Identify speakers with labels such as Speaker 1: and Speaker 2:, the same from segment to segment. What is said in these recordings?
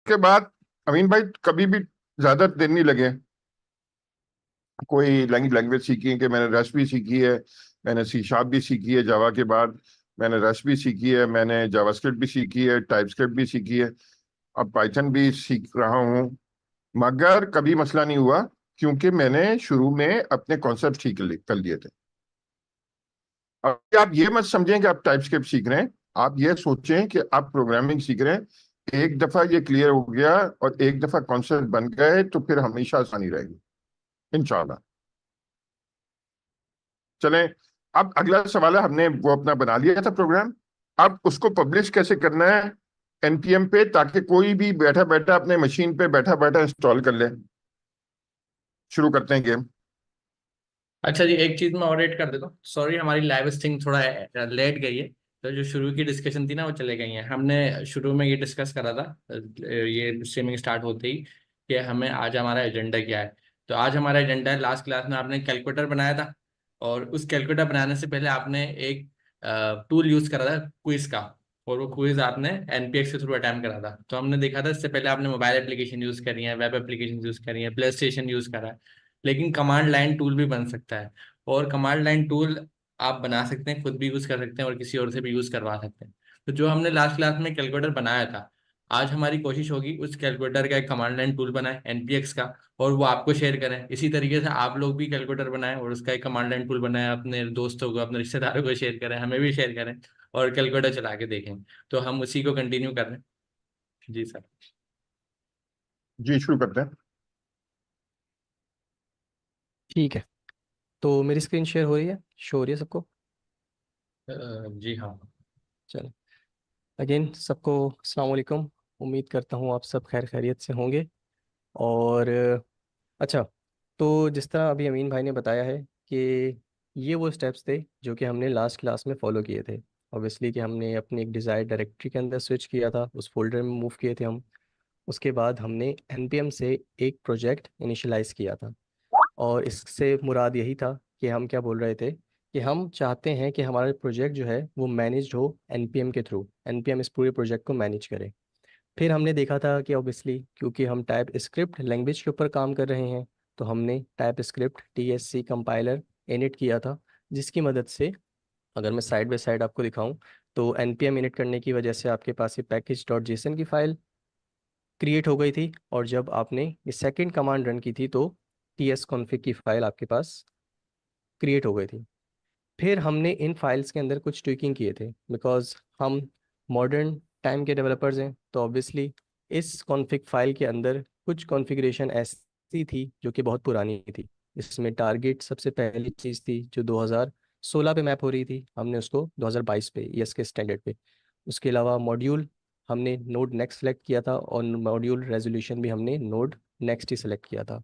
Speaker 1: उसके बाद अमीन भाई कभी भी ज्यादा दिन नहीं लगे। कोई लैंग्वेज सीखी है कि मैंने रश भी सीखी है, मैंने सी शार्प भी सीखी है जावा के बाद, मैंने रश भी सीखी है, मैंने जावास्क्रिप्ट भी सीखी है, टाइपस्क्रिप्ट भी सीखी है, अब पाइथन भी सीख रहा हूँ। मगर कभी मसला नहीं हुआ, क्योंकि मैंने शुरू में अपने कॉन्सेप्ट ठीक कर लिए थे। अब आप ये मत समझें कि आप टाइपस्क्रिप्ट सीख रहे हैं, आप ये सोचें कि आप प्रोग्रामिंग सीख रहे हैं। एक दफा ये क्लियर हो गया और एक दफा कॉन्सेप्ट बन गए तो फिर हमेशा आसानी रहेगी इंशाल्लाह। चलें, अब अगला सवाल है, हमने वो अपना बना लिया था प्रोग्राम, अब उसको पब्लिश कैसे करना है एनपीएम पे, ताकि कोई भी बैठा बैठा अपने मशीन पे बैठा बैठा इंस्टॉल कर ले। शुरू करते हैं गेम।
Speaker 2: अच्छा जी, एक चीज मैं और ऐड कर देता हूँ। सॉरी, हमारी लाइव स्ट्रीम थोड़ा लेट गई है। तो जो शुरू की डिस्कशन थी ना, वो चले गई है। हमने शुरू में ये डिस्कस करा था, ये स्ट्रीमिंग स्टार्ट होते ही, कि हमें आज हमारा एजेंडा क्या है। तो आज हमारा एजेंडा है, लास्ट क्लास में आपने कैलकुलेटर बनाया था, और उस कैलकुलेटर बनाने से पहले आपने एक टूल यूज करा था, क्विज का। और वो क्विज आपने एनपीएक्स के थ्रू अटेम्प्ट करा था। तो हमने देखा था, इससे पहले आपने मोबाइल एप्लीकेशन यूज करी है, वेब एप्लीकेशन यूज करी है, प्ले स्टेशन यूज करा है, लेकिन कमांड लाइन टूल भी बन सकता है। और कमांड लाइन टूल आप बना सकते हैं, खुद भी यूज कर सकते हैं और किसी और से भी यूज करवा सकते हैं। तो जो हमने लास्ट क्लास में कैलकुलेटर बनाया था, आज हमारी कोशिश होगी उस कैलकुलेटर का एक कमांड लाइन टूल बनाए एनपीएक्स का, और वो आपको शेयर करें। इसी तरीके से आप लोग भी कैलकुलेटर बनाएं और उसका एक कमांड लाइन टूल बनाएं, अपने दोस्तों को, अपने रिश्तेदारों को शेयर करें, हमें भी शेयर करें, और कैलकुलेटर चला के देखें। तो हम उसी को कंटिन्यू कर रहे हैं। जी सर।
Speaker 1: जी शुरू करते हैं।
Speaker 3: ठीक है। तो मेरी स्क्रीन शेयर हो रही है, शो हो रही है सबको?
Speaker 2: जी हाँ।
Speaker 3: चलो, अगेन सबको अस्सलाम वालेकुम। उम्मीद करता हूँ आप सब खैर खैरियत से होंगे। और अच्छा, तो जिस तरह अभी अमीन भाई ने बताया है कि ये वो स्टेप्स थे जो कि हमने लास्ट क्लास में फॉलो किए थे। ऑब्वियसली कि हमने अपनी एक डिज़ायर डायरेक्टरी के अंदर स्विच किया था, उस फोल्डर में मूव किए थे हम। उसके बाद हमने npm से एक प्रोजेक्ट इनिशियलाइज किया था, और इससे मुराद यही था कि हम क्या बोल रहे थे कि हम चाहते हैं कि हमारा प्रोजेक्ट जो है वो मैनेज्ड हो npm के थ्रू, npm इस पूरे प्रोजेक्ट को मैनेज करे। फिर हमने देखा था कि ऑब्वियसली क्योंकि हम टाइप स्क्रिप्ट लैंग्वेज के ऊपर काम कर रहे हैं, तो हमने type script TSC compiler init किया था, जिसकी मदद से अगर मैं साइड बाय साइड आपको दिखाऊं, तो npm इनिट करने की वजह से आपके पास ये पैकेज डॉट जेसन की फाइल क्रिएट हो गई थी, और जब आपने ये सेकंड कमांड रन की थी तो ts config की फाइल आपके पास क्रिएट हो गई थी। फिर हमने इन फाइल्स के अंदर कुछ ट्विकिंग किए थे, बिकॉज हम मॉडर्न टाइम के डेवलपर्स हैं, तो ऑब्वियसली इस कॉन्फ़िग फाइल के अंदर कुछ कॉन्फ़िगरेशन ऐसी थी जो कि बहुत पुरानी थी। इसमें टारगेट सबसे पहली चीज़ थी जो 2016 पे मैप हो रही थी, हमने उसको 2022 पे ईएस के स्टैंडर्ड पे। उसके अलावा मॉड्यूल हमने नोड नेक्स्ट सेलेक्ट किया था, और मॉड्यूल रेजोल्यूशन भी हमने नोड नेक्स्ट ही सेलेक्ट किया था।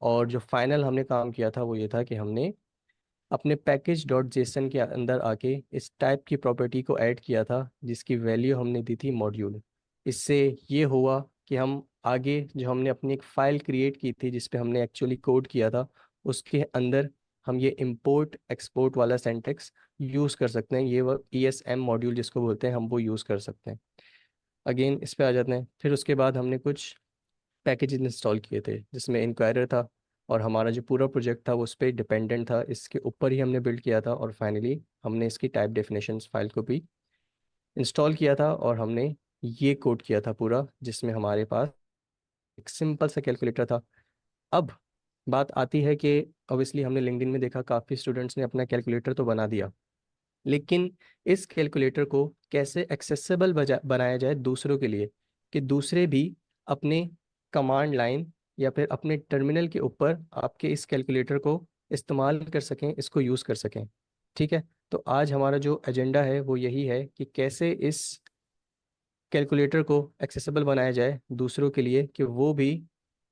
Speaker 3: और जो फाइनल हमने काम किया था वो ये था कि हमने अपने पैकेज डॉट जेसन के अंदर आके इस टाइप की प्रॉपर्टी को ऐड किया था, जिसकी वैल्यू हमने दी थी मॉड्यूल। इससे ये हुआ कि हम आगे जो हमने अपनी एक फ़ाइल क्रिएट की थी जिस पे हमने एक्चुअली कोड किया था, उसके अंदर हम ये इंपोर्ट एक्सपोर्ट वाला सेंटेक्स यूज़ कर सकते हैं। ये वो ESM मॉड्यूल जिसको बोलते हैं, हम वो यूज़ कर सकते हैं। अगेन इस पे आ जाते हैं। फिर उसके बाद हमने कुछ पैकेज इंस्टॉल किए थे जिसमें इंक्वायरर था, और हमारा जो पूरा प्रोजेक्ट था वो उस पर डिपेंडेंट था, इसके ऊपर ही हमने बिल्ड किया था। और फाइनली हमने इसकी टाइप डेफिनेशंस फाइल को भी इंस्टॉल किया था, और हमने ये कोड किया था पूरा, जिसमें हमारे पास एक सिंपल सा कैलकुलेटर था। अब बात आती है कि ऑब्वियसली हमने लिंक्डइन में देखा काफ़ी स्टूडेंट्स ने अपना कैलकुलेटर तो बना दिया, लेकिन इस कैलकुलेटर को कैसे एक्सेसिबल बनाया जाए दूसरों के लिए, कि दूसरे भी अपने कमांड लाइन या फिर अपने टर्मिनल के ऊपर आपके इस कैलकुलेटर को इस्तेमाल कर सकें, इसको यूज़ कर सकें। ठीक है, तो आज हमारा जो एजेंडा है वो यही है कि कैसे इस कैलकुलेटर को एक्सेसिबल बनाया जाए दूसरों के लिए, कि वो भी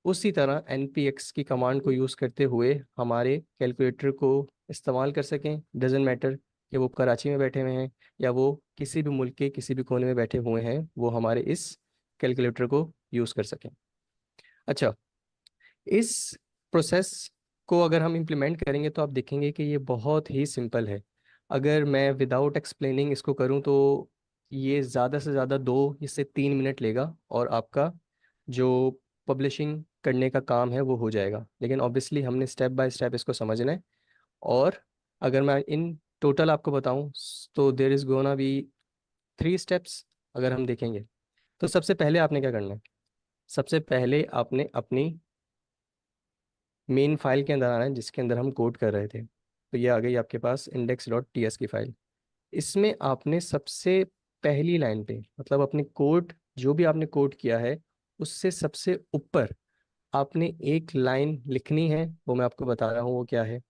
Speaker 3: उसी तरह npx की कमांड को यूज़ करते हुए हमारे कैलकुलेटर को इस्तेमाल कर सकें। डजेंट मैटर कि वो कराची में बैठे हुए हैं या वो किसी भी मुल्क के किसी भी कोने में बैठे हुए हैं, वो हमारे इस कैलकुलेटर को यूज़ कर सकें। अच्छा, इस प्रोसेस को अगर हम इम्प्लीमेंट करेंगे तो आप देखेंगे कि ये बहुत ही सिंपल है। अगर मैं विदाउट एक्सप्लेनिंग इसको करूं तो ये ज़्यादा से ज़्यादा 2 से 3 मिनट लेगा, और आपका जो पब्लिशिंग करने का काम है वो हो जाएगा। लेकिन ऑब्वियसली हमने स्टेप बाय स्टेप इसको समझना है। और अगर मैं इन टोटल आपको बताऊं तो there is gonna be 3 steps अगर हम देखेंगे। तो सबसे पहले आपने क्या करना है, सबसे पहले आपने अपनी मेन फाइल के अंदर आना है जिसके अंदर हम कोड कर रहे थे। तो ये आ गई आपके पास index.ts की फाइल। इसमें आपने सबसे पहली लाइन पे, मतलब अपने कोड जो भी आपने कोड किया है उससे सबसे ऊपर आपने एक लाइन लिखनी है। वो मैं आपको बता रहा हूँ वो क्या है।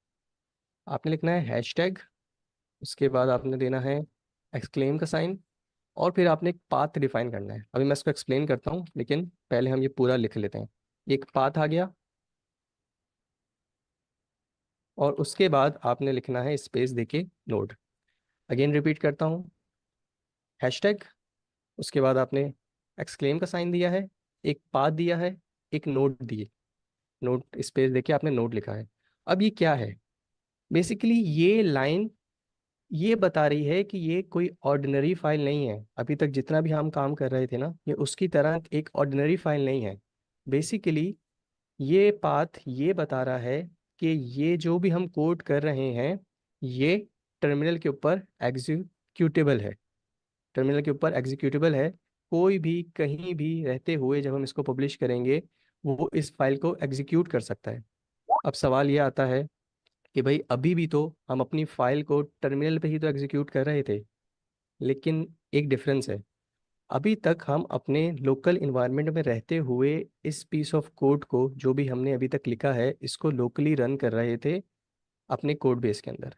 Speaker 3: आपने लिखना है हैशटैग, उसके बाद आपने देना है एक्सक्लेम का साइन, और फिर आपने एक पाथ डिफाइन करना है। अभी मैं इसको एक्सप्लेन करता हूँ लेकिन पहले हम ये पूरा लिख लेते हैं। एक पाथ आ गया, और उसके बाद आपने लिखना है स्पेस देके नोड। अगेन रिपीट करता हूँ, हैशटैग, उसके बाद आपने एक्सक्लेम का साइन दिया है, एक पाथ दिया है, एक नोड दिए, नोड स्पेस देके आपने नोड लिखा है। अब ये क्या है, बेसिकली ये लाइन ये बता रही है कि ये कोई ऑर्डिनरी फाइल नहीं है। अभी तक जितना भी हम काम कर रहे थे ना, ये उसकी तरह एक ऑर्डिनरी फाइल नहीं है। बेसिकली ये पाथ ये बता रहा है कि ये जो भी हम कोड कर रहे हैं ये टर्मिनल के ऊपर एग्जीक्यूटेबल है। टर्मिनल के ऊपर एग्जीक्यूटेबल है। कोई भी कहीं भी रहते हुए जब हम इसको पब्लिश करेंगे वो इस फाइल को एग्जीक्यूट कर सकता है। अब सवाल ये आता है कि भाई अभी भी तो हम अपनी फाइल को टर्मिनल पे ही तो एग्जीक्यूट कर रहे थे, लेकिन एक डिफरेंस है। अभी तक हम अपने लोकल इन्वायरमेंट में रहते हुए इस पीस ऑफ कोड को जो भी हमने अभी तक लिखा है इसको लोकली रन कर रहे थे अपने कोड बेस के अंदर।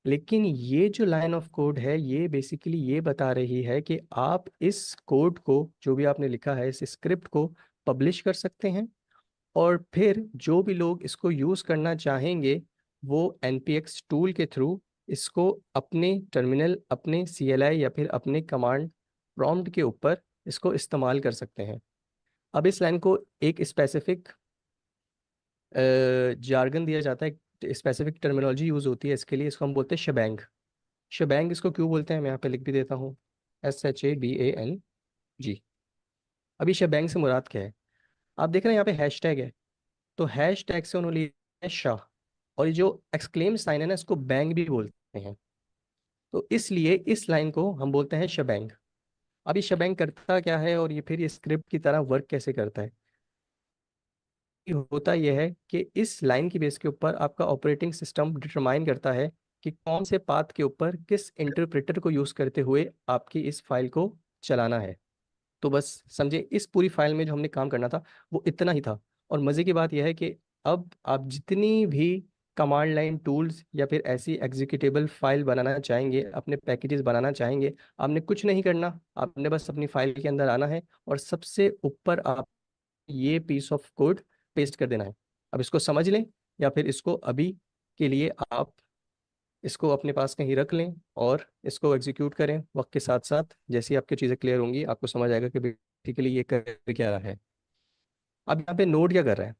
Speaker 3: लेकिन ये जो लाइन ऑफ कोड है ये बेसिकली ये बता रही है कि आप इस कोड को जो भी आपने लिखा है इस स्क्रिप्ट को पब्लिश कर सकते हैं, और फिर जो भी लोग इसको यूज़ करना चाहेंगे वो npx टूल के थ्रू इसको अपने टर्मिनल, अपने CLI या फिर अपने कमांड प्रॉम्प्ट के ऊपर इसको इस्तेमाल कर सकते हैं। अब इस लाइन को एक स्पेसिफिक जार्गन दिया जाता है, स्पेसिफिक टर्मिनोलॉजी यूज़ होती है इसके लिए, इसको हम बोलते हैं शबैंग। शबैंग इसको क्यों बोलते हैं मैं यहाँ पे लिख भी देता हूँ, SHABANG। अभी शबैंग से मुराद क्या है, आप देख रहे हैं यहाँ पे हैशटैग है, तो हैश टैग से उन्होंने लिया है शाह। और ये जो एक्सक्लेम साइन है ना इसको बैंग भी बोलते हैं। तो इसलिए इस लाइन को हम बोलते हैं शबैंग। अब ये शबैंग करता क्या है और ये फिर ये स्क्रिप्ट की तरह वर्क कैसे करता है, ये होता यह है कि इस लाइन की बेस के ऊपर आपका ऑपरेटिंग सिस्टम डिटरमाइन करता है कि कौन से पाथ के ऊपर किस इंटरप्रेटर को यूज़ करते हुए आपकी इस फाइल को चलाना है। तो बस समझे इस पूरी फाइल में जो हमने काम करना था वो इतना ही था। और मज़े की बात यह है कि अब आप जितनी भी कमांड लाइन टूल्स या फिर ऐसी एग्जीक्यूटेबल फाइल बनाना चाहेंगे, अपने पैकेजेस बनाना चाहेंगे, आपने कुछ नहीं करना, आपने बस अपनी फाइल के अंदर आना है और सबसे ऊपर आप ये पीस ऑफ कोड पेस्ट कर देना है। अब इसको समझ लें या फिर इसको अभी के लिए आप इसको अपने पास कहीं रख लें और इसको एग्जीक्यूट करें वक्त के साथ साथ। जैसे ही आपकी चीज़ें क्लियर होंगी आपको समझ आएगा कि बेसिकली ये कर क्या रहा है। अब यहाँ पे नोड क्या कर रहा है,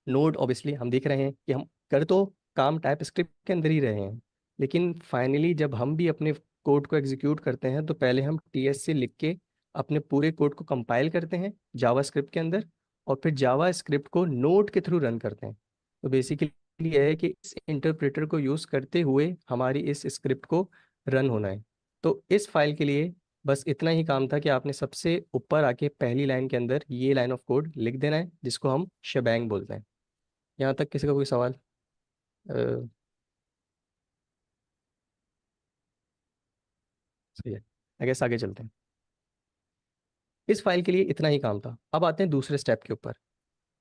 Speaker 3: नोड ऑब्वियसली हम देख रहे हैं कि हम कर तो काम टाइप स्क्रिप्ट के अंदर ही रहे हैं, लेकिन फाइनली जब हम भी अपने कोड को एग्जीक्यूट करते हैं तो पहले हम TSC लिख के अपने पूरे कोड को कंपाइल करते हैं जावा स्क्रिप्ट के अंदर, और फिर जावा स्क्रिप्ट को नोड के थ्रू रन करते हैं। तो बेसिकली यह है कि इस इंटरप्रेटर को यूज़ करते हुए हमारी इस स्क्रिप्ट को रन होना है। तो इस फाइल के लिए बस इतना ही काम था कि आपने सबसे ऊपर आके पहली लाइन के अंदर ये लाइन ऑफ कोड लिख देना है जिसको हम शबैंग बोलते हैं। यहाँ तक किसी का कोई सवाल? सही है, आई गेस आगे चलते हैं। इस फाइल के लिए इतना ही काम था। अब आते हैं दूसरे स्टेप के ऊपर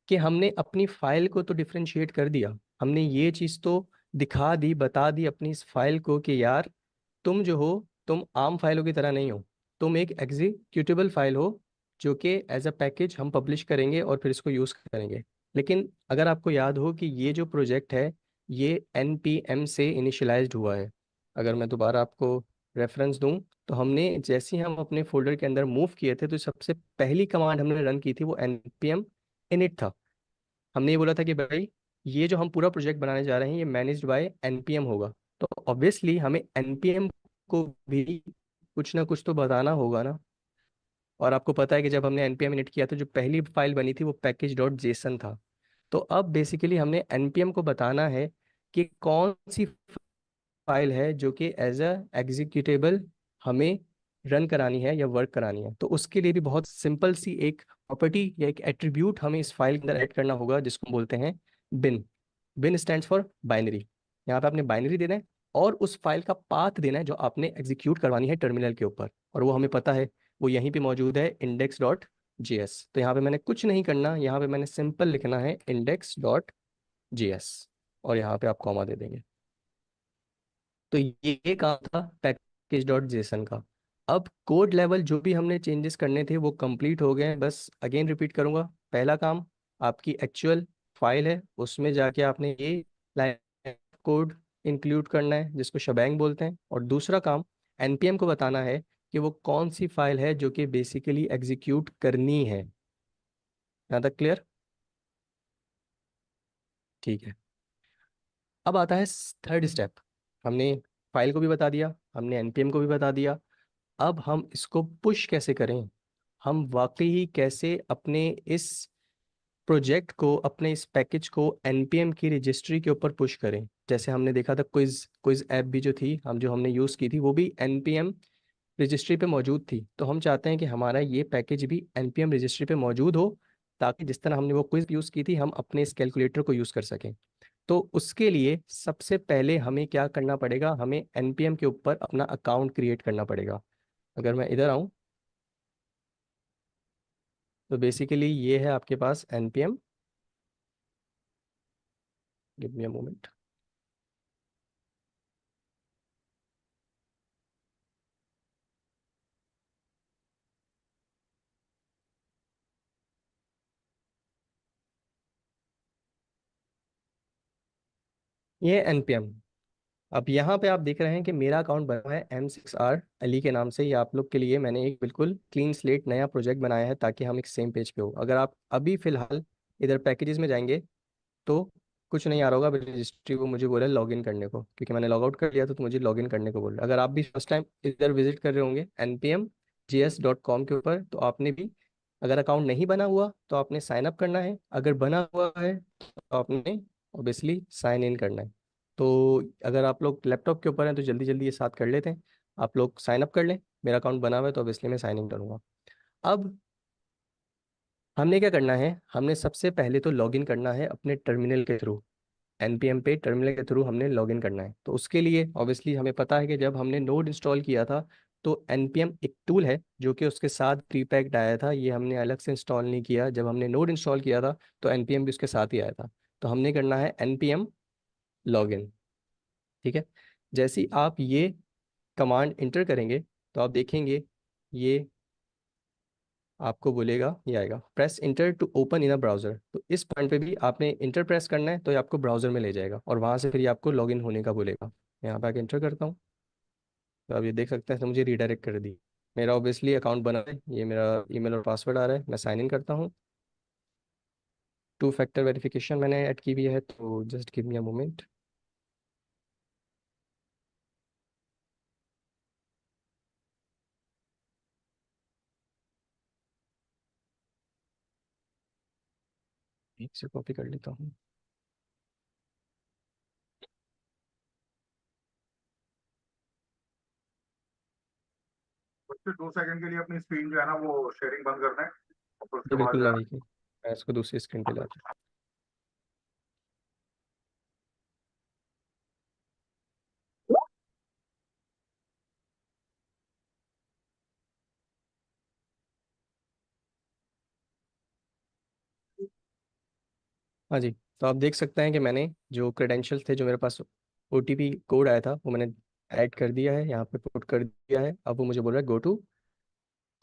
Speaker 3: कि हमने अपनी फाइल को तो डिफरेंशिएट कर दिया, हमने ये चीज़ तो दिखा दी, बता दी अपनी इस फाइल को कि यार तुम जो हो तुम आम फाइलों की तरह नहीं हो, तुम एक एग्जीक्यूटेबल फाइल हो जो कि एज अ पैकेज हम पब्लिश करेंगे और फिर इसको यूज़ करेंगे। लेकिन अगर आपको याद हो कि ये जो प्रोजेक्ट है ये NPM से इनिशियलाइज्ड हुआ है। अगर मैं दोबारा आपको रेफरेंस दूं तो हमने जैसे ही हम अपने फोल्डर के अंदर मूव किए थे तो सबसे पहली कमांड हमने रन की थी वो npm init था। हमने ये बोला था कि भाई ये जो हम पूरा प्रोजेक्ट बनाने जा रहे हैं ये मैनेज्ड बाय npm होगा। तो ऑब्वियसली हमें npm को भी कुछ ना कुछ तो बताना होगा ना। और आपको पता है कि जब हमने npm init किया तो जो पहली फाइल बनी थी वो पैकेज डॉट जेसन था। तो अब बेसिकली हमने npm को बताना है कि कौन सी फाइल है जो कि एज अ एग्जीक्यूटेबल हमें रन करानी है या वर्क करानी है। तो उसके लिए भी बहुत सिंपल सी एक प्रॉपर्टी या एक एट्रीब्यूट हमें इस फाइल के अंदर ऐड करना होगा, जिसको बोलते हैं बिन। बिन स्टैंड्स फॉर बाइनरी। यहाँ पे आपने बाइनरी देना है और उस फाइल का पाथ देना है जो आपने एग्जीक्यूट करवानी है टर्मिनल के ऊपर, और वो हमें पता है वो यहीं पे मौजूद है index.js। तो यहाँ पे मैंने कुछ नहीं करना, यहाँ पे मैंने सिंपल लिखना है index.js और यहाँ पे आप कॉमा दे देंगे। तो ये काम था पैकेज डॉट जेसन का। अब कोड लेवल जो भी हमने चेंजेस करने थे वो कंप्लीट हो गए हैं। बस अगेन रिपीट करूंगा, पहला काम आपकी एक्चुअल फाइल है उसमें जाके आपने ये लाइन कोड इंक्लूड करना है जिसको शबैंग बोलते हैं, और दूसरा काम एनपीएम को बताना है कि वो कौन सी फाइल है जो कि बेसिकली एग्जीक्यूट करनी है। यहाँ तक क्लियर? ठीक है। अब आता है थर्ड स्टेप। हमने फाइल को भी बता दिया, हमने एनपीएम को भी बता दिया, अब हम इसको पुश कैसे करें, हम वाकई ही कैसे अपने इस प्रोजेक्ट को, अपने इस पैकेज को एनपीएम की रजिस्ट्री के ऊपर पुश करें। जैसे हमने देखा था क्विज क्विज ऐप भी जो थी जो हमने यूज़ की थी वो भी एनपीएम रजिस्ट्री पे मौजूद थी। तो हम चाहते हैं कि हमारा ये पैकेज भी एनपीएम रजिस्ट्री पे मौजूद हो, ताकि जिस तरह हमने वो क्विज यूज़ की थी हम अपने इस कैलकुलेटर को यूज़ कर सकें। तो उसके लिए सबसे पहले हमें क्या करना पड़ेगा, हमें एनपीएम के ऊपर अपना अकाउंट क्रिएट करना पड़ेगा। अगर मैं इधर आऊँ तो बेसिकली ये है आपके पास npm, give me a moment. ये है npm। अब यहाँ पे आप देख रहे हैं कि मेरा अकाउंट बना हुआ है M6R अली के नाम से। ये आप लोग के लिए मैंने एक बिल्कुल क्लीन स्लेट नया प्रोजेक्ट बनाया है ताकि हम एक सेम पेज पे हो। अगर आप अभी फिलहाल इधर पैकेजेस में जाएंगे तो कुछ नहीं आ रहा होगा, रजिस्ट्री वो मुझे बोला लॉगिन करने को, क्योंकि मैंने लॉग आउट कर लिया तो मुझे लॉगिन करने को बोल रहा है। अगर आप भी फर्स्ट टाइम इधर विजिट कर रहे होंगे npmjs.com के ऊपर, तो आपने भी अगर अकाउंट नहीं बना हुआ तो आपने साइन अप करना है, अगर बना हुआ है तो आपने ऑब्वियसली साइन इन करना है। तो अगर आप लोग लैपटॉप के ऊपर हैं तो जल्दी जल्दी ये साथ कर लेते हैं। आप लोग साइन अप कर लें, मेरा अकाउंट बना हुआ है तो ऑब्वियसली मैं साइन इन करूँगा। अब हमने क्या करना है, हमने सबसे पहले तो लॉगिन करना है अपने टर्मिनल के थ्रू। npm पे टर्मिनल के थ्रू हमने लॉगिन करना है। तो उसके लिए ऑब्वियसली हमें पता है कि जब हमने नोड इंस्टॉल किया था तो npm एक टूल है जो कि उसके साथ प्री पैक्ड आया था, ये हमने अलग से इंस्टॉल नहीं किया। जब हमने नोड इंस्टॉल किया था तो npm भी उसके साथ ही आया था। तो हमने करना है npm लॉगिन। ठीक है। जैसे ही आप ये कमांड इंटर करेंगे तो आप देखेंगे ये आपको बोलेगा, ये आएगा press enter to open in a browser. तो इस पॉइंट पे भी आपने इंटर प्रेस करना है तो ये आपको ब्राउजर में ले जाएगा और वहां से फिर ये आपको लॉगिन होने का बोलेगा। यहाँ पे आके इंटर करता हूँ तो आप ये देख सकते हैं तो मुझे रीडायरेक्ट कर दी। मेरा ऑब्वियसली अकाउंट बना है, ये मेरा ईमेल और पासवर्ड आ रहा है, मैं साइन इन करता हूँ। टू फैक्टर वेरिफिकेशन मैंने ऐड की हुई है, तो just give me a moment. एक से कॉपी कर लेता हूँ।
Speaker 4: उससे 2 सेकंड के लिए अपनी स्क्रीन जो है ना वो शेयरिंग बंद कर दें और फिर
Speaker 3: ये
Speaker 4: उसके बाद
Speaker 3: बिल्कुल
Speaker 4: जो
Speaker 3: ना
Speaker 4: है
Speaker 3: देखिए, मैं इसको दूसरी स्क्रीन पे लाता हूँ। हाँ जी। तो आप देख सकते हैं कि मैंने जो क्रेडेंशियल्स थे, जो मेरे पास ओटीपी कोड आया था, वो मैंने ऐड कर दिया है, यहाँ पे पुट कर दिया है। अब वो मुझे बोल रहा है गो टू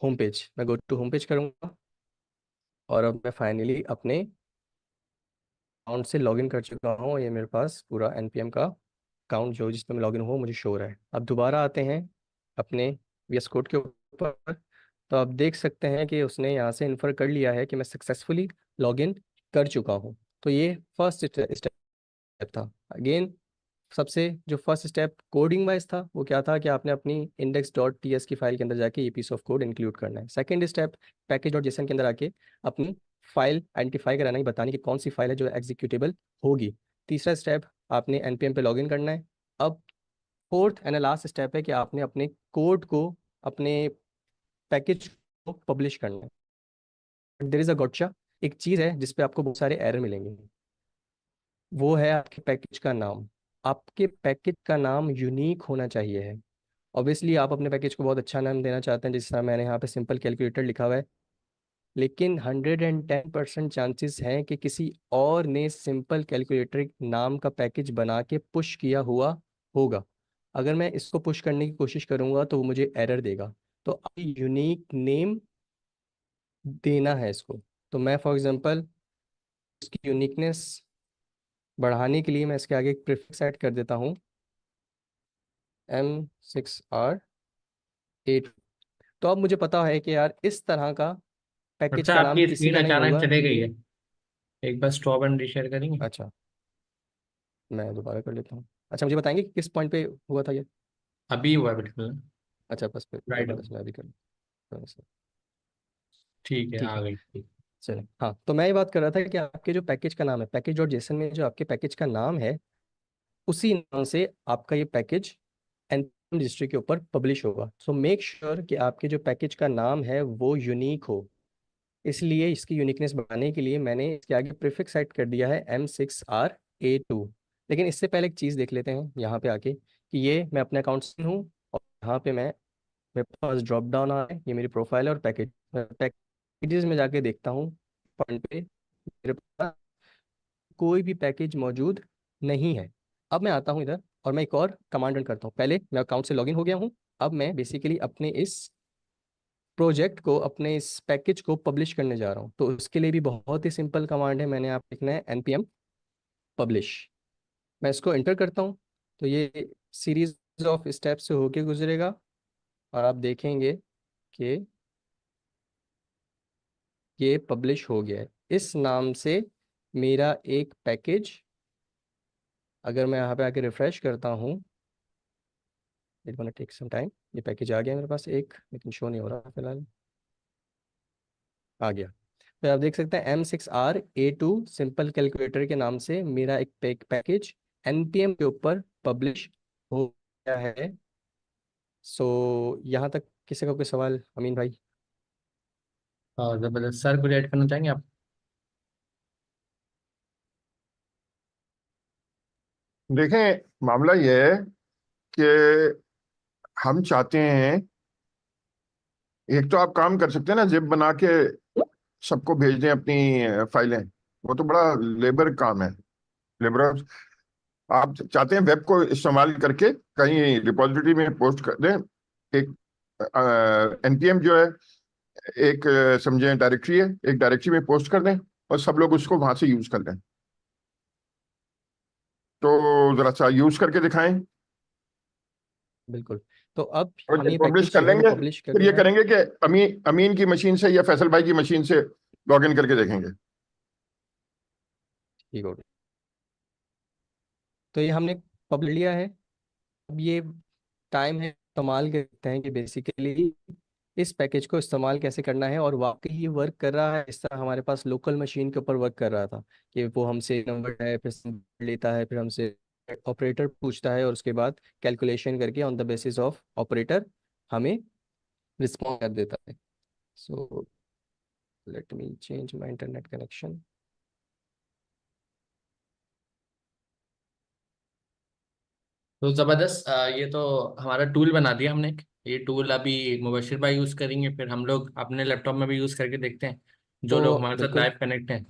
Speaker 3: होम पेज। मैं गो टू होम पेज करूँगा और अब मैं फाइनली अपने अकाउंट से लॉगिन कर चुका हूँ। ये मेरे पास पूरा npm का अकाउंट जो जिसमें मैं लॉगिन हुआ मुझे शो हो रहा है। अब दोबारा आते हैं अपने VS कोड के ऊपर। तो आप देख सकते हैं कि उसने यहाँ से इन्फर कर लिया है कि मैं सक्सेसफुली लॉगिन कर चुका हूँ। तो ये फर्स्ट स्टेप था। अगेन सबसे जो फर्स्ट स्टेप कोडिंग वाइज था वो क्या था कि आपने अपनी index.ts की फाइल के अंदर जाके ये पीस ऑफ कोड इंक्लूड करना है। सेकंड स्टेप package.json के अंदर आके अपनी फाइल आइडेंटिफाई कराना है, बताने की कौन सी फाइल है जो एग्जीक्यूटेबल होगी। तीसरा स्टेप आपने npm पे लॉगिन करना है। अब फोर्थ एंड लास्ट स्टेप है कि आपने अपने कोड को, अपने पैकेज को पब्लिश करना है। देयर इज अ गॉटचा, एक चीज़ है जिसपे आपको बहुत सारे एरर मिलेंगे, वो है आपके पैकेज का नाम। आपके पैकेज का नाम यूनिक होना चाहिए है। ऑब्वियसली आप अपने पैकेज को बहुत अच्छा नाम देना चाहते हैं, जिस तरह मैंने यहाँ पे सिंपल कैलकुलेटर लिखा हुआ है, लेकिन 110% चांसेस हैं कि किसी और ने सिंपल कैलकुलेटर नाम का पैकेज बना के पुश किया हुआ होगा। अगर मैं इसको पुश करने की कोशिश करूँगा तो वो मुझे एरर देगा। तो यूनिक नेम देना है इसको। तो मैं फॉर एग्जांपल इसकी यूनिकनेस बढ़ाने के लिए मैं इसके आगे एक प्रीफिक्स ऐड कर देता हूँ, M6R8। तो अब मुझे पता है कि यार इस तरह का पैकेज
Speaker 2: अच्छा,
Speaker 3: का नाम
Speaker 2: आपकी
Speaker 3: किसी
Speaker 2: स्क्रीन
Speaker 3: का नहीं
Speaker 2: अचानक
Speaker 3: होगा
Speaker 2: चली गई
Speaker 3: ये।
Speaker 2: है। एक बार स्टॉप एंड रीशेयर करेंगे।
Speaker 3: अच्छा, मैं दोबारा कर लेता हूँ। अच्छा, मुझे बताएंगे कि किस पॉइंट पे हुआ था ये।
Speaker 2: अभी हुआ है बिल्कुल।
Speaker 3: अच्छा, बस फिर
Speaker 2: राइट अब।
Speaker 3: बस मैं अभी कर
Speaker 2: ठीक है,
Speaker 3: ठीक
Speaker 2: आ
Speaker 3: है।
Speaker 2: गई ठीक।
Speaker 3: चलिए, हाँ, तो मैं ये बात कर रहा था कि आपके जो पैकेज का नाम है, पैकेज डॉट जेसन में जो आपके पैकेज का नाम है, उसी नाम से आपका ये पैकेज एनपीएम रजिस्ट्री के ऊपर पब्लिश होगा। सो मेक श्योर कि आपके जो पैकेज का नाम है वो यूनिक हो। इसलिए इसकी यूनिकनेस बढ़ाने के लिए मैंने इसके आगे प्रीफिक्स सेट कर दिया है M6R A2। लेकिन इससे पहले एक चीज़ देख लेते हैं यहाँ पे आके कि ये मैं अपने अकाउंट से हूँ, और यहाँ पे मेरे पास ड्रॉप डाउन आ रहा है, ये मेरी प्रोफाइल है और पैकेजेस में जाके देखता हूँ पॉइंट पे मेरे पास कोई भी पैकेज मौजूद नहीं है। अब मैं आता हूँ इधर और मैं एक और कमांड रन करता हूँ। पहले मैं अकाउंट से लॉगिन हो गया हूँ, अब मैं बेसिकली अपने इस प्रोजेक्ट को, अपने इस पैकेज को पब्लिश करने जा रहा हूँ। तो उसके लिए भी बहुत ही सिंपल कमांड है, मैंने आप लिखना है npm publish। मैं इसको एंटर करता हूँ तो ये सीरीज ऑफ स्टेप से होके गुजरेगा और आप देखेंगे कि ये पब्लिश हो गया है। इस नाम से मेरा एक पैकेज, अगर मैं यहाँ पे आके रिफ्रेश करता हूँ, it gonna take some time, ये पैकेज आ गया मेरे पास एक, लेकिन शो नहीं हो रहा फिलहाल। आ गया। तो आप देख सकते हैं M6R A2 सिंपल कैलकुलेटर के नाम से मेरा एक पैकेज npm के ऊपर पब्लिश हो गया है। सो यहाँ तक किसी का कोई सवाल, अमीन भाई?
Speaker 2: और जबरदस्त सर, कुछ ऐड करना चाहेंगे आप?
Speaker 1: देखें, मामला यह है कि हम चाहते हैं, एक तो आप काम कर सकते हैं ना, जिप बना के सबको भेज दें अपनी फाइलें, वो तो बड़ा लेबर काम है, लेबर। आप चाहते हैं वेब को इस्तेमाल करके कहीं रिपॉजिटरी में पोस्ट कर दें, एक एनपीएम जो है, एक समझे डायरेक्टरी है, एक डायरेक्टरी में पोस्ट कर दें और सब लोग उसको वहां से यूज कर लें। तो जरा सा यूज करके दिखाएं
Speaker 3: बिल्कुल। तो अब हम
Speaker 1: और
Speaker 3: ये
Speaker 1: पब्लिश
Speaker 3: पैकेज
Speaker 1: कर
Speaker 3: जो है वो
Speaker 1: लेंगे।
Speaker 3: पब्लिश कर
Speaker 1: फिर ये
Speaker 3: दिया है।
Speaker 1: करेंगे कि अमीन अमीन की मशीन से या फैसल भाई की मशीन से लॉग इन करके देखेंगे।
Speaker 3: ठीक हो गया। तो ये हमने पब्लिश लिया है। अब ये टाइम है इस्तेमाल करते हैं कि बेसिकली इस पैकेज को इस्तेमाल कैसे करना है, और वाकई ये वर्क कर रहा है इस तरह हमारे पास लोकल मशीन के ऊपर वर्क कर रहा था कि वो हमसे नंबर है, फिर लेता है, फिर हमसे ऑपरेटर पूछता है और उसके बाद कैलकुलेशन करके on the basis of operator हमें रिस्पॉन्ड कर देता है। So let me change my internet connection.
Speaker 2: तो जबरदस्त, ये तो हमारा टूल बना दिया हमने एक। ये टूल अभी मुबशिर भाई यूज करेंगे, फिर हम लोग अपने लैपटॉप में भी यूज करके देखते हैं, जो लोग
Speaker 3: तो
Speaker 2: हमारे साथ
Speaker 3: बिल्कुल
Speaker 2: लाइव कनेक्ट हैं।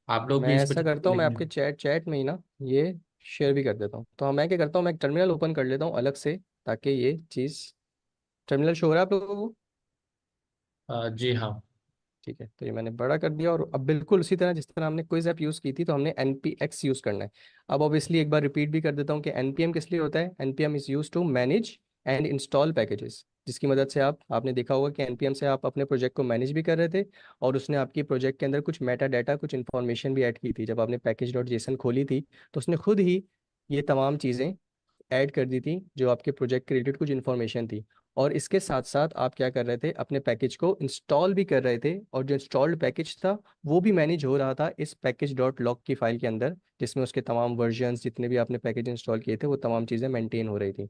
Speaker 2: आप लोग भी
Speaker 3: मैं
Speaker 2: इसको
Speaker 3: ऐसा
Speaker 2: चेक
Speaker 3: करता
Speaker 2: कर
Speaker 3: हूँ, मैं
Speaker 2: लीजिए।
Speaker 3: आपके चैट चैट में ही ना ये शेयर भी कर देता हूँ। तो मैं क्या करता हूँ, मैं एक टर्मिनल ओपन कर लेता हूँ अलग से, ताकि ये चीज़, टर्मिनल शो हो रहा है आप लोगों को?
Speaker 2: जी हाँ।
Speaker 3: ठीक है, तो ये मैंने बड़ा कर दिया। और अब बिल्कुल उसी तरह जिस तरह हमने क्विज ऐप यूज़ की थी, तो हमने npx यूज़ करना है। अब ऑब्वियसली एक बार रिपीट भी कर देता हूँ कि npm किस लिए होता है। npm is use to manage and install packages, जिसकी मदद से आपने देखा होगा कि npm से आप अपने प्रोजेक्ट को मैनेज भी कर रहे थे, और उसने आपकी प्रोजेक्ट के अंदर कुछ मेटा डाटा, कुछ इन्फॉर्मेशन भी ऐड की थी। जब आपने पैकेज डॉट जेसन खोली थी तो उसने खुद ही ये तमाम चीज़ें ऐड कर दी थी जो आपके प्रोजेक्ट के रिलेटेड कुछ इन्फॉर्मेशन थी, और इसके साथ साथ आप क्या कर रहे थे, अपने पैकेज को इंस्टॉल भी कर रहे थे, और जो इंस्टॉल्ड पैकेज था वो भी मैनेज हो रहा था इस पैकेज डॉट लॉग की फाइल के अंदर, जिसमें उसके तमाम वर्जन्स, जितने भी आपने पैकेज इंस्टॉल किए थे, वो तमाम चीज़ें मेंटेन हो रही थी।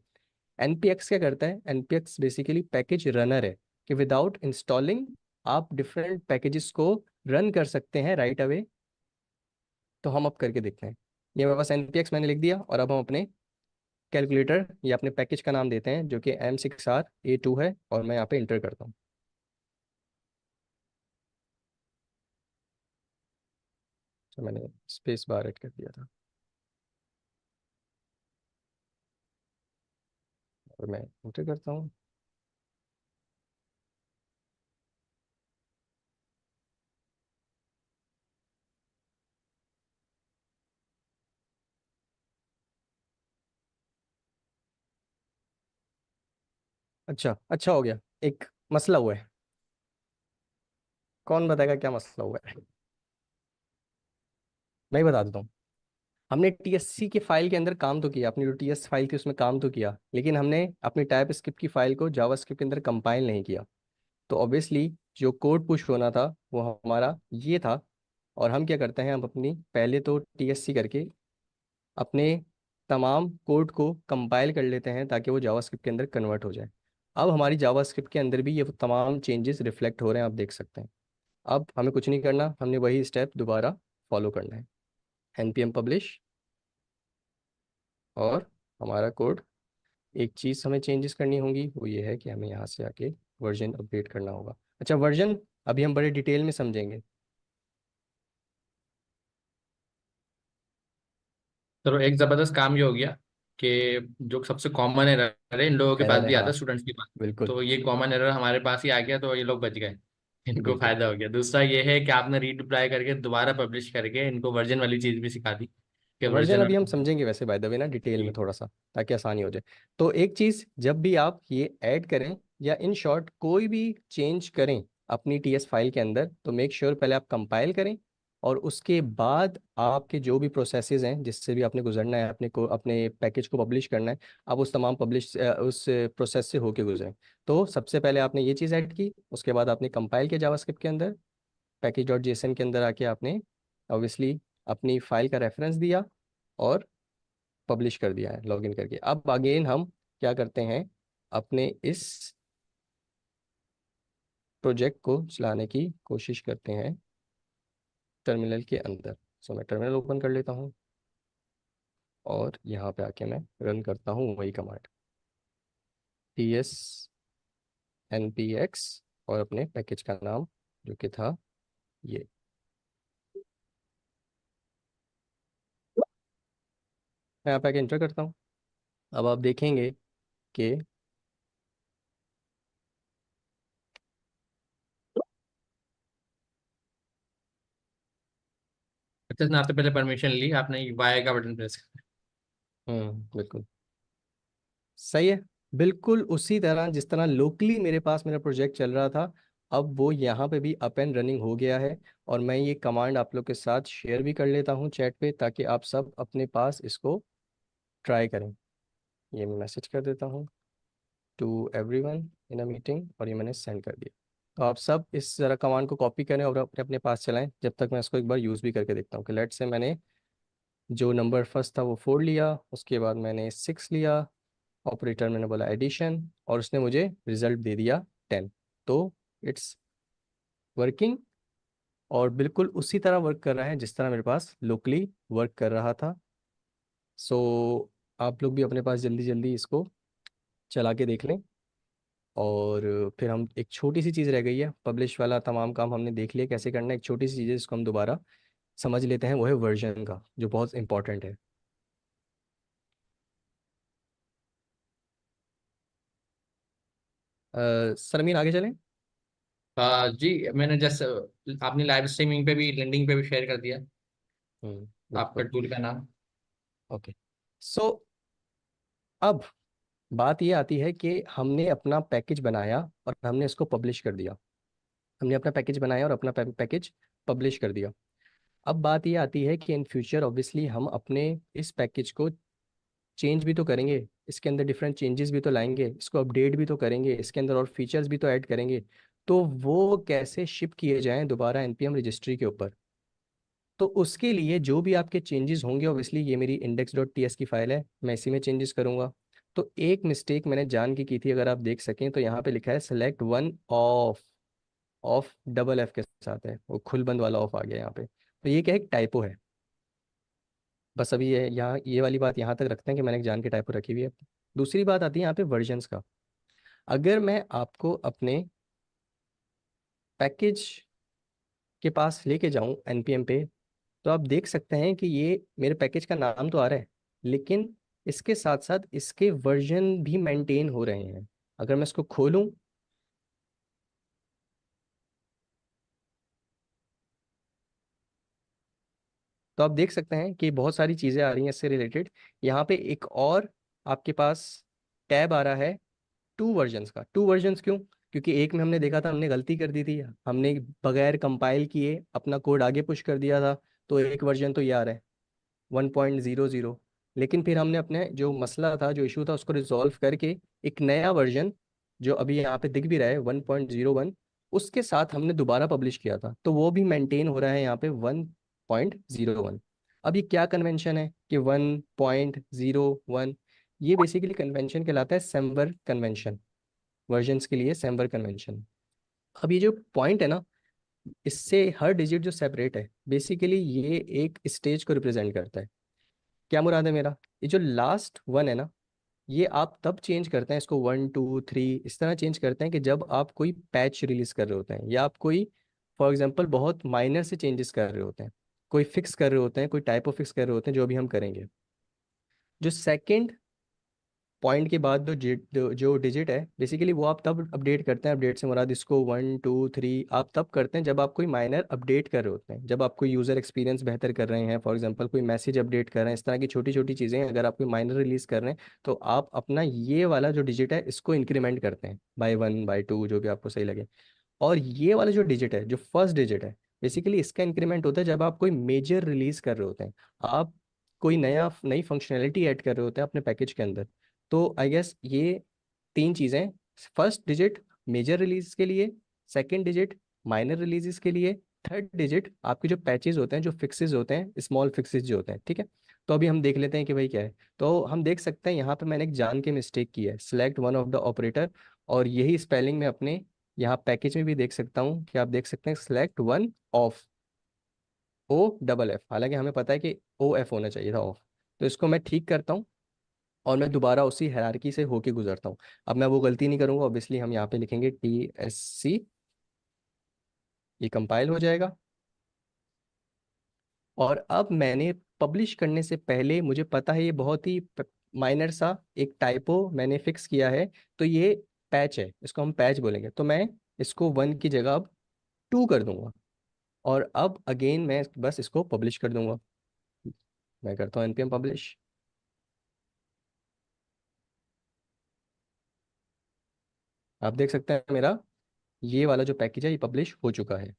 Speaker 3: एनपीएक्स क्या करता है, एनपीएक्स बेसिकली पैकेज रनर है, कि विदाउट इंस्टॉलिंग आप डिफरेंट पैकेजेस को रन कर सकते हैं राइट अवे। तो हम अब करके देखते हैं। ये मेरे पास एनपीएक्स मैंने लिख दिया, और अब हम अपने कैलकुलेटर या अपने पैकेज का नाम देते हैं जो कि M6R A2 है, और मैं यहाँ पे इंटर करता हूँ। तो मैंने स्पेस बार ऐड कर दिया था, और मैं इंटर करता हूँ। अच्छा अच्छा हो गया। एक मसला हुआ है, कौन बताएगा क्या मसला हुआ है? मैं ही बता देता हूँ। हमने टीएससी के फाइल के अंदर काम तो किया, अपनी जो टीएस फाइल थी उसमें काम तो किया, लेकिन हमने अपनी टाइप स्क्रिप्ट की फाइल को जावास्क्रिप्ट के अंदर कंपाइल नहीं किया। तो ऑब्वियसली जो कोड पुश होना था वो हमारा ये था। और हम क्या करते हैं, हम अपनी पहले तो टीएससी करके अपने तमाम कोड को कंपाइल कर लेते हैं ताकि वो जावास्क्रिप्ट के अंदर कन्वर्ट हो जाए। अब हमारी जावास्क्रिप्ट के अंदर भी ये तमाम चेंजेस रिफ्लेक्ट हो रहे हैं, आप देख सकते हैं। अब हमें कुछ नहीं करना, हमने वही स्टेप दोबारा फॉलो करना है। npm publish, और हमारा कोड, एक चीज़ हमें चेंजेस करनी होगी, वो ये है कि हमें यहाँ से आके वर्जन अपडेट करना होगा। अच्छा, वर्जन अभी हम बड़े डिटेल में समझेंगे।
Speaker 2: चलो, एक जबरदस्त काम ये हो गया कि जो सबसे कॉमन एरर है इन लोगों के पास
Speaker 3: एरर है,
Speaker 2: भी आता
Speaker 3: हाँ
Speaker 2: है, स्टूडेंट्स के पास।
Speaker 3: बिल्कुल।
Speaker 2: तो ये कॉमन एरर हमारे पास ही आ गया, तो ये लोग बच गए। इनको
Speaker 3: बिल्कुल।
Speaker 2: फायदा हो गया। दूसरा ये है कि आपने रीडिप्लॉय करके दोबारा पब्लिश करके इनको वर्जन वाली चीज भी सिखा दी कि
Speaker 3: वर्जन
Speaker 2: वर्जन।
Speaker 3: अभी हम समझेंगे वैसे बाय द वे ना, डिटेल में
Speaker 2: जी।
Speaker 3: थोड़ा सा, ताकि आसानी हो जाए। तो एक चीज़, जब भी आप ये ऐड करें या इन शॉर्ट कोई भी चेंज करें अपनी टीएस फाइल के अंदर, तो मेक श्योर पहले आप कंपाइल करें, और उसके बाद आपके जो भी प्रोसेसेस हैं जिससे भी आपने गुजरना है, अपने को अपने पैकेज को पब्लिश करना है, आप उस तमाम पब्लिश उस प्रोसेस से होके गुजरें। तो सबसे पहले आपने ये चीज़ ऐड की, उसके बाद आपने कंपाइल किया जावास्क्रिप्ट के अंदर, पैकेज डॉट जेसन के अंदर आके आपने ऑब्वियसली अपनी फाइल का रेफरेंस दिया, और पब्लिश कर दिया है लॉगिन करके। अब अगेन हम क्या करते हैं, अपने इस प्रोजेक्ट को चलाने की कोशिश करते हैं टर्मिनल के अंदर। सो मैं टर्मिनल ओपन कर लेता हूँ, और यहाँ पे आके मैं रन करता हूँ वही कमांड, ts npx, और अपने पैकेज का नाम जो कि था ये। मैं यहाँ पे आके इंटर करता हूँ। अब आप देखेंगे कि
Speaker 2: अच्छा, इसने आपसे पहले परमिशन ली, आपने वाई का बटन प्रेस किया।
Speaker 3: बिल्कुल सही है। बिल्कुल उसी तरह जिस तरह लोकली मेरे पास मेरा प्रोजेक्ट चल रहा था, अब वो यहाँ पे भी अप एंड रनिंग हो गया है। और मैं ये कमांड आप लोग के साथ शेयर भी कर लेता हूँ चैट पे, ताकि आप सब अपने पास इसको ट्राई करें। ये मैं मैसेज कर देता हूँ to everyone in a meeting, और ये मैंने सेंड कर दिया। तो आप सब इस ज़रा कमांड को कॉपी करें और अपने अपने पास चलाएं, जब तक मैं इसको एक बार यूज़ भी करके देखता हूँ। कि लेट से मैंने जो नंबर फर्स्ट था वो 4 लिया, उसके बाद मैंने 6 लिया, ऑपरेटर मैंने बोला एडिशन, और उसने मुझे रिजल्ट दे दिया 10। तो इट्स वर्किंग, और बिल्कुल उसी तरह वर्क कर रहा है जिस तरह मेरे पास लोकली वर्क कर रहा था। सो आप लोग भी अपने पास जल्दी जल्दी इसको चला के देख लें। और फिर हम, एक छोटी सी चीज़ रह गई है, पब्लिश वाला तमाम काम हमने देख लिया कैसे करना है। एक छोटी सी चीज़ है जिसको हम दोबारा समझ लेते हैं, वो है वर्जन का, जो बहुत इंपॉर्टेंट है। सरमीन आगे चलें।
Speaker 2: जी, मैंने जैसे आपने लाइव स्ट्रीमिंग पे भी, लिंक्डइन पे भी शेयर कर दिया आपका
Speaker 3: बिल्कुल।
Speaker 2: टूल का नाम।
Speaker 3: ओके। सो अब बात ये आती है कि हमने अपना पैकेज बनाया और हमने इसको पब्लिश कर दिया। हमने अपना पैकेज बनाया और अपना पैकेज पब्लिश कर दिया। अब बात ये आती है कि इन फ्यूचर ऑब्वियसली हम अपने इस पैकेज को चेंज भी तो करेंगे, इसके अंदर डिफरेंट चेंजेस भी तो लाएंगे, इसको अपडेट भी तो करेंगे, इसके अंदर और फीचर्स भी तो ऐड करेंगे। तो वो कैसे शिप किए जाएं दोबारा एनपीएम रजिस्ट्री के ऊपर? तो उसके लिए जो भी आपके चेंजेस होंगे, ऑब्वियसली ये मेरी index.ts की फाइल है, मैं इसी में चेंजेस करूंगा। तो एक मिस्टेक मैंने जान की थी, अगर आप देख सकें तो यहाँ पे लिखा है select one of, of double F के साथ है, वो खुल बंद वाला ऑफ आ गया यहाँ पे, तो ये क्या है, एक टाइपो है। बस अभी ये यहाँ ये वाली बात यहाँ तक रखते हैं कि मैंने एक जान के टाइपो रखी हुई है। दूसरी बात आती है यहाँ पे वर्जन्स का। अगर मैं आपको अपने पैकेज के पास लेके जाऊं एनपीएम पे, तो आप देख सकते हैं कि ये मेरे पैकेज का नाम तो आ रहा है, लेकिन इसके साथ साथ इसके वर्जन भी मेंटेन हो रहे हैं। अगर मैं इसको खोलूं, तो आप देख सकते हैं कि बहुत सारी चीज़ें आ रही हैं इससे रिलेटेड। यहाँ पे एक और आपके पास टैब आ रहा है टू वर्जन्स का। टू वर्जन्स क्यों? क्योंकि एक में हमने देखा था, हमने गलती कर दी थी, हमने बगैर कंपाइल किए अपना कोड आगे पुश कर दिया था, तो एक वर्जन तो ये आ रहा है 1.00। लेकिन फिर हमने अपने जो मसला था, जो इशू था, उसको रिजॉल्व करके एक नया वर्जन जो अभी यहाँ पे दिख भी रहा है 1.01, उसके साथ हमने दोबारा पब्लिश किया था, तो वो भी मेंटेन हो रहा है यहाँ पे 1.01। अब ये क्या कन्वेंशन है कि 1.01? ये बेसिकली कन्वेंशन कहलाता है सैम्बर कन्वेंशन, वर्जन्स के लिए सैम्बर कन्वेंशन। अब ये जो पॉइंट है ना, इससे हर डिजिट जो सेपरेट है, बेसिकली ये एक स्टेज को रिप्रेजेंट करता है। क्या मुराद है मेरा, ये जो लास्ट वन है ना, ये आप तब चेंज करते हैं इसको, 1 2 3 इस तरह चेंज करते हैं कि जब आप कोई पैच रिलीज कर रहे होते हैं, या आप कोई फॉर एग्जांपल बहुत माइनर से चेंजेस कर रहे होते हैं, कोई फिक्स कर रहे होते हैं, कोई टाइप ऑफ फिक्स कर रहे होते हैं, जो भी हम करेंगे। जो सेकंड पॉइंट के बाद जो डिजिट है, बेसिकली वो आप तब अपडेट करते हैं, अपडेट से मुराद इसको 1 2 3 आप तब करते हैं जब आप कोई माइनर अपडेट कर रहे होते हैं, जब आप कोई यूज़र एक्सपीरियंस बेहतर कर रहे हैं, फॉर एग्जांपल कोई मैसेज अपडेट कर रहे हैं, इस तरह की छोटी छोटी चीज़ें अगर आप कोई माइनर रिलीज कर रहे हैं, तो आप अपना ये वाला जो डिजिट है इसको इंक्रीमेंट करते हैं बाय 1 बाय 2, जो भी आपको सही लगे। और ये वाला जो डिजिट है, जो फर्स्ट डिजिट है, बेसिकली इसका इंक्रीमेंट होता है जब आप कोई मेजर रिलीज कर रहे होते हैं, आप कोई नई फंक्शनैलिटी ऐड कर रहे होते हैं अपने पैकेज के अंदर। तो आई गेस ये तीन चीज़ें, फर्स्ट डिजिट मेजर रिलीज के लिए, सेकंड डिजिट माइनर रिलीजेस के लिए, थर्ड डिजिट आपके जो पैचेस होते हैं, जो फिक्सेस होते हैं, स्मॉल फिक्सेस जो होते हैं, ठीक है। तो अभी हम देख लेते हैं कि भाई क्या है। तो हम देख सकते हैं यहाँ पे मैंने एक जान के मिस्टेक की है, select one of the operator, और यही स्पेलिंग में अपने यहाँ पैकेज में भी देख सकता हूँ कि आप देख सकते हैं सिलेक्ट वन ऑफ OFF, हालांकि हमें पता है कि OF होना चाहिए था, ऑफ। तो इसको मैं ठीक करता हूँ और मैं दोबारा उसी हायरार्की से होके गुजरता हूँ। अब मैं वो गलती नहीं करूँगा, ऑब्वियसली हम यहाँ पे लिखेंगे TSC, ये कंपाइल हो जाएगा। और अब मैंने पब्लिश करने से पहले, मुझे पता है ये बहुत ही माइनर सा एक टाइपो मैंने फिक्स किया है, तो ये पैच है, इसको हम पैच बोलेंगे, तो मैं इसको 1 की जगह अब 2 कर दूंगा, और अब अगेन मैं बस इसको पब्लिश कर दूंगा। मैं करता हूँ npm पब्लिश। आप देख सकते हैं मेरा ये वाला जो पैकेज है ये पब्लिश हो चुका है।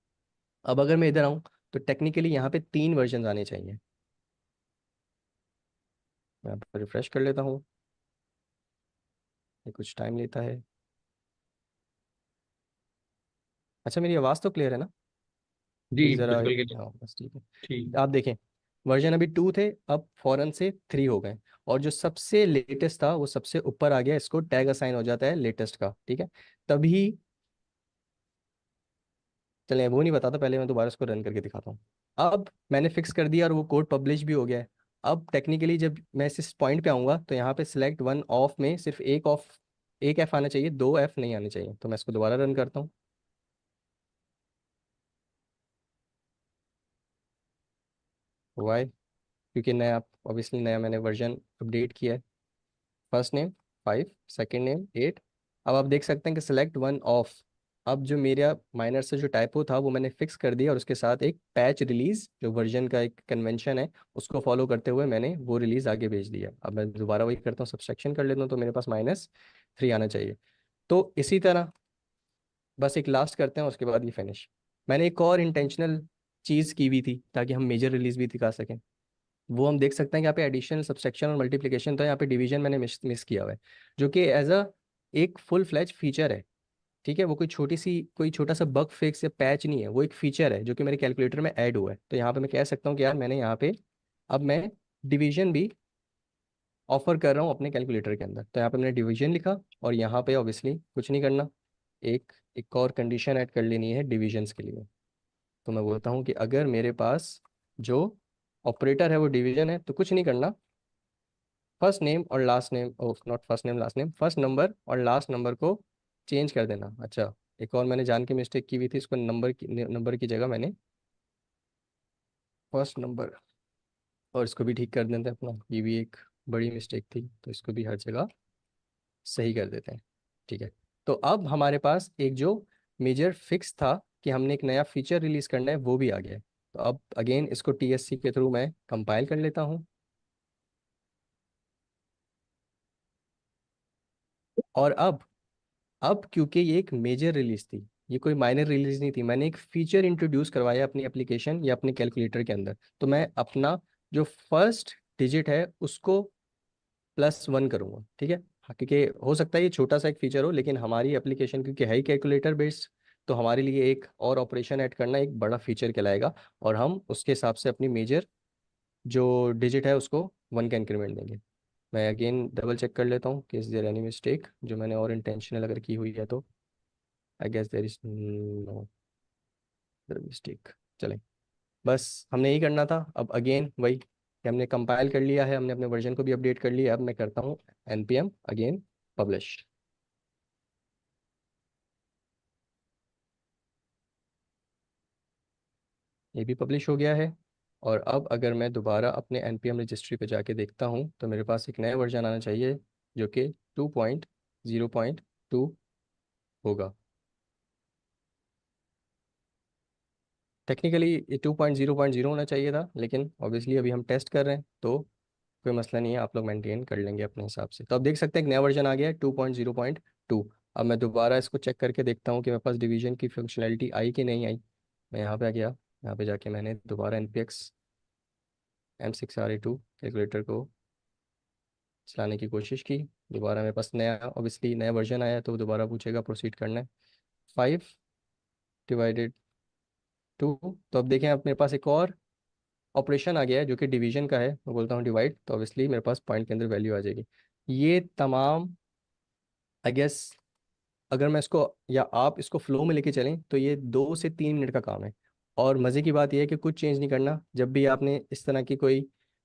Speaker 3: अब अगर मैं इधर आऊँ, तो टेक्निकली यहाँ पे 3 वर्जन आने चाहिए। मैं रिफ्रेश कर लेता हूँ, ये कुछ टाइम लेता है। अच्छा, मेरी आवाज़ तो क्लियर है ना?
Speaker 2: जी
Speaker 3: एक ज़रा,
Speaker 2: बिल्कुल के
Speaker 3: हाँ बस ठीक है।
Speaker 2: ठीक।
Speaker 3: आप देखें, वर्जन अभी 2 थे, अब फौरन से 3 हो गए, और जो सबसे लेटेस्ट था वो सबसे ऊपर आ गया, इसको टैग असाइन हो जाता है लेटेस्ट का, ठीक है। तभी, चलें वो नहीं बताता, पहले मैं दोबारा इसको रन करके दिखाता हूँ। अब मैंने फिक्स कर दिया और वो कोड पब्लिश भी हो गया है। अब टेक्निकली जब मैं इस पॉइंट पे आऊँगा, तो यहाँ पे सिलेक्ट वन ऑफ में सिर्फ एक ऑफ, एक एफ आना चाहिए, 2 एफ नहीं आने चाहिए। तो मैं इसको दोबारा रन करता हूँ। वाई? क्योंकि नया, ऑब्वियसली नया मैंने वर्जन अपडेट किया है। First name 5, second name 8। अब आप देख सकते हैं कि सिलेक्ट वन ऑफ, अब जो मेरा माइनर से जो टाइपो था वो मैंने फिक्स कर दिया, और उसके साथ एक पैच रिलीज जो वर्जन का एक कन्वेंशन है, उसको फॉलो करते हुए मैंने वो रिलीज आगे भेज दिया। अब मैं दोबारा वही करता हूँ, सब्सट्रैक्शन कर लेता हूँ, तो मेरे पास -3 आना चाहिए। तो इसी तरह बस एक लास्ट करते हैं, उसके बाद ये फिनिश। मैंने एक और इंटेंशनल चीज़ की हुई थी ताकि हम मेजर रिलीज भी दिखा सकें। वो हम देख सकते हैं कि यहाँ पे एडिशन, सब्सट्रैक्शन और मल्टीप्लिकेशन, तो यहाँ पे डिवीजन मैंने मिस किया हुआ है, जो कि एज अ एक फुल फ्लैज फीचर है। ठीक है, वो कोई छोटा सा बग फिक्स या पैच नहीं है, वो एक फीचर है जो कि मेरे कैलकुलेटर में ऐड हुआ है। तो यहाँ पे मैं कह सकता हूँ कि यार मैंने यहाँ पे अब मैं डिवीजन भी ऑफर कर रहा हूँ अपने कैलकुलेटर के अंदर। तो यहाँ पे मैंने डिवीजन लिखा, और यहाँ पे ऑब्वियसली कुछ नहीं करना, एक एक और कंडीशन ऐड कर लेनी है डिविजन्स के लिए। तो मैं बोलता हूँ कि अगर मेरे पास जो ऑपरेटर है वो डिवीजन है, तो कुछ नहीं करना, फर्स्ट नेम और last name, not first name last name, first number और लास्ट नंबर को चेंज कर देना। अच्छा, एक और मैंने जान के मिस्टेक की हुई थी, इसको नंबर की जगह मैंने फर्स्ट नंबर, और इसको भी ठीक कर देते हैं अपना, ये भी एक बड़ी मिस्टेक थी, तो इसको भी हर जगह सही कर देते हैं। ठीक है, तो अब हमारे पास एक जो मेजर फिक्स था कि हमने एक नया फीचर रिलीज करना है, वो भी आ गया है। तो अब अगेन इसको टीएससी के थ्रू मैं कंपाइल कर लेता हूँ। और अब क्योंकि ये एक मेजर रिलीज थी, ये कोई माइनर रिलीज नहीं थी, मैंने एक फीचर इंट्रोड्यूस करवाया अपनी एप्लीकेशन या अपने कैलकुलेटर के अंदर, तो मैं अपना जो फर्स्ट डिजिट है उसको +1 करूंगा। ठीक है, हाँ, क्योंकि हो सकता है ये छोटा सा एक फीचर हो, लेकिन हमारी एप्लीकेशन क्योंकि है ही कैलकुलेटर बेस्ड, तो हमारे लिए एक और ऑपरेशन ऐड करना एक बड़ा फीचर कहलाएगा, और हम उसके हिसाब से अपनी मेजर जो डिजिट है उसको 1 का इंक्रीमेंट देंगे। मैं अगेन डबल चेक कर लेता हूँ कि इज देयर एनी मिस्टेक जो मैंने और इंटेंशनल अगर की हुई है, तो I guess there is no mistake. चलें, बस हमने यही करना था। अब अगेन वही कि हमने कंपाइल कर लिया है, हमने अपने वर्जन को भी अपडेट कर लिया है। अब मैं करता हूँ npm अगेन पब्लिश। ये भी पब्लिश हो गया है। और अब अगर मैं दोबारा अपने npm रजिस्ट्री पे जाके देखता हूँ, तो मेरे पास एक नया वर्जन आना चाहिए जो कि 2.0.2 होगा। टेक्निकली ये 2.0.0 होना चाहिए था, लेकिन ऑब्वियसली अभी हम टेस्ट कर रहे हैं, तो कोई मसला नहीं है, आप लोग मेंटेन कर लेंगे अपने हिसाब से। तो अब देख सकते हैं एक नया वर्जन आ गया है 2.0.2। अब मैं दोबारा इसको चेक करके देखता हूँ कि मेरे पास डिवीजन की फंक्शनैलिटी आई कि नहीं आई। मैं यहाँ पे आ गया, यहाँ पे जाके मैंने दोबारा npx M6RA2 कैलकुलेटर को चलाने की कोशिश की। दोबारा मेरे पास नया ऑब्वियसली नया वर्जन आया, तो दोबारा पूछेगा प्रोसीड करना है 5/2। तो अब देखें, अब मेरे पास एक और ऑपरेशन आ गया है जो कि डिवीजन का है। मैं बोलता हूँ डिवाइड, तो ऑब्वियसली मेरे पास पॉइंट के अंदर वैल्यू आ जाएगी। ये तमाम आई गेस, अगर मैं इसको या आप इसको फ्लो में लेके चलें, तो ये 2 से 3 मिनट का काम है। और मज़े की बात यह है कि कुछ चेंज नहीं करना। जब भी आपने इस तरह की कोई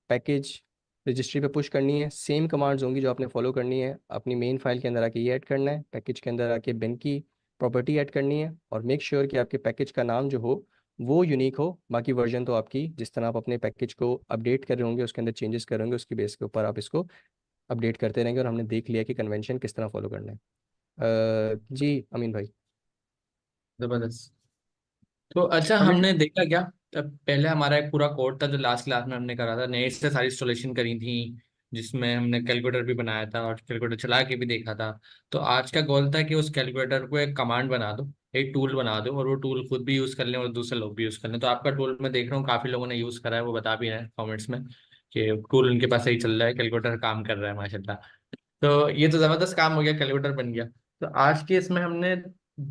Speaker 3: पैकेज रजिस्ट्री पे पुश करनी है, सेम कमांड्स होंगी जो आपने फॉलो करनी है। अपनी मेन फाइल के अंदर आके ये ऐड करना है, पैकेज के अंदर आके बिन की प्रॉपर्टी ऐड करनी है, और मेक श्योर कि आपके पैकेज का नाम जो हो वो यूनिक हो। बाकी वर्जन तो आपकी जिस तरह आप अपने पैकेज को अपडेट कर रहे होंगे, उसके अंदर चेंजेस कर रहे होंगे, उसकी बेस के ऊपर आप इसको अपडेट करते रहेंगे। और हमने देख लिया कि कन्वेंशन किस तरह फॉलो करना है। जी अमीन भाई।
Speaker 2: जबरदस्त। तो अच्छा,
Speaker 1: अमित
Speaker 2: हमने देखा क्या, तब पहले हमारा एक पूरा कोड था जो लास्ट क्लास में हमने करा था, नए से सारी इंस्टॉलेशन करी थी, जिसमें हमने कैलकुलेटर भी बनाया था और कैलकुलेटर चला के भी देखा था। तो आज का गोल था कि उस कैलकुलेटर को एक कमांड बना दो, एक टूल बना दो, और वो टूल खुद भी यूज कर लें और दूसरे लोग भी यूज कर लें। तो आपका टूल मैं देख रहा हूँ काफी लोगों ने यूज करा है, वो बता भी रहे हैं कॉमेंट्स में कि टूल उनके पास सही चल रहा है, कैलकुलेटर काम कर रहा है माशाल्लाह। तो ये तो जबरदस्त काम हो गया, कैलकुलेटर बन गया। तो आज के इसमें हमने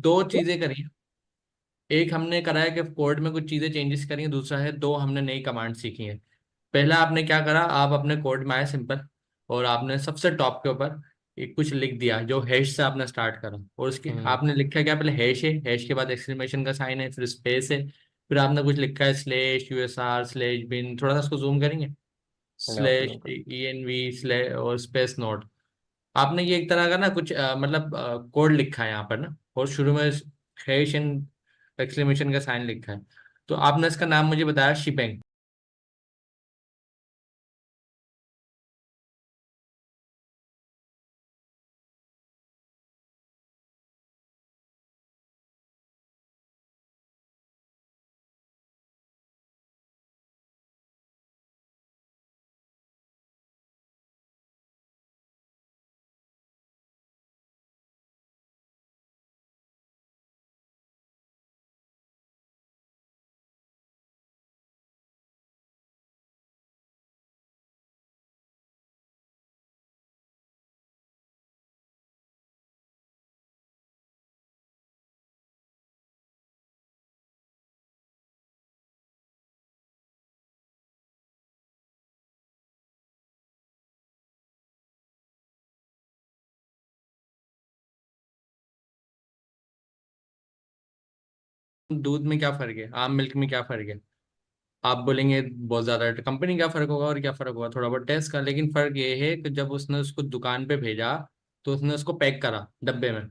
Speaker 2: दो चीजें करी। एक हमने करा है कि कोड में कुछ चीजें चेंजेस करी हैं, दूसरा है दो हमने नई कमांड सीखी हैं। पहला आपने क्या करा, आप अपने कोड में आए सिंपल, और आपने सबसे टॉप के ऊपर एक कुछ लिख दिया जो हैश से आपने स्टार्ट करा, और उसके
Speaker 3: हम्म।
Speaker 2: आपने लिखा क्या, पहले हैश है, हैश के बाद एक्सक्लेमेशन का साइन है, फिर स्पेस है, फिर आपने कुछ लिखा है /usr/bin, थोड़ा सा उसको जूम करेंगे,
Speaker 3: यहाँ पे
Speaker 2: स्लैश
Speaker 3: लूँ कर।
Speaker 2: env स्लैश और स्पेस नोट। आपने ये एक तरह का ना कुछ मतलब कोड लिखा है यहाँ पर ना, और शुरू में हैश एंड एक्सक्लेमेशन का साइन लिखा है। तो आपने इसका नाम मुझे बताया शिपेंग। दूध में क्या फर्क है, आम मिल्क में क्या फर्क है, आप बोलेंगे बहुत ज्यादा कंपनी क्या फर्क होगा और क्या फर्क होगा, थोड़ा बहुत टेस्ट का। लेकिन फर्क ये है कि जब उसने उसको दुकान पे भेजा तो उसने उसको पैक करा डब्बे में,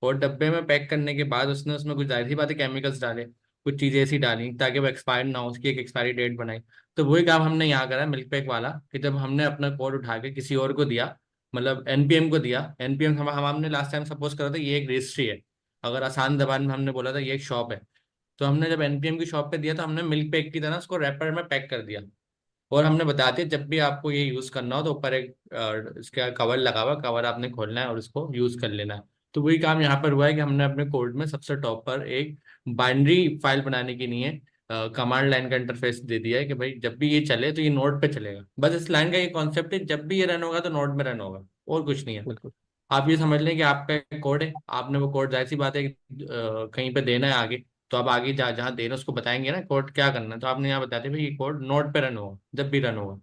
Speaker 2: और डब्बे में पैक करने के बाद उसने उसमें कुछ जाहिर सी बात है केमिकल्स डाले, कुछ चीजें ऐसी डाली ताकि वो एक्सपायर ना हो, उसकी एक एक्सपायरी डेट बनाई। तो वही काम हमने यहाँ करा मिल्क पैक वाला, कि जब हमने अपना कोड उठा के किसी और को दिया, मतलब एनपीएम को दिया, एनपीएम हम हमने लास्ट टाइम सपोज करा था ये एक रजिस्ट्री है, अगर आसान जबान में हमने बोला था ये एक शॉप है, तो हमने जब एनपीएम की शॉप पे दिया तो हमने मिल्क पैक की तरह उसको रैपर में पैक कर दिया। और हमने बता दिया जब भी आपको ये यूज करना हो तो ऊपर एक इसका कवर लगा हुआ, कवर आपने खोलना है और इसको यूज कर लेना है। तो वही काम यहाँ पर हुआ है कि हमने अपने कोड में सबसे टॉप पर एक बाइनरी फाइल बनाने के लिए कमांड लाइन का इंटरफेस दे दिया है कि भाई जब भी ये चले तो ये नोड पे चलेगा। बस इस लाइन का ये कॉन्सेप्ट है, जब भी ये रन होगा तो नोड में रन होगा, और कुछ नहीं है।
Speaker 3: बिल्कुल।
Speaker 2: आप ये समझ लें कि आपका एक कोड है, आपने वो कोड जाहिर सी बात है कि कहीं पे देना है आगे, तो आप आगे जहाँ देना है उसको बताएंगे ना कोड क्या करना है, तो आपने यहाँ बता दिया भाई ये कोड नोड पे रन होगा जब भी रन होगा।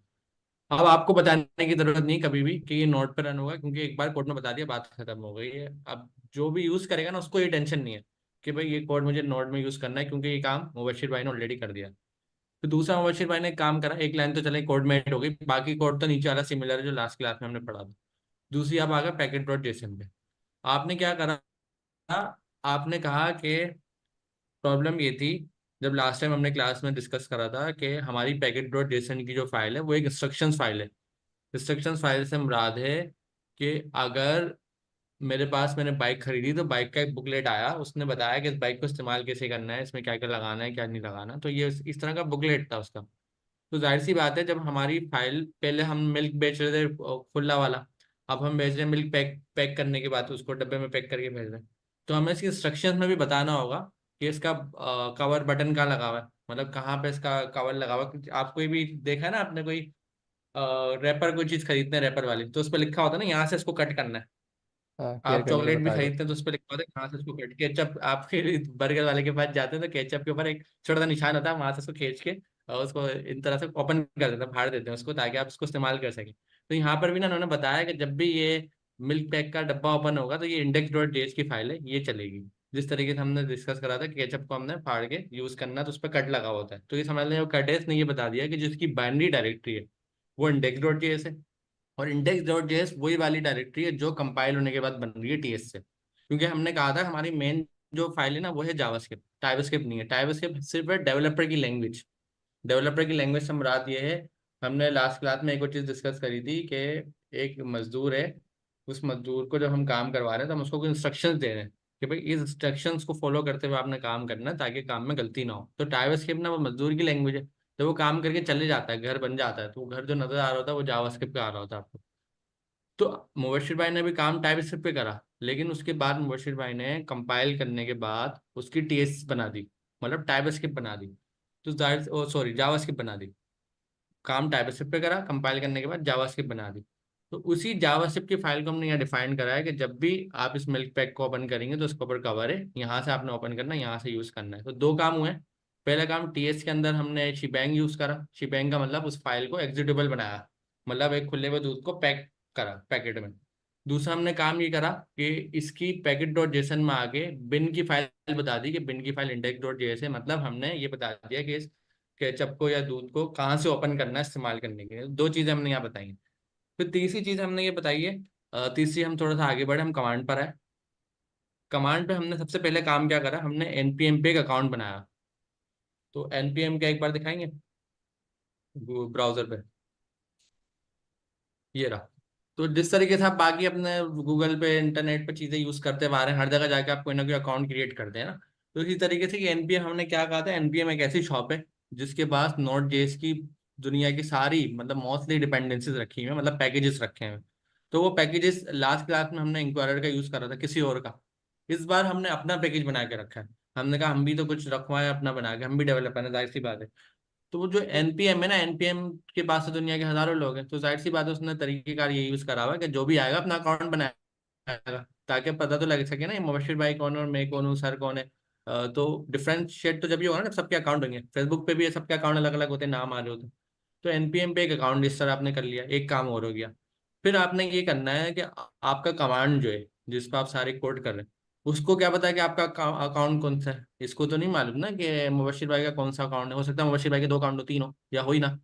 Speaker 2: अब आपको बताने की जरूरत नहीं कभी भी कि ये नोड पे रन होगा, क्योंकि एक बार कोड में बता दिया बात खत्म हो गई है। अब जो भी यूज करेगा ना उसको ये टेंशन नहीं है कि भाई ये कोड मुझे नोड में यूज करना है, क्योंकि ये काम मुबशिर भाई ने ऑलरेडी कर दिया। तो दूसरा मुबशिर भाई ने काम करा, एक लाइन तो चले कोड में एड हो गई, बाकी कोड तो नीचे वाला सिमिलर है जो लास्ट क्लास में हमने पढ़ा था। दूसरी आप आ गए पैकेट डॉट जेसन पे। आपने क्या करा, आपने कहा कि प्रॉब्लम ये थी, जब लास्ट टाइम हमने क्लास में डिस्कस करा था कि हमारी पैकेट डॉट जेसन की जो फाइल है वो एक इंस्ट्रक्शंस फाइल है। इंस्ट्रक्शंस फाइल से मुराद है कि अगर मेरे पास मैंने बाइक खरीदी तो बाइक का एक बुकलेट आया, उसने बताया कि इस बाइक को इस्तेमाल कैसे करना है, इसमें क्या क्या लगाना है क्या नहीं लगाना, तो ये इस तरह का बुकलेट था उसका। तो जाहिर सी बात है जब हमारी फाइल, पहले हम मिल्क बेच रहे थे खुला वाला, अब हम बेच रहे हैं मिल्क पैक, पैक करने के बाद उसको डब्बे में पैक करके भेज रहे हैं, तो हमें इसकी इंस्ट्रक्शंस में भी बताना होगा कि इसका कवर बटन कहाँ लगा हुआ है, मतलब कहाँ पे इसका कवर लगा हुआ है। क्योंकि आप कोई भी देखा है ना, आपने कोई रैपर कोई चीज खरीदते हैं रैपर वाली, तो उस पर लिखा होता है ना यहाँ से इसको कट करना है।
Speaker 3: हाँ, केयर
Speaker 2: आप
Speaker 3: करने के लिए
Speaker 2: चॉकलेट भी
Speaker 3: बताया
Speaker 2: खरीदते
Speaker 3: जाता
Speaker 2: हैं तो उस पर लिखा होता है कहाँ से इसको कट, केचप आपके बर्गर वाले के पास जाते हैं तो केचप के ऊपर एक छोटा सा निशान होता है, वहां से उसको खींच के और उसको इन तरह से ओपन कर देते हैं, फाड़ देते हैं उसको, ताकि आप उसको इस्तेमाल कर सकें। तो यहाँ पर भी ना उन्होंने बताया कि जब भी ये मिल्क पैक का डब्बा ओपन होगा तो ये इंडेक्स डॉट जेएस की फाइल है ये चलेगी। जिस तरीके से हमने डिस्कस करा था केचप को हमने फाड़ के यूज करना तो उस पर कट लगा होता है, तो ये समझ लें वो कट है, इसने ये बता दिया कि जिसकी बाइनरी डायरेक्टरी है वो इंडेक्स डॉट जेएस है, और इंडेक्स डॉट जेएस वही वाली डायरेक्टरी है जो कंपाइल होने के बाद बन रही है टीएस से। क्योंकि हमने कहा था हमारी मेन जो फाइल है ना वो है जावास्क्रिप्ट, टाइपस्क्रिप्ट नहीं है। टाइपस्क्रिप्ट सिर्फ है डेवलपर की लैंग्वेज। डेवलपर की लैंग्वेज से मुराद ये है, हमने लास्ट क्लास में एक और चीज़ डिस्कस करी थी कि एक मजदूर है, उस मजदूर को जब हम काम करवा रहे हैं तो हम उसको कुछ इंस्ट्रक्शंस दे रहे हैं कि भाई इस इंस्ट्रक्शंस को फॉलो करते हुए आपने काम करना है ताकि काम में गलती ना हो। तो टाइपस्क्रिप्ट ना वो मजदूर की लैंग्वेज है, तो वो काम करके चले जाता है, घर बन जाता है, तो वो घर जो नजर आ रहा होता है वो जावास्क्रिप्ट का आ रहा होता है आपको। तो मुबशिर भाई ने भी काम टाइप स्क्रिप्ट पे करा, लेकिन उसके बाद मुबशिर भाई ने कंपाइल करने के बाद उसकी टीएस बना दी, मतलब टाइप स्क्रिप्ट बना दी, तो जाहिर ओ सॉरी जावास्क्रिप्ट बना दी। काम टाइप स्क्रिप्ट पे करा, कंपाइल करने के बाद जावास्क्रिप्ट बना दी। तो उसी जावास्क्रिप्ट की फाइल को हमने यहाँ डिफाइन करा है कि जब भी आप इस मिल्क पैक को ओपन करेंगे तो उसके ऊपर कवर है, यहाँ से आपने ओपन करना है, यहाँ से यूज करना है। तो दो काम हुए। पहला काम टीएस के अंदर हमने शीबैंग यूज करा, शीबैंग का मतलब उस फाइल को एग्जीक्यूटेबल बनाया, मतलब एक खुले हुए दूध को पैक करा पैकेट में। दूसरा हमने काम ये करा कि इसकी पैकेट डॉट जेसन में आगे बिन की फाइल बता दी कि बिन की फाइल इंडेक्स डॉट जेएस है, मतलब हमने ये बता दिया कि इस केचप को या दूध को कहाँ से ओपन करना है इस्तेमाल करने के लिए। दो चीजें हमने यहाँ बताई हैं। फिर तीसरी चीज हमने ये बताई है, तीसरी हम थोड़ा सा आगे बढ़े, हम कमांड पर आए। कमांड पे हमने सबसे पहले काम क्या करा, हमने एनपीएम पे एक अकाउंट बनाया। तो एनपीएम का एक बार दिखाएंगे ब्राउजर पे, ये रहा। तो जिस तरीके से आप बाकी अपने गूगल पे इंटरनेट पे चीजें यूज करते आ रहे हैं, हर जगह जाके आप कोई ना कोई अकाउंट क्रिएट करते हैं ना, तो इसी तरीके से कि एनपीएम हमने क्या कहा था, एनपीएम एक ऐसी शॉप है जिसके पास नोड जेएस की दुनिया की सारी मतलब मोस्टली डिपेंडेंसीज रखी हुई है, मतलब पैकेजेस रखे हैं। तो वो पैकेजेस लास्ट क्लास में हमने इंक्वायरर का यूज करा था किसी और का, इस बार हमने अपना पैकेज बना के रखा है। हमने कहा हम भी तो कुछ रखवाएं अपना बना के, हम भी डेवलपर है, जाहिर सी बात है। तो वो जो एनपीएम है ना, एनपीएम के पास तो दुनिया के हजारों लोग हैं, तो जाहिर सी बात है उसने तरीकेकार ये यूज करा हुआ है कि जो भी आएगा अपना अकाउंट बनाएगा, ताकि पता तो लग सके ना ये मुबशिर भाई कौन है और मैं कौन हूँ, सर कौन है। तो डिफरेंशिएट तो जब ये होगा ना जब सबके अकाउंट होंगे, फेसबुक पे भी ये सबके अकाउंट अलग अलग होते हैं, नाम आ रहे होते हैं। तो एनपीएम पे एक अकाउंट इस तरह आपने कर लिया, एक काम और हो गया। फिर आपने ये करना है कि आपका कमांड जो है जिस पर आप सारे कोड कर रहे हैं, उसको क्या पता है कि आपका अकाउंट कौन सा है? इसको तो नहीं मालूम ना कि मुबशिर भाई का कौन सा अकाउंट है। हो सकता है मुबशिर भाई के 2 अकाउंट हो, 3 हो, या हो ही ना।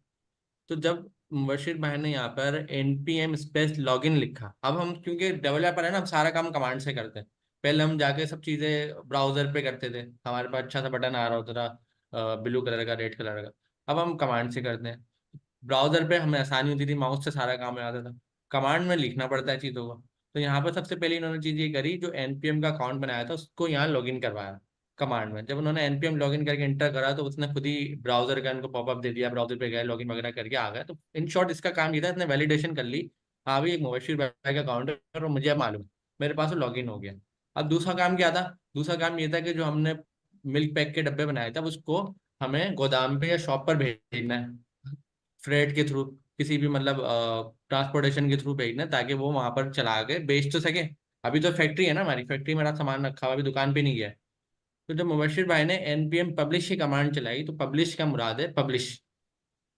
Speaker 2: तो जब मुबशिर भाई ने यहाँ पर npm स्पेस लॉगिन लिखा, अब हम क्योंकि डेवलपर है ना, हम सारा काम कमांड से करते हैं। पहले हम जाके सब चीजें ब्राउजर पे करते थे, हमारे पास अच्छा सा बटन आ रहा होता था, ब्लू कलर का, रेड कलर का। अब हम कमांड से करते हैं। ब्राउजर पे हमें आसानी होती थी, माउस से सारा काम हो जाता था। कमांड में लिखना पड़ता है चीज़ों को। तो यहाँ पर सबसे पहले इन्होंने चीज़ ये करी, जो एनपीएम का अकाउंट बनाया था उसको यहाँ लॉगिन करवाया कमांड में। जब उन्होंने एनपीएम लॉगिन करके इंटर करा तो उसने खुद ही ब्राउजर का इनको पॉपअप दे दिया, ब्राउजर पे गए, लॉगिन वगैरह करके आ गए। तो इन शॉर्ट इसका काम ये था, इसने वैलिडेशन कर ली, हाँ भाई एक मुबशिर भाई का अकाउंट है और मुझे अब मालूम, मेरे पास लॉगिन हो गया। अब दूसरा काम क्या था? दूसरा काम ये था कि जो हमने मिल्क पैक के डब्बे बनाए थे, अब उसको हमें गोदाम पे या शॉप पर भेजना है, फ्रेट के थ्रू, किसी भी मतलब ट्रांसपोर्टेशन के थ्रू भेजना है, ताकि वो वहां पर चला के बेच तो सके। अभी तो फैक्ट्री है ना, हमारी फैक्ट्री में मेरा सामान रखा हुआ, अभी दुकान पे नहीं गया है। तो जब मुबशिर भाई ने एनपीएम पब्लिश की कमांड चलाई, तो पब्लिश का मुराद है पब्लिश,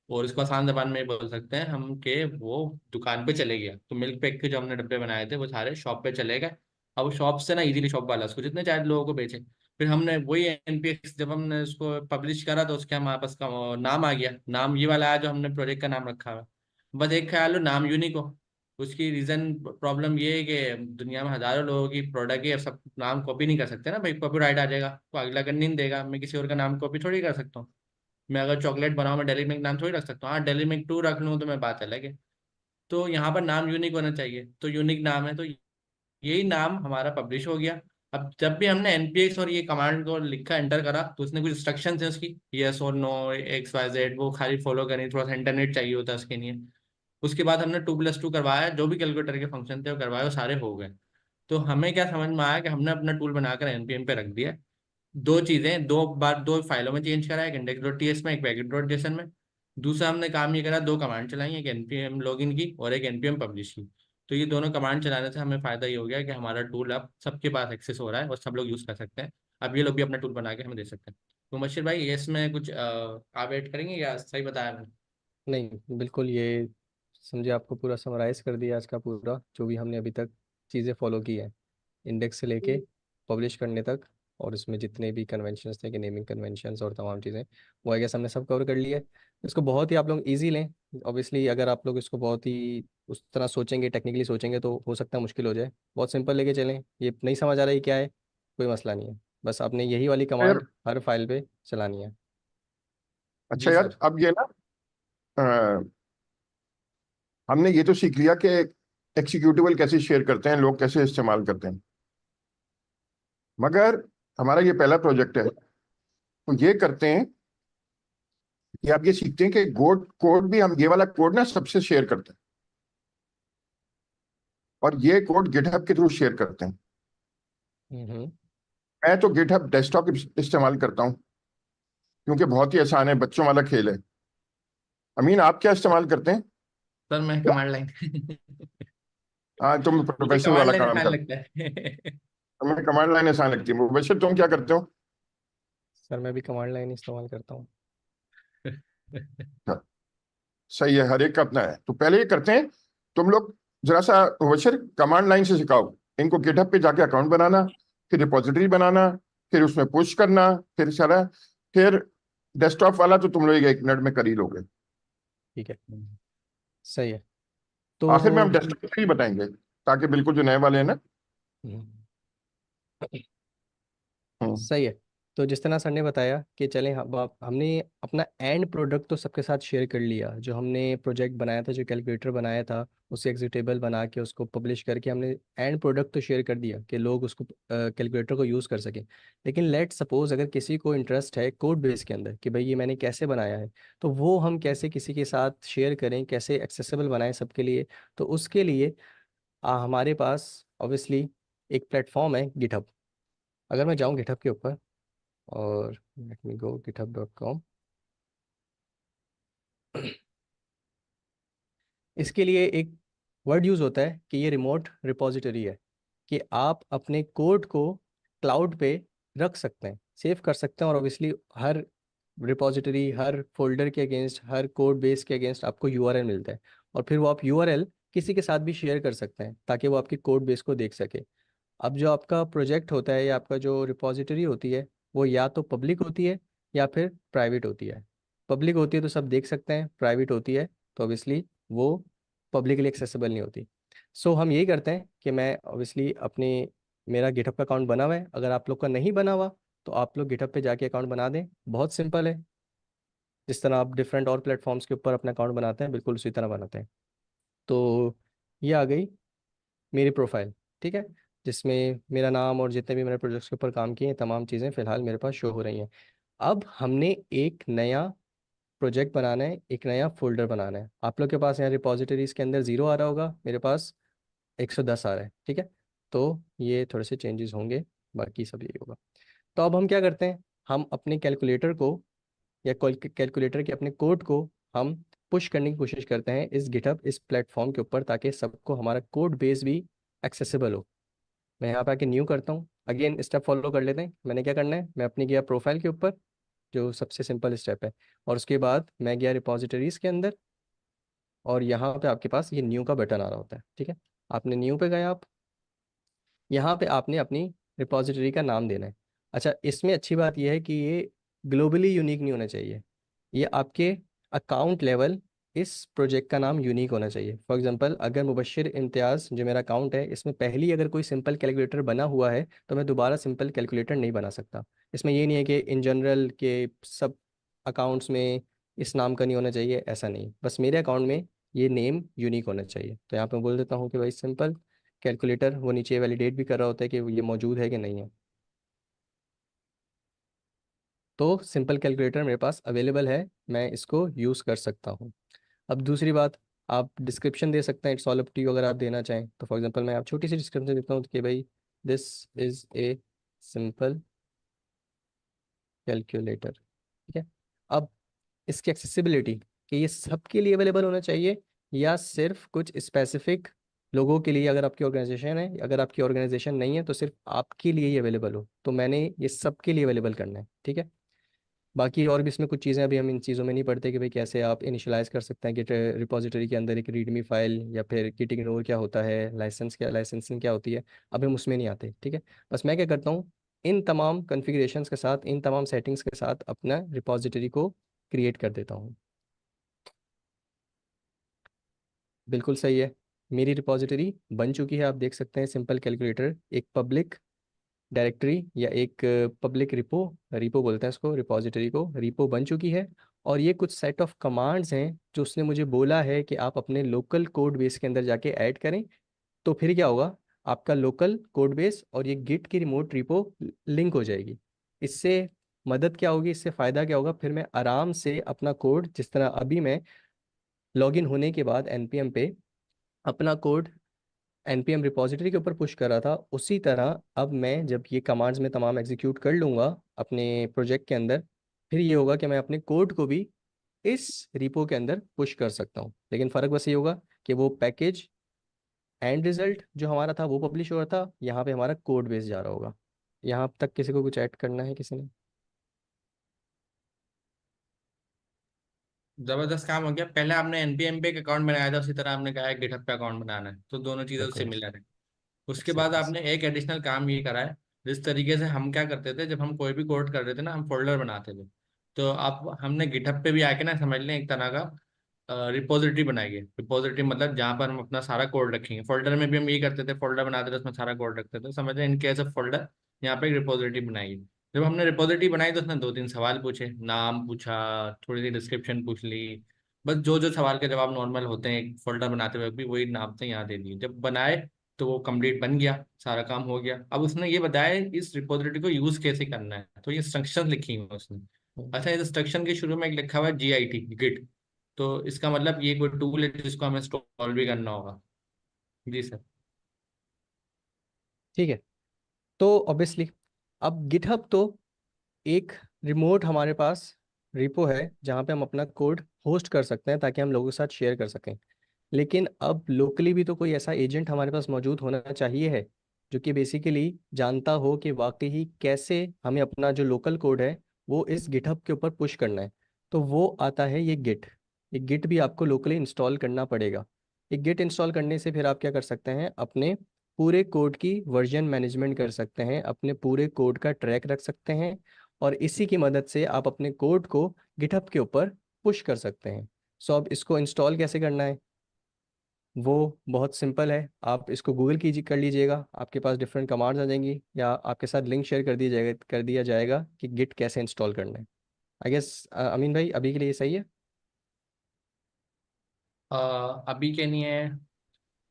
Speaker 2: और इसको आसान जबान में बोल सकते हैं हम कि वो दुकान पे चले गया। तो मिल्क पैक के जो हमने डब्बे बनाए थे वो सारे शॉप पे चले गए। अब वो शॉप से ना इजीली शॉप वाला उसको जितने चाहे लोगों को बेचे। फिर हमने वही एनपीएक्स जब हमने उसको पब्लिश करा तो उसके हमारे पास का नाम आ गया, नाम ये वाला आया जो हमने प्रोजेक्ट का नाम रखा हुआ है। बस एक ख्याल हो, नाम यूनिक हो। उसकी रीजन प्रॉब्लम ये है कि दुनिया में हजारों लोगों की प्रोडक्ट है, सब नाम कॉपी नहीं कर सकते ना भाई, कॉपीराइट आ जाएगा तो अगला करने नहीं देगा। मैं किसी और का नाम कॉपी थोड़ी कर सकता हूँ। मैं अगर चॉकलेट बनाऊं, मैं डेली मिल्क नाम थोड़ी रख सकता हूँ। हाँ, डेली मिल्क 2 रख लूँ तो मैं बात अलग है। तो यहाँ पर नाम यूनिक होना चाहिए, तो यूनिक नाम है, तो यही नाम हमारा पब्लिश हो गया। अब जब भी हमने एनपीएक्स और ये कमांड को लिखा, एंटर करा, तो उसने कुछ इंस्ट्रक्शन है उसकी, यस और नो, एक्स वाई जेड, वो खाली फॉलो करनी, थोड़ा सा इंटरनेट चाहिए होता है उसके लिए। उसके बाद हमने 2+2 करवाया, जो भी कैलकुलेटर के फंक्शन थे वो करवाए, वो सारे हो गए। तो हमें क्या समझ में आया कि हमने अपना टूल बनाकर एनपीएम पे रख दिया। 2 चीजें, 2 बार 2 फाइलों में चेंज करा, एक इंडेक्स डॉट टीएस में, एक पैकेट डॉट जेसन में। दूसरा हमने काम ये करा, 2 कमांड चलाई, एक एनपीएम लॉगिन की और एक एनपीएम पब्लिश की। तो ये दोनों कमांड चलाने से हमें फायदा ये हो गया कि हमारा टूल अब सबके पास एक्सेस हो रहा है और सब लोग यूज कर सकते हैं। अब ये लोग भी अपना टूल बना के हमें दे सकते हैं। तो मुबशिर भाई, ये इसमें कुछ आप ऐड करेंगे या सही बताया मैंने?
Speaker 3: नहीं, बिल्कुल ये समझे, आपको पूरा समराइज कर दिया आज का पूरा जो भी हमने अभी तक चीज़ें फॉलो की हैं, इंडेक्स से लेके पब्लिश करने तक, और इसमें जितने भी कन्वेंशंस थे कि नेमिंग कन्वेंशंस और तमाम चीज़ें, वो आई गेस हमने सब कवर कर लिया है। इसको बहुत ही आप लोग इजी लें। ऑब्वियसली अगर आप लोग इसको बहुत ही उस तरह सोचेंगे, टेक्निकली सोचेंगे, तो हो सकता है मुश्किल हो जाए। बहुत सिंपल लेके चलें। ये नहीं समझ आ रहा है क्या है, कोई मसला नहीं है, बस आपने यही वाली
Speaker 1: यार
Speaker 3: कमांड हर फाइल पे चलानी है।
Speaker 1: अच्छा
Speaker 2: जी
Speaker 1: यार,
Speaker 2: सर।
Speaker 1: अब ये ना अ, हमने ये तो सीख लिया कि एक्सिक्यूटिबल कैसे शेयर करते हैं, लोग कैसे इस्तेमाल करते हैं। मगर हमारा ये पहला प्रोजेक्ट है, तो ये करते हैं कि आप ये सीखते हैं कि कोड कोड भी हम ये वाला कोड ना सबसे शेयर करते हैं, और ये कोड गिटहब के थ्रू शेयर करते हैं।
Speaker 3: हम्म।
Speaker 1: मैं तो गिटहब डेस्कटॉप इस्तेमाल करता हूँ, क्योंकि बहुत ही आसान है, बच्चों वाला खेल है। अमीन, आप क्या इस्तेमाल करते हैं?
Speaker 2: सर मैं कमांड लाइन
Speaker 1: हाँ, तुम
Speaker 2: मुझे
Speaker 1: प्रोफेशनल
Speaker 2: कमांड
Speaker 1: वाला
Speaker 2: लाइन
Speaker 1: काम
Speaker 2: आसान
Speaker 1: करते
Speaker 2: लगता है
Speaker 1: हो, हमें कमांड लाइन आसान लगती है। मुबशिर, तुम क्या करते हो?
Speaker 3: सर मैं भी कमांड लाइन इस्तेमाल करता हूँ।
Speaker 1: हाँ, सही है, हर एक का अपना है। तो पहले ये करते हैं, तुम लोग जरा सा मुबशिर कमांड लाइन से सिखाओ इनको गिटहब पे जाके अकाउंट बनाना, फिर रिपोजिटरी बनाना, फिर उसमें पुश करना, फिर सारा, फिर डेस्कटॉप वाला तो तुम लोग 1 मिनट में कर ही लोगे।
Speaker 3: ठीक है, सही है।
Speaker 1: आखिर में
Speaker 3: तो
Speaker 1: हम डेस्कटॉप ही बताएंगे, ताकि बिल्कुल जो नए वाले हैं ना।
Speaker 3: हम्म,
Speaker 1: हम्म।
Speaker 3: सही है। तो जिस तरह सर ने बताया कि चलें, हमने अपना एंड प्रोडक्ट तो सबके साथ शेयर कर लिया। जो हमने प्रोजेक्ट बनाया था, जो कैलकुलेटर बनाया था, उसे एग्जीक्यूटेबल बना के उसको पब्लिश करके हमने एंड प्रोडक्ट तो शेयर कर दिया कि लोग उसको कैलकुलेटर को यूज़ कर सकें। लेकिन लेट सपोज अगर किसी को इंटरेस्ट है कोड बेस के अंदर कि भाई ये मैंने कैसे बनाया है, तो वो हम कैसे किसी के साथ शेयर करें, कैसे एक्सेसिबल बनाएं सबके लिए। तो उसके लिए हमारे पास ऑब्वियसली एक प्लेटफॉर्म है गिटहब। अगर मैं जाऊँ गिटहब के ऊपर और लेट मी गो github.com, इसके लिए एक वर्ड यूज़ होता है कि ये रिमोट रिपॉजिटरी है, कि आप अपने कोड को क्लाउड पे रख सकते हैं, सेव कर सकते हैं, और ऑब्वियसली हर रिपॉजिटरी, हर फोल्डर के अगेंस्ट, हर कोड बेस के अगेंस्ट आपको यूआरएल मिलता है। और फिर वो आप यूआरएल किसी के साथ भी शेयर कर सकते हैं ताकि वो आपके कोड बेस को देख सके। अब जो आपका प्रोजेक्ट होता है या आपका जो रिपॉजिटरी होती है वो या तो पब्लिक होती है या फिर प्राइवेट होती है। पब्लिक होती है तो सब देख सकते हैं, प्राइवेट होती है तो ऑब्वियसली वो पब्लिकली एक्सेसिबल नहीं होती। सो हम यही करते हैं कि मैं ऑब्वियसली अपने, मेरा गिटहब का अकाउंट बना हुआ है, अगर आप लोग का नहीं बना हुआ तो आप लोग गिटहब पे जाके अकाउंट बना दें, बहुत सिंपल है। जिस तरह आप डिफरेंट और प्लेटफॉर्म्स के ऊपर अपना अकाउंट बनाते हैं बिल्कुल उसी तरह बनाते हैं। तो ये आ गई मेरी प्रोफाइल, ठीक है, जिसमें मेरा नाम और जितने भी मैंने प्रोजेक्ट्स के ऊपर काम किए हैं तमाम चीज़ें फ़िलहाल मेरे पास शो हो रही हैं। अब हमने एक नया प्रोजेक्ट बनाना है, एक नया फोल्डर बनाना है। आप लोग के पास यहाँ रिपॉजिटरीज के अंदर 0 आ रहा होगा, मेरे पास 110 आ रहा है, ठीक है। तो ये थोड़े से चेंजेस होंगे, बाकी सब यही होगा। तो अब हम क्या करते हैं, हम अपने कैलकुलेटर को या कैलकुलेटर के अपने कोड को हम पुश करने की कोशिश करते हैं इस गिटहब, इस प्लेटफॉर्म के ऊपर, ताकि सबको हमारा कोड बेस भी एक्सेसिबल हो। मैं यहाँ पे आके न्यू करता हूँ, अगेन स्टेप फॉलो कर लेते हैं। मैंने क्या करना है, मैं अपनी गया प्रोफाइल के ऊपर, जो सबसे सिंपल स्टेप है, और उसके बाद मैं गया रिपॉजिटरीज के अंदर, और यहाँ पे आपके पास ये न्यू का बटन आ रहा होता है, ठीक है। आपने न्यू पे गए, आप यहाँ पे आपने अपनी रिपॉजिटरी का नाम देना है। अच्छा, इसमें अच्छी बात यह है कि ये ग्लोबली यूनिक नहीं होना चाहिए, ये आपके अकाउंट लेवल इस प्रोजेक्ट का नाम यूनिक होना चाहिए। फॉर एग्जांपल, अगर मुबशिर इम्तियाज़ जो मेरा अकाउंट है, इसमें पहली अगर कोई सिंपल कैलकुलेटर बना हुआ है तो मैं दोबारा सिंपल कैलकुलेटर नहीं बना सकता। इसमें ये नहीं है कि इन जनरल के सब अकाउंट्स में इस नाम का नहीं होना चाहिए, ऐसा नहीं, बस मेरे अकाउंट में ये नेम यूनिक होना चाहिए। तो यहाँ पे मैं बोल देता हूँ कि भाई सिंपल कैलकुलेटर, वो नीचे वैलिडेट भी कर रहा होता है कि ये मौजूद है कि नहीं है। तो सिंपल कैलकुलेटर मेरे पास अवेलेबल है, मैं इसको यूज़ कर सकता हूँ। अब दूसरी बात, आप डिस्क्रिप्शन दे सकते हैं, it's all up to you, अगर आप देना चाहें तो। फॉर एग्जांपल मैं आप छोटी सी डिस्क्रिप्शन देता हूँ कि भाई this is a simple calculator, ठीक है। अब इसकी एक्सेसिबिलिटी, कि ये सबके लिए अवेलेबल होना चाहिए या सिर्फ कुछ स्पेसिफिक लोगों के लिए, अगर आपकी ऑर्गेनाइजेशन है, अगर आपकी ऑर्गेनाइजेशन नहीं है तो सिर्फ आपके लिए ही अवेलेबल हो, तो मैंने ये सबके लिए अवेलेबल करना है, ठीक है। बाकी और भी इसमें कुछ चीज़ें, अभी हम इन चीज़ों में नहीं पढ़ते कि भाई कैसे आप इनिशियलाइज कर सकते हैं गिट रिपॉजिटरी के अंदर एक रीडमी फाइल, या फिर गिट इग्नोर क्या होता है, लाइसेंस क्या, लाइसेंसिंग क्या होती है, अभी हम उसमें नहीं आते, ठीक है। बस मैं क्या करता हूँ, इन तमाम कॉन्फ़िगरेशंस के साथ, इन तमाम सेटिंग्स के साथ अपना रिपॉजिटरी को क्रिएट कर देता हूँ। बिल्कुल सही है, मेरी रिपॉजिटरी बन चुकी है, आप देख सकते हैं। सिंपल कैलकुलेटर एक पब्लिक डायरेक्टरी या एक पब्लिक रिपो, रिपो बोलते हैं इसको, रिपॉजिटरी को, रिपो बन चुकी है। और ये कुछ सेट ऑफ कमांड्स हैं जो उसने मुझे बोला है कि आप अपने लोकल कोड बेस के अंदर जाके ऐड करें। तो फिर क्या होगा, आपका लोकल कोड बेस और ये गिट की रिमोट रिपो लिंक हो जाएगी। इससे मदद क्या होगी, इससे फ़ायदा क्या होगा, फिर मैं आराम से अपना कोड, जिस तरह अभी मैं लॉगिन होने के बाद npm पे अपना कोड npm रिपॉजिटरी के ऊपर पुश कर रहा था, उसी तरह अब मैं जब ये कमांड्स में तमाम एग्जीक्यूट कर लूँगा अपने प्रोजेक्ट के अंदर, फिर ये होगा कि मैं अपने कोड को भी इस रिपो के अंदर पुश कर सकता हूँ। लेकिन फ़र्क बस ये होगा कि वो पैकेज एंड रिजल्ट जो हमारा था वो पब्लिश हो रहा था, यहाँ पे हमारा कोड बेस जा रहा होगा। यहाँ तक किसी को कुछ ऐड करना है, किसी ने?
Speaker 2: जबरदस्त काम हो गया। पहले आपने एनपीएम पे एक अकाउंट बनाया था, उसी तरह आपने कहा है गिटहब पे अकाउंट बनाना है, तो दोनों चीजें
Speaker 3: बिल्कुल।
Speaker 2: सिमिलर है। उसके बाद
Speaker 3: Exactly.
Speaker 2: आपने एक एडिशनल काम ये करा है, जिस तरीके से हम क्या करते थे, जब हम कोई भी कोड कर रहे थे ना, हम फोल्डर बनाते थे। तो आप हमने गिटहब पे भी आके ना, समझ लें एक तरह का रिपोजिटरी बनाई है। रिपोजिटरी मतलब जहाँ पर हम अपना सारा कोड रखेंगे। फोल्डर में भी हम ये करते थे, फोल्डर बनाते थे, उसमें सारा कोड रखते थे, समझ लें इन केस ऑफ फोल्डर। यहाँ पे एक रिपोजिटरी बनाई है। जब हमने रिपोजिटरी बनाई तो उसने दो तीन सवाल पूछे, नाम पूछा, थोड़ी सी डिस्क्रिप्शन पूछ ली, बस जो जो सवाल के जवाब नॉर्मल होते हैं एक फोल्डर बनाते हुए भी, वही नाम से यहाँ दे दिए। जब बनाए तो वो कंप्लीट बन गया, सारा काम हो गया। अब उसने ये बताया इस रिपोजिटरी को यूज कैसे करना है, तो ये इंस्ट्रक्शन लिखी हुई है उसने। अच्छा, इस इंस्ट्रक्शन के शुरू में एक लिखा हुआ है GIT, गिट। तो इसका मतलब ये कोई टूल है जिसको हमें इंस्टॉल भी करना होगा। जी सर।
Speaker 3: ठीक है, तो ऑब्वियसली अब गिटहब तो एक रिमोट हमारे पास रिपो है जहाँ पे हम अपना कोड होस्ट कर सकते हैं ताकि हम लोगों के साथ शेयर कर सकें। लेकिन अब लोकली भी तो कोई ऐसा एजेंट हमारे पास मौजूद होना चाहिए है, जो कि बेसिकली जानता हो कि वाकई ही कैसे हमें अपना जो लोकल कोड है वो इस गिटहब के ऊपर पुश करना है। तो वो आता है ये गिट। ये गिट भी आपको लोकली इंस्टॉल करना पड़ेगा। ये गिट इंस्टॉल करने से फिर आप क्या कर सकते हैं, अपने पूरे कोड की वर्जन मैनेजमेंट कर सकते हैं, अपने पूरे कोड का ट्रैक रख सकते हैं, और इसी की मदद से आप अपने कोड को गिटहब के ऊपर पुश कर सकते हैं। सो अब इसको इंस्टॉल कैसे करना है, वो बहुत सिंपल है। आप इसको गूगल कीजिए, कर लीजिएगा, आपके पास डिफरेंट कमांड्स आ जाएंगी, या आपके साथ लिंक शेयर कर दिया जाएगा कि गिट कैसे इंस्टॉल करना है। आई गेस अमीन भाई अभी के लिए सही है।
Speaker 2: अभी के नहीं है।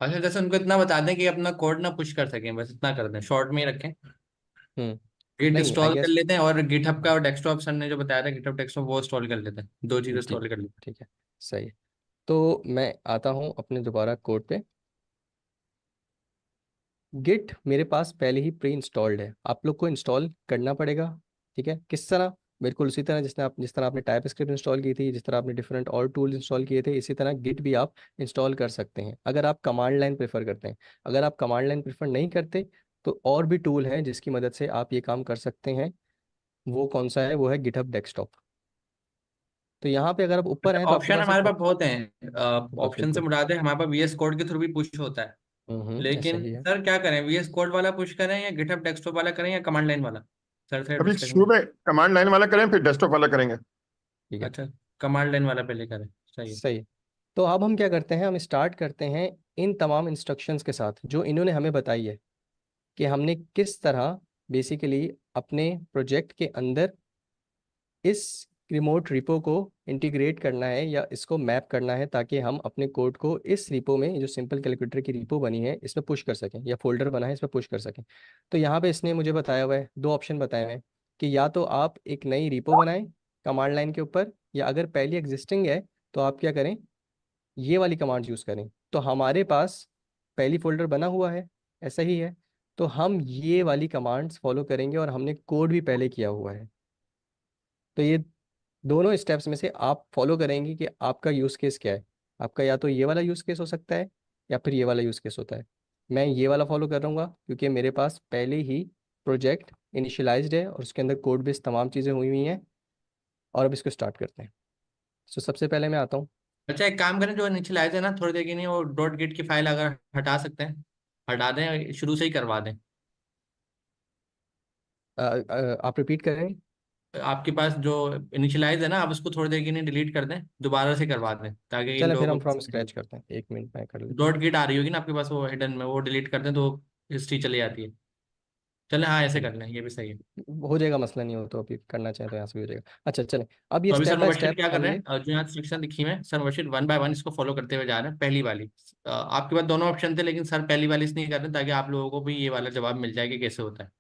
Speaker 2: अच्छा, जैसे उनको इतना बता दें कि अपना कोड ना पुश कर सकें, बस इतना कर दें, शॉर्ट में ही रखें।
Speaker 3: हम्म।
Speaker 2: गिट
Speaker 3: नहीं आई
Speaker 2: इंस्टॉल कर
Speaker 3: गेस
Speaker 2: लेते हैं, और गिटहब का डेस्कटॉप सर ने जो बताया था, गिटहब डेस्कटॉप वो इंस्टॉल कर लेते हैं, दो चीज़
Speaker 3: ठीक,
Speaker 2: इंस्टॉल कर लेते
Speaker 3: ठीक है, सही है। तो मैं आता हूँ अपने दोबारा कोड पे। गिट मेरे पास पहले ही प्री इंस्टॉल्ड है, आप लोग को इंस्टॉल करना पड़ेगा। ठीक है, किस तरह? बिल्कुल उसी तरह जिस तरह आपने टाइप स्क्रिप्ट इंस्टॉल की थी, जिस तरह आपने डिफरेंट और टूल इंस्टॉल किए थे, इसी तरह गिट भी आप इंस्टॉल कर सकते हैं अगर आप कमांड लाइन प्रेफर करते हैं। अगर आप कमांड लाइन प्रेफर नहीं करते तो और भी टूल हैं जिसकी मदद से आप ये काम कर सकते हैं। वो कौन सा है? वो है गिटहब डेस्कटॉप। तो यहाँ पे अगर आप ऊपर
Speaker 2: हैं।
Speaker 3: हैं तो आपके
Speaker 2: ऑप्शन
Speaker 3: पास
Speaker 2: हमारे
Speaker 3: एक
Speaker 2: पास बहुत हैं।
Speaker 3: बस
Speaker 2: ऑप्शन से
Speaker 3: बिल्कुल।
Speaker 2: मुराद है हमारे पास VS कोड के थ्रू भी पुश होता है।
Speaker 3: ऐसा
Speaker 2: लेकिन
Speaker 3: ही है।
Speaker 2: सर क्या करें, VS कोड वाला पुश करें या गिटहब डेस्कटॉप वाला करें या कमांड लाइन वाला? सर से
Speaker 1: अभी
Speaker 2: डिस्कशन
Speaker 1: शुरू
Speaker 2: करें।
Speaker 1: में कमांड लाइन वाला करें फिर डेस्कटॉप वाला करेंगे।
Speaker 3: ठीक है,
Speaker 2: अच्छा, कमांड लाइन वाला पहले करें, सही है।
Speaker 3: सही है। तो अब हम क्या करते हैं, हम स्टार्ट करते हैं इन तमाम इंस्ट्रक्शंस के साथ जो इन्होंने हमें बताई है कि हमने किस तरह बेसिकली अपने प्रोजेक्ट के अंदर इस रिमोट रिपो को इंटीग्रेट करना है या इसको मैप करना है, ताकि हम अपने कोड को इस रिपो में, जो सिंपल कैलकुलेटर की रिपो बनी है, इसमें पुश कर सकें, या फोल्डर बना है इसमें पुश कर सकें। तो यहाँ पे इसने मुझे बताया हुआ है, दो ऑप्शन बताए हुए हैं कि या तो आप एक नई रिपो बनाएं कमांड लाइन के ऊपर, या अगर पहली एग्जिस्टिंग है तो आप क्या करें, ये वाली कमांड यूज़ करें। तो हमारे पास पहली फोल्डर बना हुआ है, ऐसा ही है, तो हम ये वाली कमांड्स फॉलो करेंगे, और हमने कोड भी पहले किया हुआ है। तो ये दोनों स्टेप्स में से आप फॉलो करेंगे कि आपका यूज़ केस क्या है। आपका या तो ये वाला यूज़ केस हो सकता है, या फिर ये वाला यूज़ केस होता है। मैं ये वाला फॉलो कर रहूँगा क्योंकि मेरे पास पहले ही प्रोजेक्ट इनिशियलाइज्ड है और उसके अंदर कोड बेस तमाम चीज़ें हुई हुई हैं। और अब इसको स्टार्ट करते हैं। तो सबसे पहले मैं आता हूँ।
Speaker 2: अच्छा, एक काम करें, जो इनिशियलाइज है ना, थोड़ी देर के लिए वो डॉट गिट की फाइल अगर हटा सकते हैं, हटा दें, शुरू से ही करवा दें।
Speaker 3: आप रिपीट करें।
Speaker 2: आपके पास जो इनिशियलाइज है ना, आप उसको थोड़ी देर के लिए डिलीट कर दें, दोबारा से करवा दें, ताकि इन
Speaker 3: चलें फिर हम
Speaker 2: लोगों
Speaker 3: फ्रॉम
Speaker 2: को
Speaker 3: स्क्रैच करते हैं, 1 मिनट मैं कर लेता हूँ।
Speaker 2: डॉट गिट आ रही होगी ना आपके पास, वो हिडन में, वो डिलीट कर दें तो हिस्ट्री चली जाती है। चलें, हाँ ऐसे कर लें, ये भी सही है।
Speaker 3: हो जाएगा, मसला नहीं हो तो अभी करना चाहें तो यहाँ से भी हो जाएगा। अच्छा चलें, अब ये
Speaker 2: तो अभी
Speaker 3: step
Speaker 2: sir
Speaker 3: by
Speaker 2: Mubashir
Speaker 3: step
Speaker 2: क्या कर रहे
Speaker 3: हमने।
Speaker 2: हैं, जो यहाँ इंस्ट्रक्शन लिखी हुई है sir, Mubashir one by one इसको फॉलो करते हुए जा रहे हैं, पहली वाली। आपके पास दोनों ऑप्शन थे, लेकिन सर पहली वाली इसलिए कर रहे हैं ताकि आप लोगों को भी ये वाला जवाब मिल जाए कि कैसे होता है।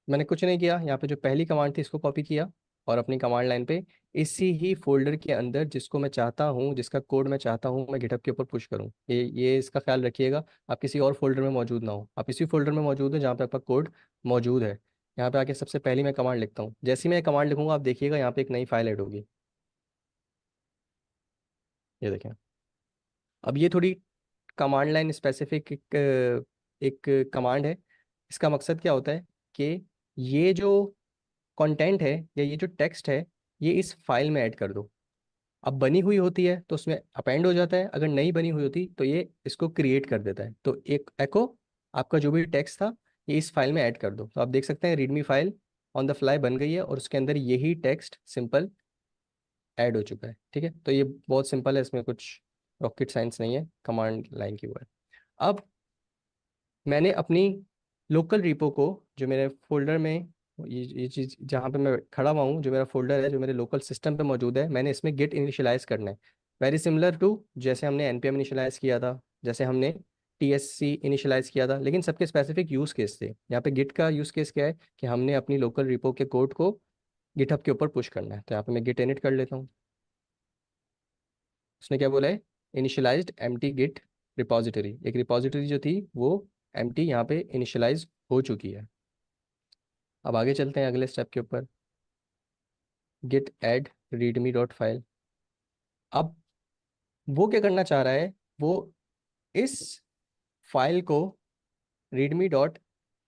Speaker 3: मैंने कुछ नहीं किया, यहाँ पे जो पहली कमांड थी इसको कॉपी किया, और अपनी कमांड लाइन पे इसी ही फोल्डर के अंदर जिसको मैं चाहता हूँ, जिसका कोड मैं चाहता हूँ मैं गिटहब के ऊपर पुश करूँ, ये इसका ख्याल रखिएगा, आप किसी और फोल्डर में मौजूद ना हो, आप इसी फोल्डर में मौजूद हो जहाँ पे आपका कोड मौजूद है। यहाँ पे आके सबसे पहली मैं कमांड लिखता हूँ, जैसे ही मैं कमांड लिखूंगा आप देखिएगा यहाँ पे एक नई फाइल ऐड होगी। ये देखें। अब ये थोड़ी कमांड लाइन स्पेसिफिक एक कमांड है। इसका मकसद क्या होता है कि ये जो कंटेंट है या ये जो टेक्स्ट है, ये इस फाइल में ऐड कर दो। अब बनी हुई होती है तो उसमें अपेंड हो जाता है, अगर नहीं बनी हुई होती तो ये इसको क्रिएट कर देता है। तो एक एको, आपका जो भी टेक्स्ट था ये इस फाइल में ऐड कर दो। तो आप देख सकते हैं readme file on the fly बन गई है, और उसके अंदर यही टेक्स्ट सिंपल ऐड हो चुका है। ठीक है, तो ये बहुत सिंपल है, इसमें कुछ रॉकेट साइंस नहीं है, कमांड लाइन की हुआ है। अब मैंने अपनी लोकल रिपो को, जो मेरे फोल्डर में, ये चीज़ जहाँ पे मैं खड़ा हुआ हूँ, जो मेरा फोल्डर है जो मेरे लोकल सिस्टम पे मौजूद है, मैंने इसमें गिट इनिशियलाइज करना है। वेरी सिमिलर टू जैसे हमने npm इनिशियलाइज किया था, जैसे हमने tsc इनिशियलाइज किया था, लेकिन सबके स्पेसिफिक यूज़ केस थे। यहाँ पे गिट का यूज़ केस क्या है कि हमने अपनी लोकल रिपो के कोड को गिटहब के ऊपर पुश करना है। तो यहाँ पे मैं गिट इनिट कर लेता हूँ। उसने क्या बोला है, इनिशियलाइज्ड एम्प्टी गिट रिपॉजिटरी, एक रिपॉजिटरी जो थी वो एम्प्टी यहाँ पे इनिशियलाइज हो चुकी है। अब आगे चलते हैं अगले स्टेप के ऊपर, git add readme dot file. अब वो क्या करना चाह रहा है, वो इस फाइल को, रीडमी डॉट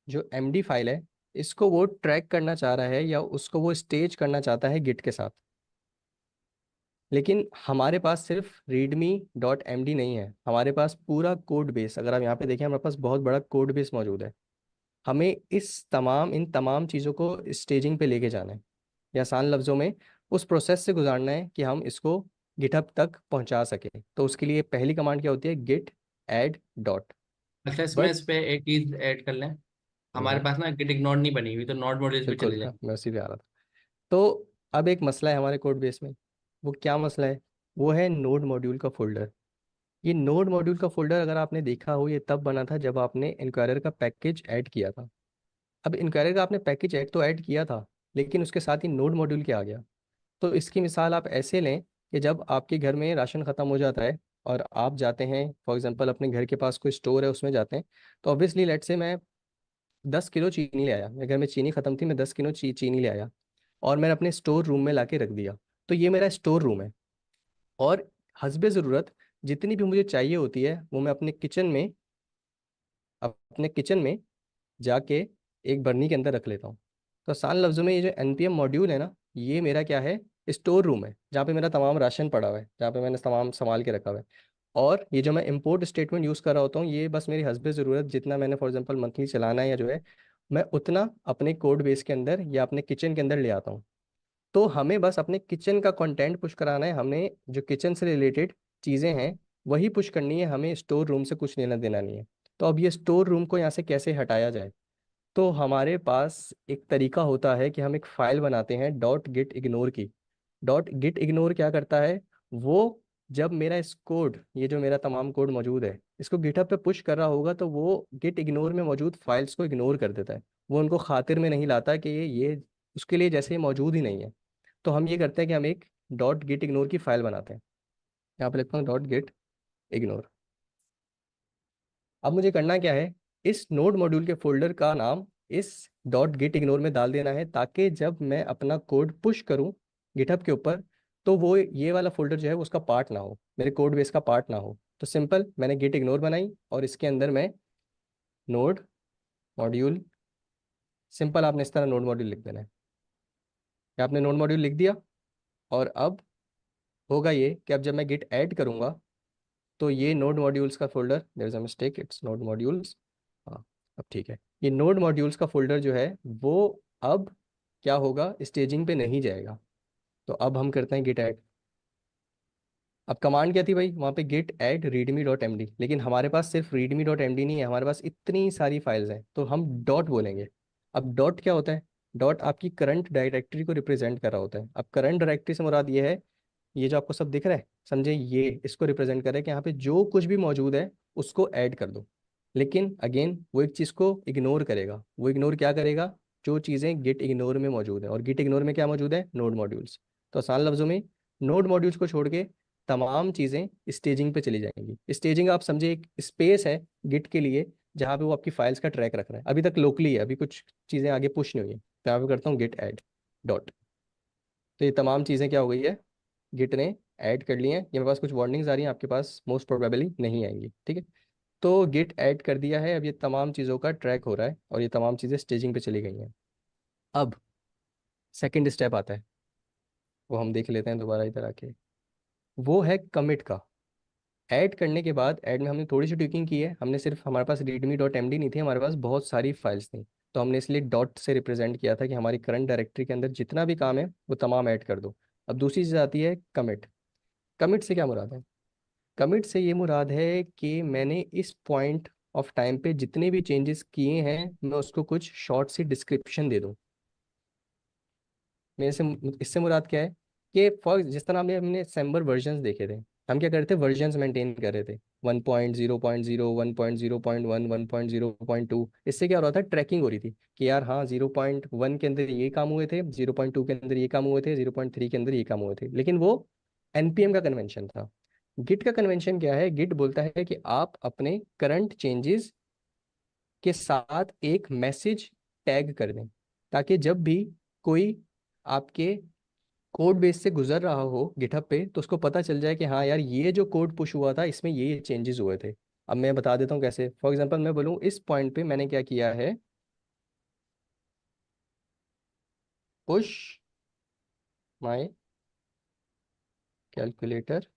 Speaker 3: जो एमडी फाइल है, इसको वो ट्रैक करना चाह रहा है, या उसको वो स्टेज करना चाहता है गिट के साथ। लेकिन हमारे पास सिर्फ readme.md नहीं है, हमारे पास पूरा कोड बेस, अगर आप यहाँ पे देखें हमारे पास बहुत बड़ा कोड बेस मौजूद है। हमें इन तमाम चीज़ों को स्टेजिंग पे लेके जाना है, या आसान लफ्ज़ों में उस प्रोसेस से गुजारना है कि हम इसको गिटहब तक पहुंचा सकें। तो उसके लिए पहली कमांड क्या होती है? git add dot।
Speaker 2: अच्छा, इसमें
Speaker 3: बट
Speaker 2: इस पे एक चीज ऐड कर लें। हमारे पास ना गिट इग्नोर नहीं बनी हुई, तो नॉट मॉड्यूल्स पे
Speaker 3: बिल्कुल,
Speaker 2: चले
Speaker 3: हाँ,
Speaker 2: जाए।
Speaker 3: मैं उसी पे आ रहा था। तो अब एक मसला है हमारे कोड बेस में। वो क्या मसला है? वो है नोड मॉड्यूल का फोल्डर। ये नोड मॉड्यूल का फोल्डर अगर आपने देखा हो, ये तब बना था जब आपने इंक्वायरर का पैकेज ऐड किया था। अब इंक्वायरर का आपने पैकेज ऐड तो ऐड किया था, लेकिन उसके साथ ही नोड मॉड्यूल क्या आ गया? तो इसकी मिसाल आप ऐसे लें कि जब आपके घर में राशन ख़त्म हो जाता है और आप जाते हैं, फॉर एग्जांपल अपने घर के पास कोई स्टोर है उसमें जाते हैं, तो ऑब्वियसली लेट से मैं 10 किलो चीनी ले आया, मेरे घर में चीनी ख़त्म थी, मैं 10 किलो चीनी ले आया और मैंने अपने स्टोर रूम में ला के रख दिया। तो ये मेरा स्टोर रूम है, और हस्बे ज़रूरत जितनी भी मुझे चाहिए होती है वो मैं अपने किचन में जाके एक बर्नी के अंदर रख लेता हूँ। तो आसान लफ्ज़ों में ये जो npm मॉड्यूल है ना, ये मेरा क्या है? स्टोर रूम है, जहाँ पे मेरा तमाम राशन पड़ा हुआ है, जहाँ पे मैंने तमाम संभाल के रखा हुआ है। और ये जो मैं इंपोर्ट स्टेटमेंट यूज़ कर रहा होता हूँ, ये बस मेरी हस्बे ज़रूरत जितना मैंने फॉर एग्जांपल मंथली चलाना है या जो है, मैं उतना अपने कोड बेस के अंदर या अपने किचन के अंदर ले आता हूँ। तो हमें बस अपने किचन का कंटेंट पुश कराना है, हमें जो किचन से रिलेटेड चीज़ें हैं वही पुश करनी है, हमें स्टोर रूम से कुछ लेना देना नहीं है। तो अब ये स्टोर रूम को यहाँ से कैसे हटाया जाए? तो हमारे पास एक तरीका होता है कि हम एक फाइल बनाते हैं डॉट गिट इग्नोर की। डॉट गिट इग्नोर क्या करता है? वो जब मेरा इस कोड, ये जो मेरा तमाम कोड मौजूद है, इसको गिटहब पे पुश कर रहा होगा, तो वो गिट इग्नोर में मौजूद फाइल्स को इग्नोर कर देता है। वो उनको खातिर में नहीं लाता कि ये उसके लिए जैसे ये मौजूद ही नहीं है। तो हम ये करते हैं कि हम एक डॉट गिट इग्नोर की फाइल बनाते हैं। यहाँ पे लिखता हूँ डॉट गिट इग्नोर। अब मुझे करना क्या है? इस नोड मॉड्यूल के फोल्डर का नाम इस डॉट गिट इग्नोर में डाल देना है, ताकि जब मैं अपना कोड पुश करूं गिटहब के ऊपर, तो वो ये वाला फोल्डर जो है वो उसका पार्ट ना हो, मेरे कोड बेस का पार्ट ना हो। तो सिंपल, मैंने गिट इग्नोर बनाई और इसके अंदर मैं नोड मॉड्यूल, सिंपल आपने इस तरह नोड मॉड्यूल लिख देना है। या आपने नोड मॉड्यूल लिख दिया, और अब होगा ये कि अब जब मैं गिट ऐड करूंगा, तो ये नोड मॉड्यूल्स का folder, there is a mistake, it's node modules. हाँ, अब ठीक है। ये नोड मॉड्यूल्स का फोल्डर जो है वो अब क्या होगा? स्टेजिंग पे नहीं जाएगा। तो अब हम करते हैं गिट ऐड। अब कमांड क्या थी भाई? वहाँ पे git add readme dot M D, लेकिन हमारे पास सिर्फ रीडमी डॉट एम डी नहीं है, हमारे पास इतनी सारी फाइल्स हैं, तो हम डॉट बोलेंगे। अब डॉट क्या होता है? डॉट आपकी करंट डायरेक्टरी को रिप्रेजेंट कर रहा होता है। अब करंट डायरेक्टरी से मुराद ये है, ये जो आपको सब दिख रहा है, समझे, ये इसको रिप्रेजेंट करे कि यहाँ पे जो कुछ भी मौजूद है उसको ऐड कर दो। लेकिन अगेन वो एक चीज़ को इग्नोर करेगा। वो इग्नोर क्या करेगा? जो चीज़ें गिट इग्नोर में मौजूद है, और गिट इग्नोर में क्या मौजूद है? Node modules. तो आसान लफ्जों में नोड मॉड्यूल्स को छोड़ के तमाम चीज़ें स्टेजिंग पे चली जाएंगी। स्टेजिंग आप समझे एक स्पेस है गिट के लिए, जहाँ पे वो आपकी फाइल्स का ट्रैक रख रहा है। अभी तक लोकली है, अभी कुछ चीज़ें आगे पुश नहीं हुई है। तो यहाँ पे करता हूँ गिट ऐड डॉट। तो ये तमाम चीज़ें क्या हो गई है? गिट ने ऐड कर ली हैं। ये मेरे पास कुछ वार्निंग्स आ रही हैं, आपके पास मोस्ट प्रोबेबली नहीं आएंगी, ठीक है। तो गिट ऐड कर दिया है, अब ये तमाम चीज़ों का ट्रैक हो रहा है और ये तमाम चीज़ें स्टेजिंग पे चली गई हैं। अब सेकंड स्टेप आता है, वो हम देख लेते हैं दोबारा इधर आके। वो है कमिट का। ऐड करने के बाद ऐड में हमने थोड़ी सी ट्विकिंग की है। हमने सिर्फ, हमारे पास रीडमी डॉट एम डी नहीं थी, हमारे पास बहुत सारी फाइल्स थी, तो हमने इसलिए डॉट से रिप्रेजेंट किया था कि हमारी करंट डायरेक्टरी के अंदर जितना भी काम है वो तमाम ऐड कर दो। अब दूसरी चीज़ आती है कमिट। कमिट से क्या मुराद है? कमिट से ये मुराद है कि मैंने इस पॉइंट ऑफ टाइम पे जितने भी चेंजेस किए हैं, मैं उसको कुछ शॉर्ट सी डिस्क्रिप्शन दे दूं। मेरे से इससे मुराद क्या है? कि फॉर जिस तरह हमने सैम्बर वर्जन्स देखे थे, हम क्या कर रहे थे? वर्जन्स मेंटेन कर रहे थे, 1.0.0, 1.0.1, 1.0.2। इससे क्या हो रहा था? ट्रैकिंग हो रही थी कि यार हाँ, 0.1 के अंदर ये काम हुए थे, 0.2 के अंदर ये काम हुए थे, 0.3 के अंदर ये काम हुए थे। लेकिन वो एनपीएम का कन्वेंशन था। गिट का कन्वेंशन क्या है? गिट बोलता है कि आप अपने करंट चेंजेस के साथ एक मैसेज टैग कर दें, ताकि जब भी कोई आपके कोड बेस से गुजर रहा हो गिटहब पे, तो उसको पता चल जाए कि हाँ यार, ये जो कोड पुश हुआ था इसमें ये चेंजेस हुए थे। अब मैं बता देता हूँ कैसे। फॉर एग्जांपल मैं बोलूँ इस पॉइंट पे मैंने क्या किया है? Push my calculator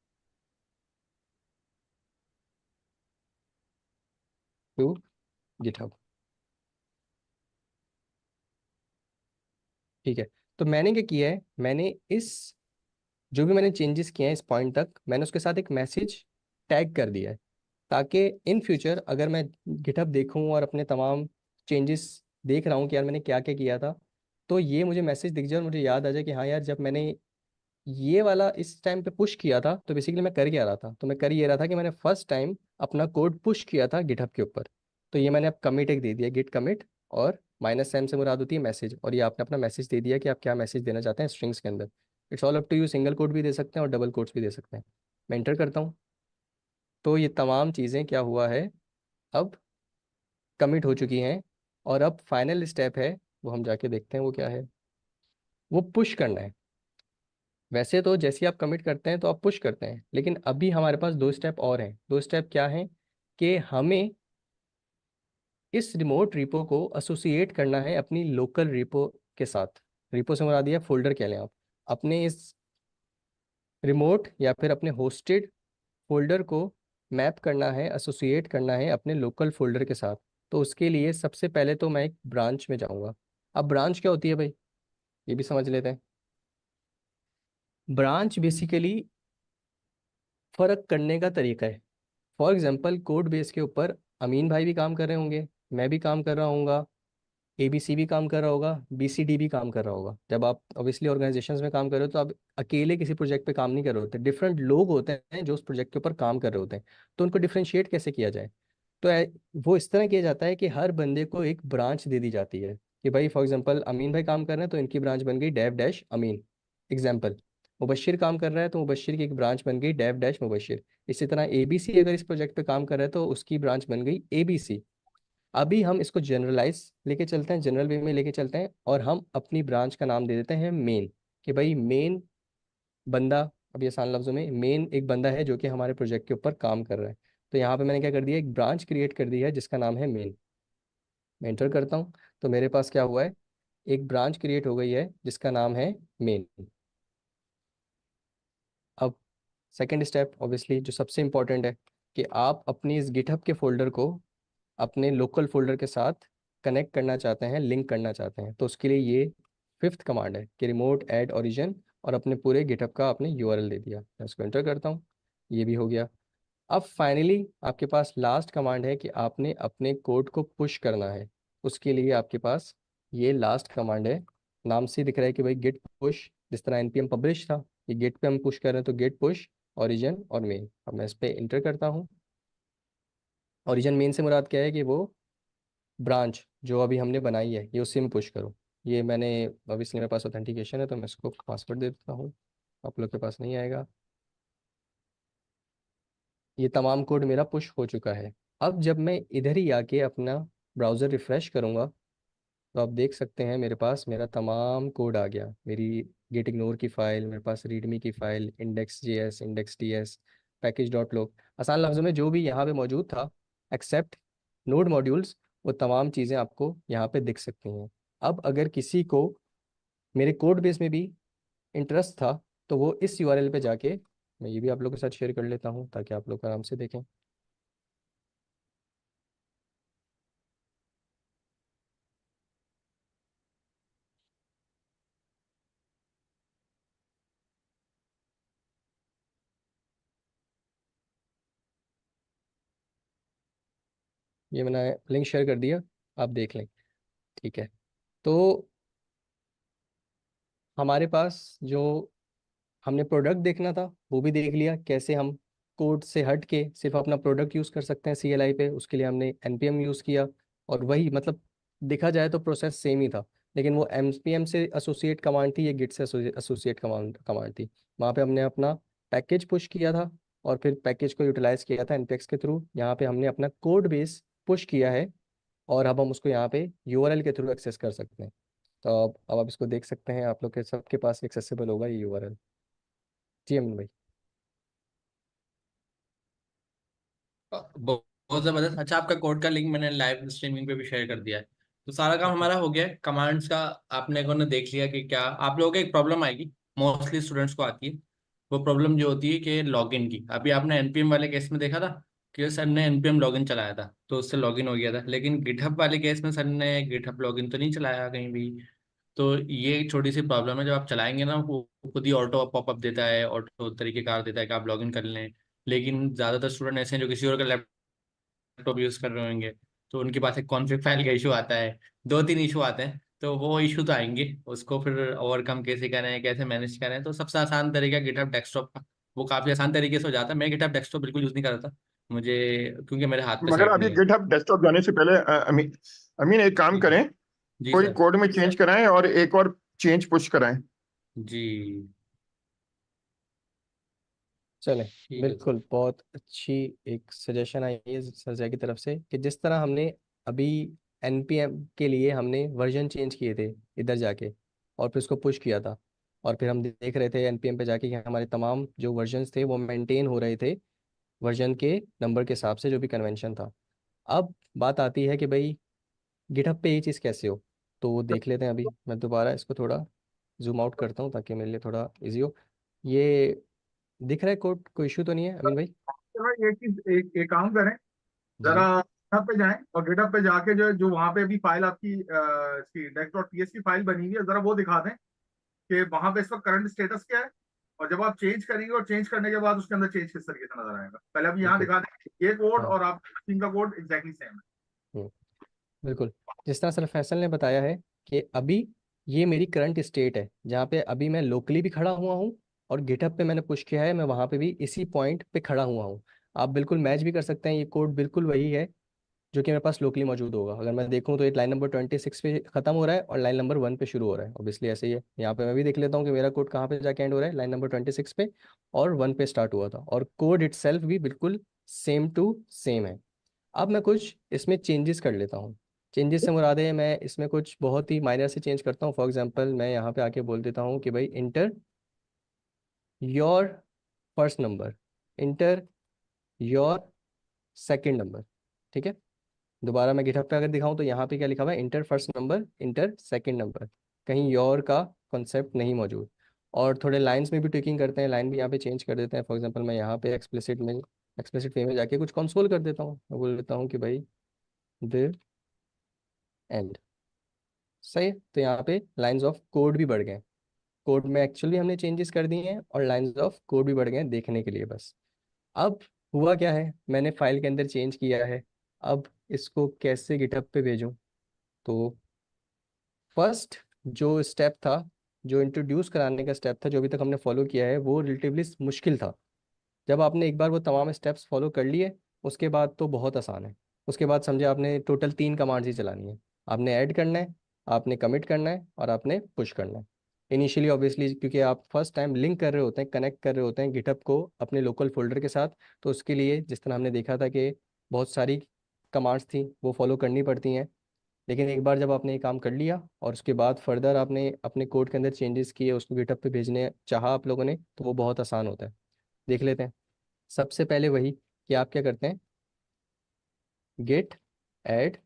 Speaker 3: to GitHub. ठीक है, तो मैंने क्या किया है, मैंने इस जो भी मैंने चेंजेस किए हैं इस पॉइंट तक, मैंने उसके साथ एक मैसेज टैग कर दिया है, ताकि इन फ्यूचर अगर मैं गिटहब देखूं और अपने तमाम चेंजेस देख रहा हूँ कि यार मैंने क्या क्या किया था, तो ये मुझे मैसेज दिख जाए और मुझे याद आ जाए कि हाँ यार, जब मैंने ये वाला इस टाइम पे पुश किया था तो बेसिकली मैं कर क्या रहा था, तो मैं कर ये रहा था कि मैंने फर्स्ट टाइम अपना कोड पुश किया था गिटहब के ऊपर। तो ये मैंने अब कमिट एक दे दिया, गिट कमिट, और -m से मुराद होती है मैसेज, और ये आपने अपना मैसेज दे दिया कि आप क्या मैसेज देना चाहते हैं स्ट्रिंग्स के अंदर। It's all up to you, single quote भी दे सकते हैं और डबल कोट्स भी दे सकते हैं। मैं इंटर करता हूँ, तो ये तमाम चीज़ें क्या हुआ है, अब कमिट हो चुकी हैं। और अब फाइनल स्टेप है, वो हम जाके देखते हैं वो क्या है, वो पुश करना है। वैसे तो जैसे ही आप कमिट करते हैं तो आप पुश करते हैं, लेकिन अभी हमारे पास दो स्टेप और हैं। दो स्टेप क्या हैं कि हमें इस रिमोट रिपो को एसोसिएट करना है अपनी लोकल रिपो के साथ। रिपो से मुराद दिया फोल्डर कह लें आप। अपने इस रिमोट या फिर अपने होस्टेड फोल्डर को मैप करना है, एसोसिएट करना है अपने लोकल फोल्डर के साथ। तो उसके लिए सबसे पहले तो मैं एक ब्रांच में जाऊंगा। अब ब्रांच क्या होती है भाई, ये भी समझ लेते हैं। ब्रांच बेसिकली फर्क करने का तरीका है। फॉर एग्जाम्पल, कोड बेस के ऊपर अमीन भाई भी काम कर रहे होंगे, मैं भी काम कर रहा हूँगा, ABC भी काम कर रहा होगा, BCD भी काम कर रहा होगा। जब आप ऑब्वियसली ऑर्गेनाइजेशंस में काम कर रहे हो तो आप अकेले किसी प्रोजेक्ट पे काम नहीं कर रहे होते, डिफरेंट लोग होते हैं जो उस प्रोजेक्ट के ऊपर काम कर रहे होते हैं। तो उनको डिफ्रेंशिएट कैसे किया जाए, तो वो इस तरह किया जाता है कि हर बंदे को एक ब्रांच दे दी जाती है कि भाई फॉर एग्जांपल अमीन भाई काम कर रहे हैं तो इनकी ब्रांच बन गई डेव डैश अमीन। एग्जांपल, मुबशिर काम कर रहा है तो मुबशिर की एक ब्रांच बन गई डेव डैश मुबशिर। इसी तरह ABC अगर इस प्रोजेक्ट पे काम कर रहा है तो उसकी ब्रांच बन गई ABC। अभी हम इसको जनरलाइज लेके चलते हैं, जनरल वे में लेके चलते हैं, और हम अपनी ब्रांच का नाम दे देते हैं मेन। कि भाई मेन बंदा, अब ये आसान लफ्जों में, मेन एक बंदा है जो कि हमारे प्रोजेक्ट के ऊपर काम कर रहा है। तो यहाँ पे मैंने क्या कर दिया, एक ब्रांच क्रिएट कर दी है जिसका नाम है मेन। मैं एंटर करता हूँ, तो मेरे पास क्या हुआ है, एक ब्रांच क्रिएट हो गई है जिसका नाम है मेन। अब सेकेंड स्टेप ऑब्वियसली जो सबसे इंपॉर्टेंट है, कि आप अपनी इस गिटहब के फोल्डर को अपने लोकल फोल्डर के साथ कनेक्ट करना चाहते हैं, लिंक करना चाहते हैं। तो उसके लिए ये फिफ्थ कमांड है कि रिमोट ऐड ओरिजिन, और अपने पूरे गिटहब का आपने URL दे दिया। मैं इसको एंटर करता हूँ, ये भी हो गया। अब फाइनली आपके पास लास्ट कमांड है कि आपने अपने कोड को पुश करना है। उसके लिए आपके पास ये लास्ट कमांड है, नाम से ही दिख रहा है कि भाई गिट पुश, जिस तरह npm पब्लिश था, ये गिट पे हम पुश कर रहे हैं तो गिट पुश ओरिजिन और मेन। अब मैं इस पर इंटर करता हूँ। ओरिजिन मेन से मुराद क्या है कि वो ब्रांच जो अभी हमने बनाई है ये उसी में पुश करो। ये मैंने, ऑब्वियसली मेरे पास ऑथेंटिकेशन है तो मैं इसको पासवर्ड दे देता हूँ, आप लोग के पास नहीं आएगा। ये तमाम कोड मेरा पुश हो चुका है। अब जब मैं इधर ही आके अपना ब्राउज़र रिफ़्रेश करूँगा तो आप देख सकते हैं मेरे पास मेरा तमाम कोड आ गया। मेरी गेट इग्नोर की फ़ाइल, मेरे पास रीडमी की फ़ाइल, index.js, index.ts, package.log, आसान लफ्ज़ों में जो भी यहाँ पे मौजूद था एक्सेप्ट नोड मॉड्यूल्स, वो तमाम चीज़ें आपको यहाँ पे दिख सकती हैं। अब अगर किसी को मेरे कोड बेस में भी इंटरेस्ट था तो वो इस URL पे जाके, मैं ये भी आप लोगों के साथ शेयर कर लेता हूँ ताकि आप लोग आराम से देखें। ये मैंने लिंक शेयर कर दिया, आप देख लें। ठीक है, तो हमारे पास जो हमने प्रोडक्ट देखना था वो भी देख लिया, कैसे हम कोड से हट के सिर्फ अपना प्रोडक्ट यूज़ कर सकते हैं CLI पे। उसके लिए हमने npm यूज़ किया, और वही मतलब देखा जाए तो प्रोसेस सेम ही था, लेकिन वो npm से एसोसिएट कमांड थी, ये गिट से एसोसिएट कमांड थी। वहाँ पे हमने अपना पैकेज पुश किया था, और फिर पैकेज को यूटिलाइज किया था npx के थ्रू। यहाँ पे हमने अपना कोड बेस पुश किया है, और अब हम उसको यहाँ पे URL के थ्रू एक्सेस कर सकते हैं। तो अब आप इसको देख सकते हैं, आप लोग के सबके पास एक्सेसिबल होगा ये URL। जी अमन भाई।
Speaker 2: बहुत जबरदस्त। अच्छा, आपका कोड का लिंक मैंने लाइव स्ट्रीमिंग पे भी शेयर कर दिया है। तो सारा काम
Speaker 3: ओके।
Speaker 2: हमारा हो गया है कमांड्स का। आपने को ने देख लिया कि क्या आप लोगों को एक प्रॉब्लम आएगी, मोस्टली स्टूडेंट्स को आती है। वो प्रॉब्लम जो होती है कि लॉगिन की, अभी आपने एनपीएम वाले केस में देखा था कि सर ने एनपीएम लॉगिन चलाया था तो उससे लॉगिन हो गया था, लेकिन गिटहब वाले केस में सर ने गिटहब लॉगिन तो नहीं चलाया कहीं भी। तो ये एक छोटी सी प्रॉब्लम है, जब आप चलाएंगे ना वो खुद ही ऑटो पॉपअप देता है, ऑटो तरीके कार देता है कि आप लॉगिन कर लें। लेकिन ज्यादातर स्टूडेंट ऐसे हैं जो किसी और का लैपटॉप यूज कर रहे होंगे, तो उनके पास एक कॉन्फ्लिक्ट फाइल का इशू आता है, दो तीन इशू आते हैं। तो वो इशू तो आएंगे, उसको फिर ओवरकम कैसे करें, कैसे मैनेज करें। तो सबसे आसान तरीका गिटहब डेस्कटॉप का, वो काफी आसान तरीके से हो जाता है। मैं गिटहब डेस्कटॉप बिल्कुल यूज नहीं करता था, मुझे क्योंकि मेरे हाथ पे
Speaker 1: मगर
Speaker 2: सेट
Speaker 1: अभी
Speaker 2: नहीं है।
Speaker 1: गिटहब डेस्कटॉप जाने से पहले अमीन, अमीन एक काम
Speaker 2: जी
Speaker 1: करें,
Speaker 2: जी
Speaker 1: कोई
Speaker 2: सर।
Speaker 1: कोड में चेंज कराएं और एक और चेंज पुश कराएं।
Speaker 2: जी
Speaker 3: चलें,
Speaker 2: ठीक है सर।
Speaker 3: बिल्कुल बहुत अच्छी एक सजेशन आई है सरजा की तरफ से कि जिस तरह हमने अभी एनपीएम के लिए हमने वर्जन चेंज किए थे इधर जाके, और फिर उसको पुश किया था, और फिर हम देख रहे थे एनपीएम पे जाके कि हमारे तमाम जो वर्जन्स थे वो मेंटेन हो रहे थे वर्जन के नंबर के हिसाब से, जो भी कन्वेंशन था। अब बात आती है कि भाई गिटहब पे ये चीज़ कैसे हो, तो वो देख लेते हैं। अभी मैं दोबारा इसको थोड़ा जूम आउट करता हूँ ताकि मेरे लिए थोड़ा इजी हो। ये दिख रहा है कोड, कोई इशू तो नहीं है अमीन भाई?
Speaker 4: तो भाई एक चीज, एक काम करें,
Speaker 3: जी
Speaker 4: जरा गिटहब पे जाएं और गिटहब पे जाके जो जो वहां पे अभी फाइल आपकी इसकी dex.ts की फाइल बनी हुई है, जरा वो दिखा दें कि वहां पे इसका करंट स्टेटस क्या है, और जब आप चेंज करेंगे और चेंज करने के बाद उसके अंदर चेंज किस तरीके से नजर आएगा। पहले अभी यहाँ
Speaker 3: बिल्कुल।
Speaker 4: दिखा दें ये कोड,
Speaker 3: हाँ।
Speaker 4: और आप मशीन का कोड एग्जैक्टली सेम है।
Speaker 3: हम्म, बिल्कुल। जिस तरह सर फैसल ने बताया है कि अभी ये मेरी करंट स्टेट है जहाँ पे अभी मैं लोकली भी खड़ा हुआ हूँ, और गिटहब पे मैंने पुश किया है, मैं वहाँ पे भी इसी पॉइंट पे खड़ा हुआ हूँ। आप बिल्कुल मैच भी कर सकते हैं, ये कोड बिल्कुल वही है जो कि मेरे पास लोकली मौजूद होगा। अगर मैं देखूँ तो ये लाइन नंबर 26 पे खत्म हो रहा है और लाइन नंबर 1 पे शुरू हो रहा है। ऑब्वियसली ऐसे ही है, यहाँ पे मैं भी देख लेता हूँ कि मेरा कोड कहाँ पे जाके एंड हो रहा है, लाइन नंबर 26 पे, और 1 पे स्टार्ट हुआ था, और कोड इटसेल्फ भी बिल्कुल सेम टू सेम है। अब मैं कुछ इसमें चेंजेस कर लेता हूँ। चेंजेस से मुराद है मैं इसमें कुछ बहुत ही माइनर से चेंज करता हूँ। फॉर एग्जांपल मैं यहाँ पे आके बोल देता हूँ कि भाई inter your first number, inter your second number. ठीक है, दोबारा मैं गिटहब पे अगर दिखाऊं तो यहाँ पे क्या लिखा हुआ है, inter first number, inter second number, कहीं योर का कॉन्सेप्ट नहीं मौजूद। और थोड़े लाइंस में भी ट्विकिंग करते हैं, लाइन भी यहाँ पे चेंज कर देते हैं। फॉर एग्जांपल मैं यहाँ पे एक्सप्लिसिट वे में जाके कुछ कंसोल कर देता हूँ, मैं बोल देता हूँ कि भाई द एंड। सही है, तो यहाँ पे लाइंस ऑफ कोड भी बढ़ गए, कोड में एक्चुअली हमने चेंजेस कर दिए हैं, और लाइंस ऑफ कोड भी बढ़ गए हैं देखने के लिए बस। अब हुआ क्या है, मैंने फाइल के अंदर चेंज किया है, अब इसको कैसे गिटहब पे भेजूं? तो फर्स्ट जो स्टेप था, जो इंट्रोड्यूस कराने का स्टेप था, जो अभी तक हमने फॉलो किया है, वो रिलेटिवली मुश्किल था। जब आपने एक बार वो तमाम स्टेप्स फॉलो कर लिए, उसके बाद तो बहुत आसान है। उसके बाद समझे आपने टोटल 3 कमांड्स ही चलानी है। आपने ऐड करना है, आपने कमिट करना है, और आपने पुश करना है। इनिशियली ऑब्वियसली क्योंकि आप फर्स्ट टाइम लिंक कर रहे होते हैं, कनेक्ट कर रहे होते हैं गिटहब को अपने लोकल फोल्डर के साथ, तो उसके लिए जिस तरह हमने देखा था कि बहुत सारी कमांड्स थी वो फॉलो करनी पड़ती हैं। लेकिन एक बार जब आपने ये काम कर लिया और उसके बाद फर्दर आपने अपने कोड के अंदर चेंजेस किए, उसको गिटहब पे भेजने चाहा आप लोगों ने, तो वो बहुत आसान होता है। देख लेते हैं। सबसे पहले वही कि आप क्या करते हैं, git add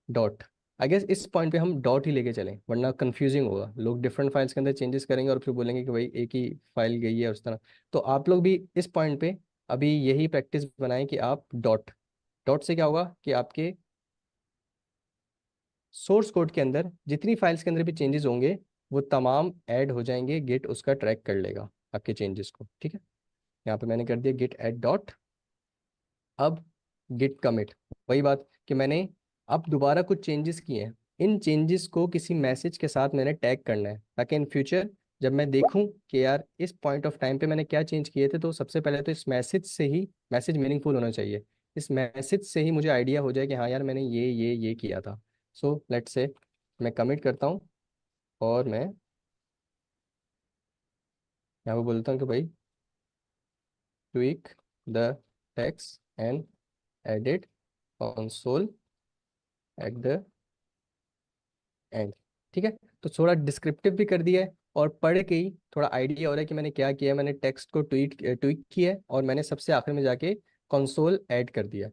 Speaker 3: dot. I guess इस पॉइंट पे हम डॉट ही लेके चलें, वरना कंफ्यूजिंग होगा, लोग डिफरेंट फाइल्स के अंदर चेंजेस करेंगे और फिर बोलेंगे कि भाई एक ही फाइल गई है उस तरह। तो आप लोग भी इस पॉइंट पे अभी यही प्रैक्टिस बनाएं कि आप डॉट, डॉट से क्या होगा कि आपके सोर्स कोड के अंदर जितनी फाइल्स के अंदर भी चेंजेस होंगे वो तमाम ऐड हो जाएंगे, गिट उसका ट्रैक कर लेगा आपके चेंजेस को। ठीक है, यहाँ पे मैंने कर दिया गेट ऐड डॉट। अब गिट कमिट, वही बात कि मैंने अब दोबारा कुछ चेंजेस किए हैं, इन चेंजेस को किसी मैसेज के साथ मैंने टैग करना है, ताकि इन फ्यूचर जब मैं देखूं कि यार इस पॉइंट ऑफ टाइम पे मैंने क्या चेंज किए थे, तो सबसे पहले तो इस मैसेज से ही, मैसेज मीनिंगफुल होना चाहिए, इस मैसेज से ही मुझे आइडिया हो जाए कि हाँ यार मैंने ये किया था। सो लेट्स से मैं कमिट करता हूँ, और मैं यहाँ पे बोलता हूँ कि भाई tweak the text and edit console at the end. ठीक है, तो थोड़ा डिस्क्रिप्टिव भी कर दिया है, और पढ़ के ही थोड़ा आइडिया हो रहा है कि मैंने क्या किया है। मैंने टेक्स्ट को ट्वीक किया है, और मैंने सबसे आखिर में जाके कंसोल ऐड कर दिया।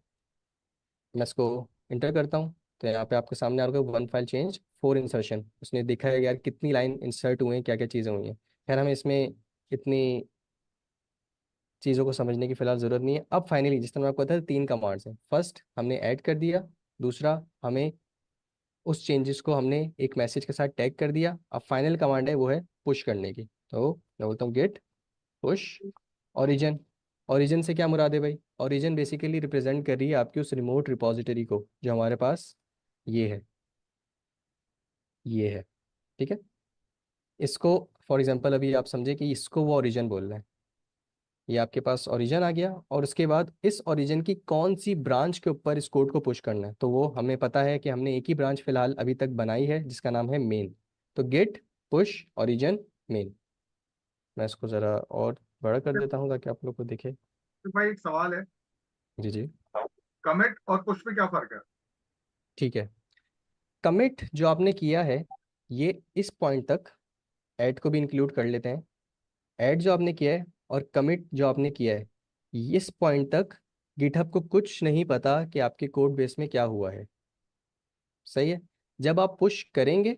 Speaker 3: मैं इसको इंटर करता हूँ, तो यहाँ पे आपके सामने आ रहा है 1 फाइल चेंज 4 इंसर्शन। उसने देखा है यार कितनी लाइन इंसर्ट हुए हैं, क्या क्या चीज़ें हुई हैं। खैर हमें इसमें इतनी चीज़ों को समझने की फिलहाल ज़रूरत नहीं है। अब फाइनली जिस तरह मैं आपको बताया 3 कमांड्स हैं। फर्स्ट हमने ऐड कर दिया, दूसरा हमें उस चेंजेस को हमने एक मैसेज के साथ टैग कर दिया। अब फाइनल कमांड है वो है पुश करने की। तो मैं बोलता हूँ गेट पुश ओरिजिन। ओरिजिन से क्या मुराद है भाई? ओरिजिन बेसिकली रिप्रेजेंट कर रही है आपकी उस रिमोट रिपॉजिटरी को जो हमारे पास ये है, ये है। ठीक है, इसको फॉर एग्जांपल अभी आप समझे कि इसको वो ओरिजिन बोल रहे हैं। ये आपके पास ओरिजिन आ गया और उसके बाद इस ओरिजिन की कौन सी ब्रांच के ऊपर इस कोड को पुश करना है, तो वो हमें पता है कि हमने एक ही ब्रांच फिलहाल अभी तक बनाई है जिसका नाम है मेन। तो गेट पुश ओरिजिन मेन। मैं इसको ज़रा और बड़ा कर देता हूँ ताकि आप लोग को दिखे।
Speaker 4: तो भाई एक सवाल है,
Speaker 3: जी जी,
Speaker 4: कमिट और पुश में क्या फर्क है?
Speaker 3: ठीक है। कमिट जो आपने किया है ये इस पॉइंट तक, ऐड को भी इंक्लूड कर लेते हैं। ऐड जो आपने किया है और कमिट जो आपने किया है, इस पॉइंट तक गिटहब को कुछ नहीं पता कि आपके कोड बेस में क्या हुआ है। सही है। जब आप पुश करेंगे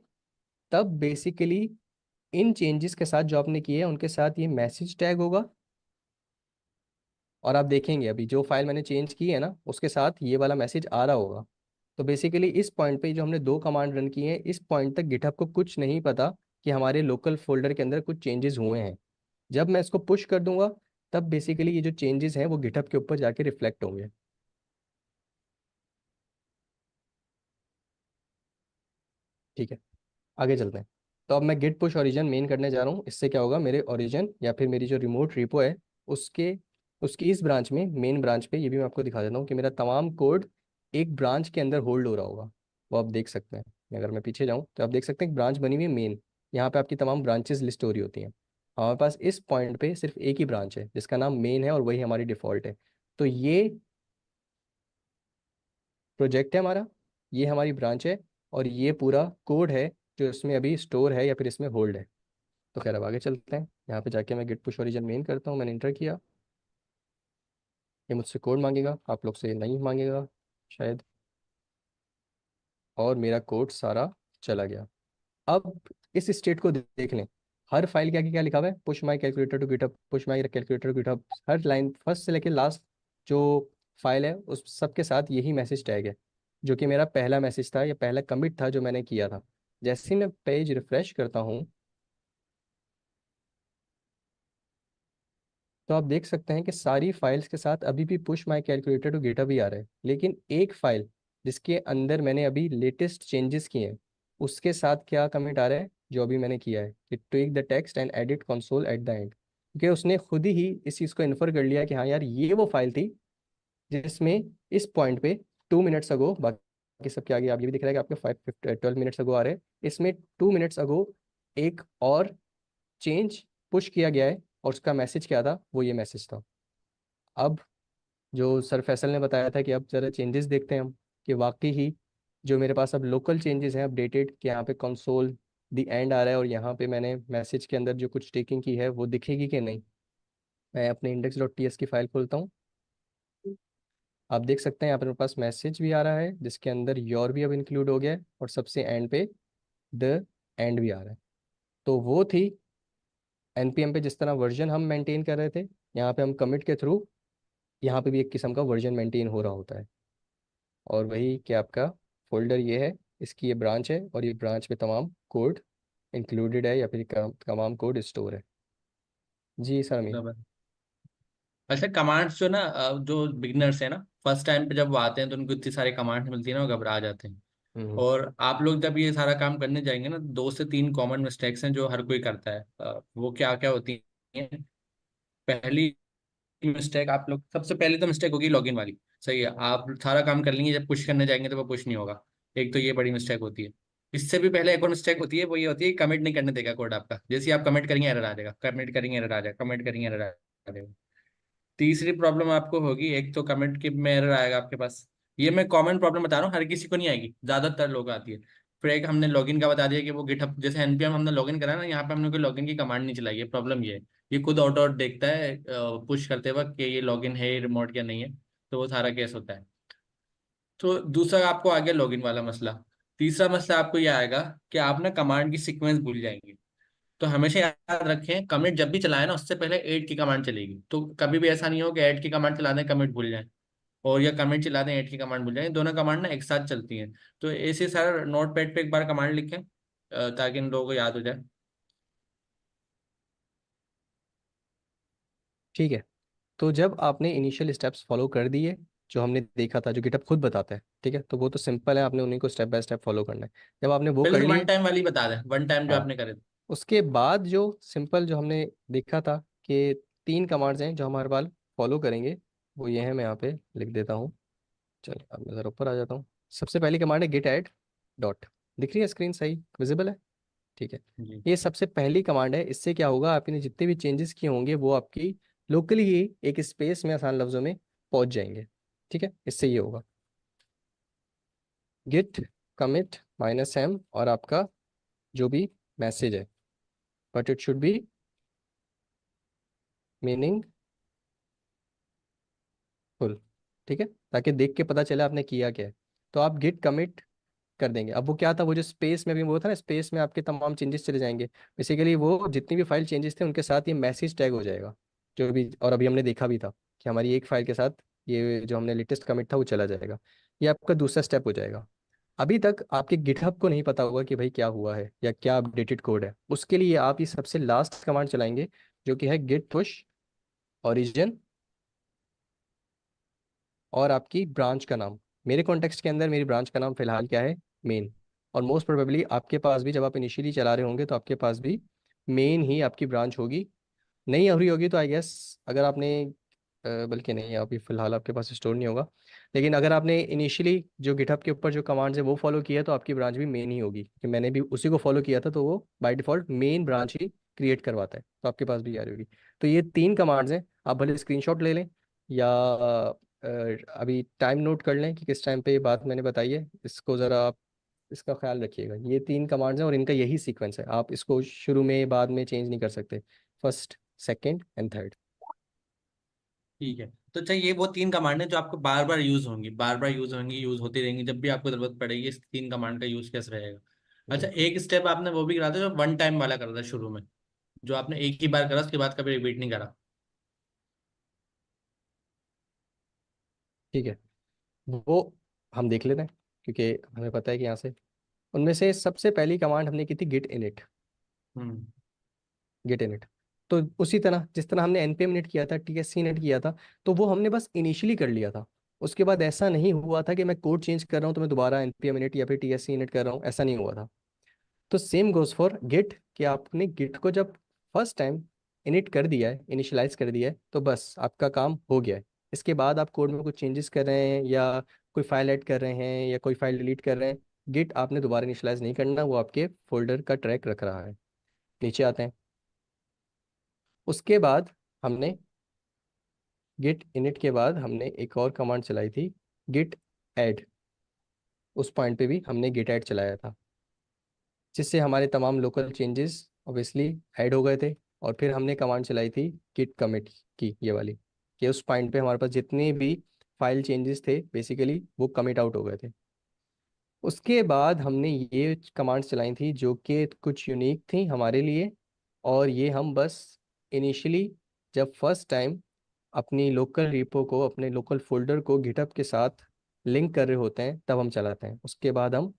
Speaker 3: तब बेसिकली इन चेंजेस के साथ जो आपने किए हैं उनके साथ ये मैसेज टैग होगा और आप देखेंगे अभी जो फाइल मैंने चेंज की है ना उसके साथ ये वाला मैसेज आ रहा होगा। तो बेसिकली इस पॉइंट पे जो हमने 2 कमांड रन किए हैं इस पॉइंट तक गिटहब को कुछ नहीं पता कि हमारे लोकल फोल्डर के अंदर कुछ चेंजेस हुए हैं। जब मैं इसको पुश कर दूंगा तब बेसिकली ये जो चेंजेस हैं वो गिटहब के ऊपर जाके रिफ्लेक्ट होंगे। ठीक है, आगे चलते हैं। तो अब मैं गिट पुश ओरिजिन मेन करने जा रहा हूँ। इससे क्या होगा, मेरे ओरिजिन या फिर मेरी जो रिमोट रिपो है उसके उसकी इस ब्रांच में, मेन ब्रांच पे, ये भी मैं आपको दिखा देता हूँ कि मेरा तमाम कोड एक ब्रांच के अंदर होल्ड हो रहा होगा। वो आप देख सकते हैं। अगर मैं पीछे जाऊँ तो आप देख सकते हैं एक ब्रांच बनी हुई है मेन। यहाँ पे आपकी तमाम ब्रांचेस लिस्ट हो रही होती हैं। हमारे पास इस पॉइंट पे सिर्फ एक ही ब्रांच है जिसका नाम मेन है और वही हमारी डिफ़ॉल्ट है। तो ये प्रोजेक्ट है हमारा, ये हमारी ब्रांच है और ये पूरा कोड है जो इसमें अभी स्टोर है या फिर इसमें होल्ड है। तो खैर अब आगे चलते हैं। यहाँ पे जाके मैं गिट पुश ओरिजिन मेन करता हूँ। मैंने इंटर किया, ये मुझसे कोड मांगेगा, आप लोग से नहीं मांगेगा शायद। और मेरा कोड सारा चला गया। अब इस स्टेट को देख लें। हर फाइल के आगे क्या लिखा हुआ है, push my calculator to GitHub, push my calculator to GitHub. हर लाइन फर्स्ट से लेकर लास्ट जो फाइल है उस सब के साथ यही मैसेज टैग है, जो कि मेरा पहला मैसेज था या पहला कमिट था जो मैंने किया था। जैसे ही मैं पेज रिफ्रेश करता हूँ तो आप देख सकते हैं कि सारी फाइल्स के साथ अभी भी push my calculator to GitHub ही आ रहा है, लेकिन एक फाइल जिसके अंदर मैंने अभी लेटेस्ट चेंजेस किए हैं उसके साथ क्या कमेंट आ रहा है, जो अभी मैंने किया है कि tweak the text and edit console at the end. क्योंकि उसने खुद ही इस चीज़ को इन्फर कर लिया कि हाँ यार ये वो फाइल थी जिसमें इस पॉइंट पे 2 मिनट्स अगो, बाकी सबके आगे आप ये भी दिख रहा है कि आपके 12 मिनट्स अगो आ रहे हैं, इसमें 2 मिनट्स अगो एक और चेंज पुश किया गया है और उसका मैसेज क्या था, वो ये मैसेज था। अब जो सर फैसल ने बताया था कि अब ज़रा चेंजेस देखते हैं हम कि वाकई ही जो मेरे पास अब लोकल चेंजेस हैं अपडेटेड, कि यहाँ पे कंसोल दी एंड आ रहा है और यहाँ पे मैंने मैसेज के अंदर जो कुछ टेकिंग की है वो दिखेगी कि नहीं। मैं अपने index.ts की फाइल खोलता हूँ। आप देख सकते हैं यहाँ पर मेरे पास मैसेज भी आ रहा है जिसके अंदर योर भी अब इंक्लूड हो गया है और सबसे एंड पे द एंड भी आ रहा है। तो वो थी npm पे जिस तरह वर्जन हम मेंटेन कर रहे थे, यहाँ पे हम कमिट के थ्रू यहाँ पे भी एक किस्म का वर्जन मेंटेन हो रहा होता है। और वही कि आपका फोल्डर ये है, इसकी ये ब्रांच है और ये ब्रांच में तमाम कोड इंक्लूडेड है या फिर तमाम कोड स्टोर है। जी सर अमीन।
Speaker 2: बराबर। अच्छा, कमांड्स जो ना जो बिगनर्स है ना, फर्स्ट टाइम पे जब वो आते हैं तो उनको इतनी सारी कमांड्स मिलती है ना, वो घबरा जाते हैं।
Speaker 3: हम्म।
Speaker 2: और आप लोग जब ये सारा काम करने जाएंगे ना, 2 से 3 कॉमन मिस्टेक्स हैं जो हर कोई करता है। वो क्या क्या होती हैं? पहली मिस्टेक, आप लोग सबसे पहले तो मिस्टेक होगी लॉगिन वाली। सही है, आप सारा काम कर लेंगे, जब पुश करने जाएंगे तो वो पुश नहीं होगा। एक तो ये बड़ी मिस्टेक होती है। इससे भी पहले एक और मिस्टेक होती है, वो ये होती है कमिट नहीं करने देगा कोड आपका। जैसे ही आप कमिट करेंगे एरर आ जाएगा, कमिट करेंगे एरर आ जाएगा, कमिट करेंगे एरर आ जाएगा। तीसरी प्रॉब्लम आपको होगी, एक तो कमेंट के में एरर आएगा आपके पास। ये मैं कॉमन प्रॉब्लम बता रहा हूँ, हर किसी को नहीं आएगी, ज्यादातर लोग आती है। फिर एक हमने लॉगिन का बता दिया कि वो गिटहब जैसे एनपीएम हमने लॉगिन करा ना, यहाँ पे हमने कोई लॉगिन की कमांड नहीं चलाई है। प्रॉब्लम ये है, ये खुद ऑटो देखता है पुश करते वक्त कि ये लॉगिन है रिमोट या नहीं है। तो वो सारा केस होता है। तो दूसरा आपको आ गया लॉगिन वाला मसला। तीसरा मसला आपको ये आएगा कि आप ना कमांड की सीक्वेंस भूल जाएंगे। तो हमेशा याद रखें कमिट जब भी चलाए ना उससे पहले ऐड की कमांड चलेगी। तो कभी भी ऐसा नहीं हो कि ऐड की कमांड चला दें कमिट भूल जाए, और या कमेंट चला दें ऐड की कमांड भूल जाए। दोनों कमांड ना एक साथ चलती हैं। तो ऐसे सर नोट पैड पे एक बार कमांड लिखें ताकि इन लोगों को याद हो जाए।
Speaker 3: ठीक है। तो जब आपने इनिशियल स्टेप्स फॉलो कर दिए जो हमने देखा था, जो गिटहब खुद बताता है, ठीक है, तो वो तो सिंपल है, आपने उन्हीं को स्टेप बाय स्टेप फॉलो करना है। जब आपने वो
Speaker 2: पहले
Speaker 3: कर
Speaker 2: तो वन
Speaker 3: लिए,
Speaker 2: टाइम वाली बता दें, वन टाइम जो
Speaker 3: हाँ,
Speaker 2: आपने करे थे।
Speaker 3: उसके बाद जो सिंपल जो हमने देखा था कि 3 कमांड्स हैं जो हम हर बार फॉलो करेंगे, वो ये है। मैं यहाँ पे लिख देता हूँ। चलिए अब मैं ज़रा ऊपर आ जाता हूँ। सबसे पहली कमांड है गेट ऐड डॉट। दिख रही है स्क्रीन, सही विजिबल है? ठीक है।
Speaker 2: जी।
Speaker 3: ये सबसे पहली कमांड है। इससे क्या होगा, आपने जितने भी चेंजेस किए होंगे वो आपकी लोकली ही एक स्पेस में आसान लफ्जों में पहुंच जाएंगे। ठीक है, इससे ये होगा गिट कमिट -m और आपका जो भी मैसेज है, but it should be meaningful. ठीक है, ताकि देख के पता चले आपने किया क्या है। तो आप गिट कमिट कर देंगे। अब वो क्या था, वो जो स्पेस में अभी वो था ना, स्पेस में आपके तमाम चेंजेस चले जाएंगे। बेसिकली वो जितनी भी फाइल चेंजेस थे उनके साथ ये मैसेज टैग हो जाएगा जो भी। और अभी हमने देखा भी था कि हमारी एक फाइल के साथ ये जो हमने लेटेस्ट कमिट था वो चला जाएगा। ये आपका दूसरा स्टेप हो जाएगा। अभी तक आपके गिटहब को नहीं पता होगा कि भाई क्या हुआ है या क्या अपडेटेड कोड है। उसके लिए आप ये सबसे लास्ट कमांड चलाएंगे जो कि है गिट पुश ओरिजिन और आपकी ब्रांच का नाम। मेरे कॉन्टेक्स्ट के अंदर मेरी ब्रांच का नाम फिलहाल क्या है, मेन। और मोस्ट प्रोबेबली आपके पास भी, जब आप इनिशियली चला रहे होंगे तो आपके पास भी मेन ही आपकी ब्रांच होगी। नहीं हो रही होगी तो आई गेस, अगर आपने बल्कि नहीं, अभी फिलहाल आपके पास स्टोर नहीं होगा। लेकिन अगर आपने इनिशियली जो गिटहब के ऊपर जो कमांड्स है वो फॉलो किया है तो आपकी ब्रांच भी मेन ही होगी, कि मैंने भी उसी को फॉलो किया था तो वो by default main branch he create करवाता है। तो आपके पास भी आ रही होगी। तो ये 3 कमांड्स हैं। आप भले स्क्रीनशॉट ले लें या अभी टाइम नोट कर लें कि किस टाइम पे ये बात मैंने बताई है। इसको ज़रा आप इसका ख्याल रखिएगा। ये 3 कमांड्स हैं और इनका यही सीक्वेंस है। आप इसको शुरू में बाद में चेंज नहीं कर सकते। First, second and third.
Speaker 2: ठीक है। तो अच्छा ये वो 3 कमांड है जो आपको बार बार यूज होंगी, बार बार यूज होंगी, यूज होती रहेंगी। जब भी आपको जरूरत पड़ेगी इस 3 कमांड का यूज कैसे रहेगा। अच्छा
Speaker 3: बिल्कुल।
Speaker 2: एक स्टेप आपने वो भी करा था जो वन टाइम वाला करा था शुरू में, जो आपने एक ही बार करा उसके बाद कभी रिपीट नहीं करा।
Speaker 3: ठीक है, वो हम देख लेते हैं क्योंकि हमें पता है कि यहाँ से उनमें से सबसे पहली कमांड हमने की थी गिट इनिट।
Speaker 2: हम्म।
Speaker 3: गिट इनिट, तो उसी तरह जिस तरह हमने npm init किया था, tsc init किया था, तो वो हमने बस इनिशियली कर लिया था। उसके बाद ऐसा नहीं हुआ था कि मैं कोड चेंज कर रहा हूँ तो मैं दोबारा npm init या फिर tsc init कर रहा हूँ, ऐसा नहीं हुआ था। तो सेम गोज फॉर गिट, कि आपने गिट को जब फर्स्ट टाइम इनिट कर दिया है, इनिशियलाइज कर दिया है, तो बस आपका काम हो गया है। इसके बाद आप कोड में कुछ चेंजेस कर रहे हैं या कोई फाइल ऐड कर रहे हैं या कोई फाइल डिलीट कर रहे हैं, गिट आपने दोबारा इनिशियलाइज नहीं करना, वो आपके फोल्डर का ट्रैक रख रहा है। नीचे आते हैं। उसके बाद हमने गिट इनिट के बाद हमने एक और कमांड चलाई थी, गिट ऐड। उस पॉइंट पे भी हमने गिट ऐड चलाया था जिससे हमारे तमाम लोकल चेंजेस ऑब्वियसली ऐड हो गए थे। और फिर हमने कमांड चलाई थी गिट कमिट की, ये वाली, कि उस पॉइंट पे हमारे पास जितने भी फाइल चेंजेस थे बेसिकली वो कमिट आउट हो गए थे। उसके बाद हमने ये कमांड्स चलाई थी जो कि कुछ यूनिक थी हमारे लिए। और ये हम बस इनिशियली जब फर्स्ट टाइम अपनी लोकल रिपो को, अपने लोकल फोल्डर को गिटहब के साथ लिंक कर रहे होते हैं तब हम चलाते हैं। उसके बाद हम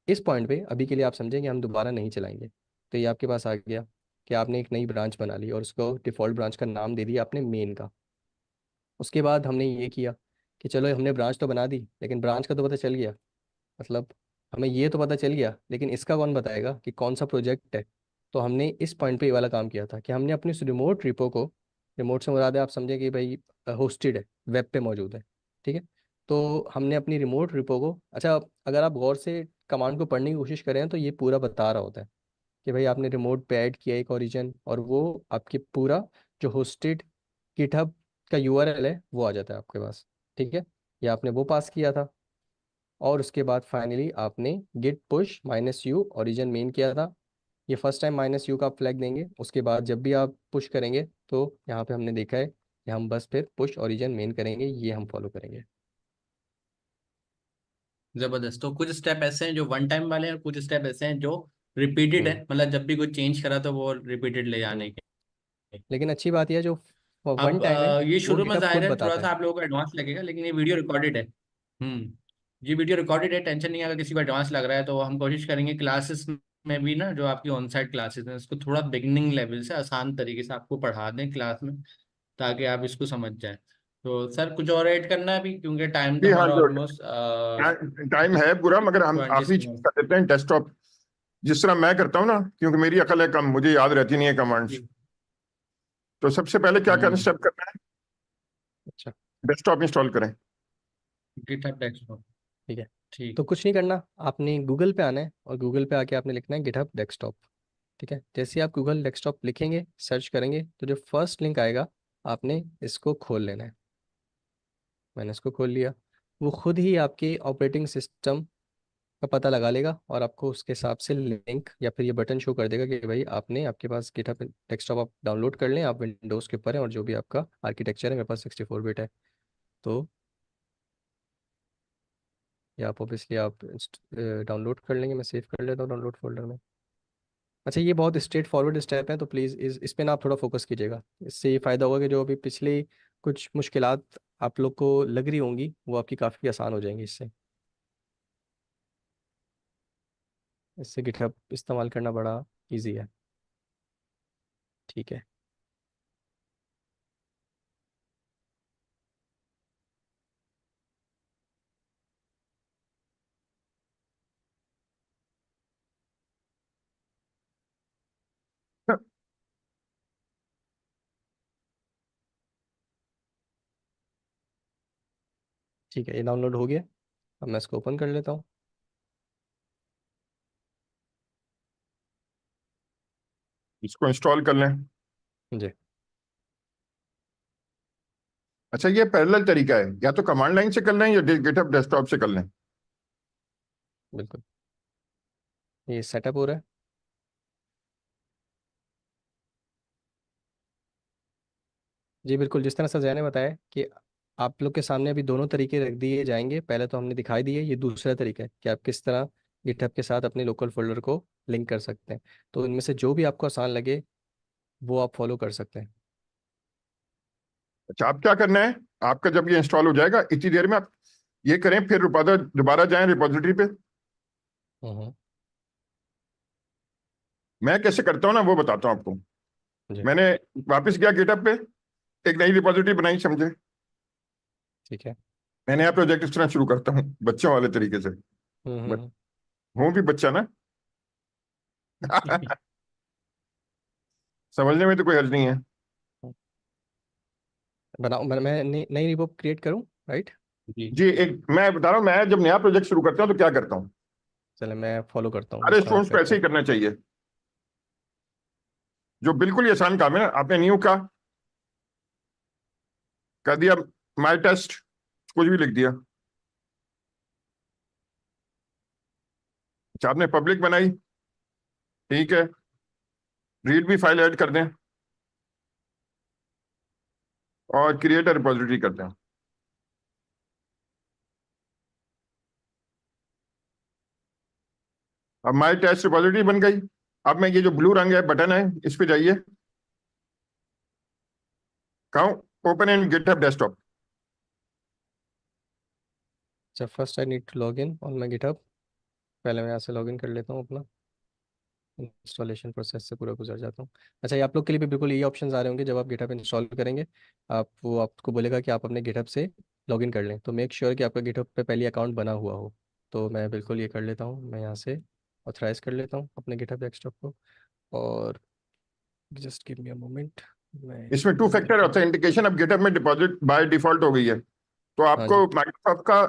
Speaker 3: इस पॉइंट पे अभी के लिए आप समझेंगे हम दोबारा नहीं चलाएंगे। तो ये आपके पास आ गया कि आपने एक नई ब्रांच बना ली और उसको डिफ़ॉल्ट ब्रांच का नाम दे दिया आपने मेन का। उसके बाद हमने ये किया कि चलो हमने ब्रांच तो बना दी लेकिन ब्रांच का तो पता चल गया, मतलब हमें ये तो पता चल गया, लेकिन इसका कौन बताएगा कि कौन सा प्रोजेक्ट है। तो हमने इस पॉइंट पे ये वाला काम किया था कि हमने अपनी उस रिमोट रिपो को, रिमोट से मुराद है आप समझे कि भाई होस्टेड है, वेब पे मौजूद है। ठीक है, तो हमने अपनी रिमोट रिपो को, अच्छा अगर आप गौर से कमांड को पढ़ने की कोशिश करें तो ये पूरा बता रहा होता है कि भाई आपने रिमोट पे ऐड किया एक ओरिजिन और वो आपके पूरा जो होस्टेड गिटहब का यूआरएल है वो आ जाता है आपके पास। ठीक है, ये आपने वो पास किया था। और उसके बाद फाइनली आपने git push -u origin main किया था। ये फर्स्ट टाइम -u का आप फ्लैग देंगे। उसके बाद जब भी आप पुश करेंगे तो यहाँ पे हमने देखा है कि हम बस फिर पुश ओरिजिन मेन करेंगे, ये हम फॉलो करेंगे।
Speaker 2: जबरदस्त। तो कुछ स्टेप ऐसे हैं जो वन टाइम वाले हैं और कुछ स्टेप ऐसे हैं जो रिपीटेड है, मतलब जब भी कुछ चेंज करा तो वो रिपीटेड ले जाने के।
Speaker 3: लेकिन अच्छी बात यह है, जो वन
Speaker 2: अब
Speaker 3: टाइम है
Speaker 2: ये
Speaker 3: वो
Speaker 2: शुरू में
Speaker 3: गिटहब
Speaker 2: जाहिर
Speaker 3: खुद
Speaker 2: है थोड़ा
Speaker 3: बताता
Speaker 2: सा
Speaker 3: है।
Speaker 2: आप लोगों को एडवांस लगेगा, लेकिन ये वीडियो रिकॉर्डेड है। ये वीडियो रिकॉर्डेड है, टेंशन नहीं है। अगर किसी को एडवांस लग रहा है तो हम कोशिश करेंगे क्लासेस में भी ना, जो आपकी ऑन साइट क्लासेस हैं उसको थोड़ा बिगिनिंग लेवल से आसान तरीके से आपको पढ़ा दें क्लास में, ताकि आप इसको समझ जाएं। तो सर कुछ और ऐड करना है अभी, क्योंकि टाइम तो
Speaker 1: जी हाँ,
Speaker 2: हमारा
Speaker 1: जो
Speaker 2: ऑलमोस्ट
Speaker 1: टाइम है पूरा, मगर हम
Speaker 2: 20।
Speaker 1: आखिरी चीज कर देते हैं डेस्कटॉप। जिस तरह मैं करता हूँ ना, क्योंकि मेरी अकल है कम, मुझे याद रहती नहीं है कमांड्स।
Speaker 2: जी।
Speaker 1: तो सबसे पहले क्या करना,
Speaker 2: हम्म।
Speaker 1: स्टेप करना है,
Speaker 3: अच्छा,
Speaker 1: डेस्कटॉप इंस्टॉल करें।
Speaker 2: GitHub desktop.
Speaker 3: ठीक है।
Speaker 2: ठीक।
Speaker 3: तो कुछ नहीं करना, आपने गूगल पे आना है और गूगल पे आके आपने लिखना है गिटहब डेस्कटॉप। ठीक है, जैसे ही आप गूगल डेस्कटॉप लिखेंगे, सर्च करेंगे, तो जो फर्स्ट लिंक आएगा आपने इसको खोल लेना है। मैंने इसको खोल लिया। वो खुद ही आपके ऑपरेटिंग सिस्टम का पता लगा लेगा और आपको उसके हिसाब से लिंक या फिर ये बटन शो कर देगा कि भाई आपने, आपके पास गिटहब डेस्कटॉप आप डाउनलोड कर लें। आप विंडोज़ के ऊपर हैं और जो भी आपका आर्किटेक्चर है, मेरे पास 64 बिट है, तो ये आप ऑब्वियसली आप डाउनलोड कर लेंगे। मैं सेव कर लेता हूँ डाउनलोड फोल्डर में। अच्छा, ये बहुत स्ट्रेट फॉरवर्ड स्टेप है, तो प्लीज़ इस पे ना आप थोड़ा फोकस कीजिएगा। इससे ये फ़ायदा होगा कि जो अभी पिछले कुछ मुश्किलात आप लोग को लग रही होंगी वो आपकी काफ़ी आसान हो जाएंगी इससे। इससे गिटहब इस्तेमाल करना बड़ा इजी है। ठीक है। ठीक है, ये डाउनलोड हो गया। अब मैं इसको ओपन कर लेता हूँ।
Speaker 1: इसको इंस्टॉल कर लें।
Speaker 3: जी
Speaker 1: अच्छा, ये पैरेलल तरीका है, या तो कमांड लाइन से कर लें या गिटहब डेस्कटॉप से कर लें।
Speaker 3: बिल्कुल, ये सेटअप हो रहा है। जी बिल्कुल, जिस तरह से जैन ने बताया कि आप लोग के सामने अभी दोनों तरीके रख दिए जाएंगे। पहले तो हमने दिखाई दिए, ये दूसरा तरीका है कि आप किस तरह गिटहब के साथ अपने लोकल फोल्डर को लिंक कर सकते हैं। तो इनमें से जो भी आपको आसान लगे वो आप फॉलो कर सकते हैं।
Speaker 1: अच्छा, आप क्या करना है, आपका जब ये इंस्टॉल हो जाएगा इतनी देर में आप ये करें, फिर दोबारा जाएं रिपोजिटरी पे।
Speaker 3: हम्म।
Speaker 1: मैं कैसे करता हूँ ना, वो बताता हूँ आपको।
Speaker 3: जी
Speaker 1: मैंने वापस गया गिटहब पे, एक नई रिपोजिटरी बनाई, समझे।
Speaker 3: ठीक है।
Speaker 1: मैं नया प्रोजेक्ट इस तरह शुरू करता हूँ, बच्चों वाले तरीके से। बट
Speaker 3: हम्म।
Speaker 1: हूँ भी बच्चा ना। समझने में तो कोई हर्ज नहीं है।
Speaker 3: बनाओ, मैं नई रिपो क्रिएट करूँ, राइट।
Speaker 2: जी।
Speaker 1: जी, एक मैं बता रहा हूँ, मैं जब नया प्रोजेक्ट शुरू करता हूँ तो क्या करता हूँ।
Speaker 3: चले मैं फॉलो करता हूँ
Speaker 1: सारे
Speaker 3: जिस तरह आप
Speaker 1: स्टूडेंट्स को
Speaker 3: करते
Speaker 1: ऐसे
Speaker 3: हैं।
Speaker 1: ही करना चाहिए। जो बिल्कुल ही आसान काम है ना, आपने न्यू का कर दिया, माई टेस्ट कुछ भी लिख दिया। अच्छा, आपने पब्लिक बनाई, ठीक है, रीड भी फाइल ऐड कर दें और क्रिएट रिपोजिटरी करते हैं। अब माई टेस्ट रिपोजिटरी बन गई। अब मैं ये जो ब्लू रंग है बटन है, इस पे जाइए, कहाँ, ओपन इन गिटहब डेस्कटॉप।
Speaker 3: अच्छा, first I need to log in on my GitHub. पहले मैं यहाँ से लॉग इन कर लेता हूँ, अपना इंस्टॉलेशन प्रोसेस से पूरा गुजर जाता हूँ। अच्छा, ये आप लोग के लिए भी बिल्कुल यही ऑप्शंस आ रहे होंगे जब आप गिटहब इंस्टॉल करेंगे। आप वो आपको बोलेगा कि आप अपने गिटहब से लॉगिन कर लें, तो मेक श्योर कि आपका गिटहब पे पहले अकाउंट बना हुआ हो। तो मैं बिल्कुल ये कर लेता हूँ, मैं यहाँ से ऑथराइज कर लेता हूँ अपने गिटहब डेस्कटॉप को। और just give me a moment, मैं
Speaker 1: इसमें टू
Speaker 3: लॉगिन
Speaker 1: फैक्टर
Speaker 3: करता हूँ।
Speaker 1: ऑथेंटिकेशन अब गिटहब में डिपॉजिट बाय डिफॉल्ट हो गई है। तो
Speaker 3: हाँ
Speaker 1: आपको
Speaker 3: जी।
Speaker 1: माइक्रोसॉफ्ट का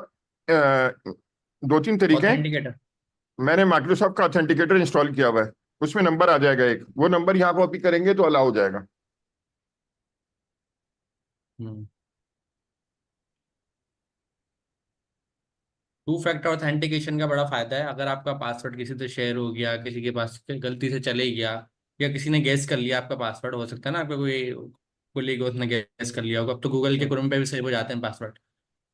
Speaker 1: दो तीन तरीके हैं।
Speaker 2: ऑथेंटिकेटर।
Speaker 1: मैंने माइक्रोसॉफ्ट का ऑथेंटिकेटर इंस्टॉल किया हुआ है, उसमें नंबर आ जाएगा एक, वो नंबर यहाँ कॉपी करेंगे तो अलाउ हो जाएगा।
Speaker 2: हम्म। टू फैक्टर ऑथेंटिकेशन का बड़ा फायदा है। अगर आपका पासवर्ड किसी से शेयर हो गया, किसी के पास गलती से चले गया, या किसी ने गैस कर लिया आपका पासवर्ड, हो सकता है ना आपका कोई कोई उसने गैस कर लिया होगा। अब तो गूगल के
Speaker 3: हम्म।
Speaker 2: क्रोम पे भी सेव हो जाते हैं पासवर्ड।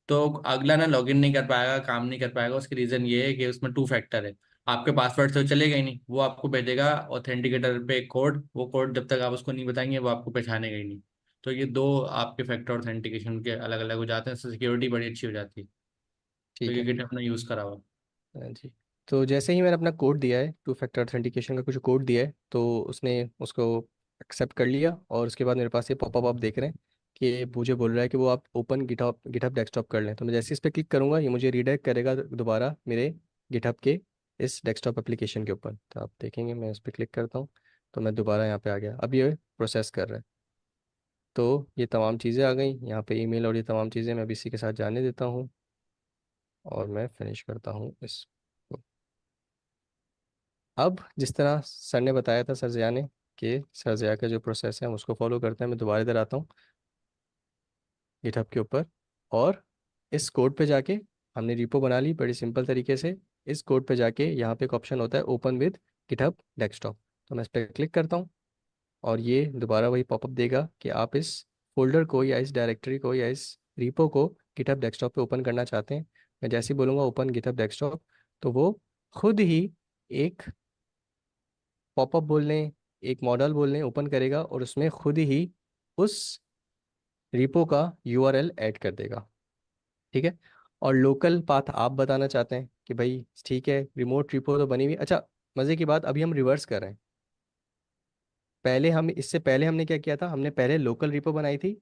Speaker 2: तो अगला ना लॉगिन नहीं कर पाएगा, काम नहीं कर पाएगा। उसकी रीजन ये है कि उसमें टू फैक्टर है। आपके पासवर्ड से वो चलेगा ही नहीं, वो आपको भेजेगा ऑथेंटिकेटर पे कोड, वो कोड जब तक आप उसको नहीं बताएंगे वो आपको पहचानेगा ही नहीं। तो ये दो आपके फैक्टर ऑथेंटिकेशन के अलग अलग हो जाते हैं, सिक्योरिटी बड़ी अच्छी हो जाती है। तो
Speaker 3: ठीक
Speaker 2: ये
Speaker 3: है।
Speaker 2: गिटहब ने यूज़ करा हुआ।
Speaker 3: हाँ जी। तो जैसे ही मैंने अपना कोड दिया है, टू फैक्टर ऑथेंटिकेशन का कुछ कोड दिया है, तो उसने उसको एक्सेप्ट कर लिया, और उसके बाद मेरे पास ये पॉपअप आप देख रहे हैं कि मुझे बोल रहा है कि वो आप ओपन गिटहब गिटहब डेस्कटॉप कर लें। तो मैं जैसे ही इस पर क्लिक करूँगा ये मुझे रीडायरेक्ट करेगा दोबारा मेरे गिटहब के इस डेस्कटॉप एप्लीकेशन के ऊपर। तो आप देखेंगे मैं इस पर क्लिक करता हूँ तो मैं दोबारा यहाँ पे आ गया। अब ये प्रोसेस कर रहा है। तो ये तमाम चीज़ें आ गई यहाँ पे, ईमेल और ये तमाम चीज़ें मैं अभी इसी के साथ जाने देता हूँ, और मैं फिनिश करता हूँ इस। अब जिस तरह सर ने बताया था, सर ज़िया ने, कि सर ज़िया का जो प्रोसेस है हम उसको फॉलो करते हैं। मैं दोबारा इधर आता हूँ गिटहब के ऊपर, और इस कोड पे जाके हमने रिपो बना ली बड़ी सिंपल तरीके से। इस कोड पे जाके यहाँ पे एक ऑप्शन होता है ओपन विद गिटहब डेस्कटॉप, तो मैं इस पर क्लिक करता हूँ, और ये दोबारा वही पॉपअप देगा कि आप इस फोल्डर को या इस डायरेक्टरी को या इस रिपो को गिटहब डेस्कटॉप पे ओपन करना चाहते हैं। मैं जैसे ही बोलूँगा ओपन गिटहब डेस्कटॉप, तो वो खुद ही एक पॉपअप बोल लें, एक मॉडल बोल लें, ओपन करेगा, और उसमें खुद ही उस रिपो का यूआरएल ऐड कर देगा। ठीक है। और लोकल पाथ आप बताना चाहते हैं कि भाई ठीक है रिमोट रिपो तो बनी हुई। अच्छा, मज़े की बात, अभी हम रिवर्स कर रहे हैं। पहले हम इससे पहले हमने क्या किया था, हमने पहले लोकल रिपो बनाई थी,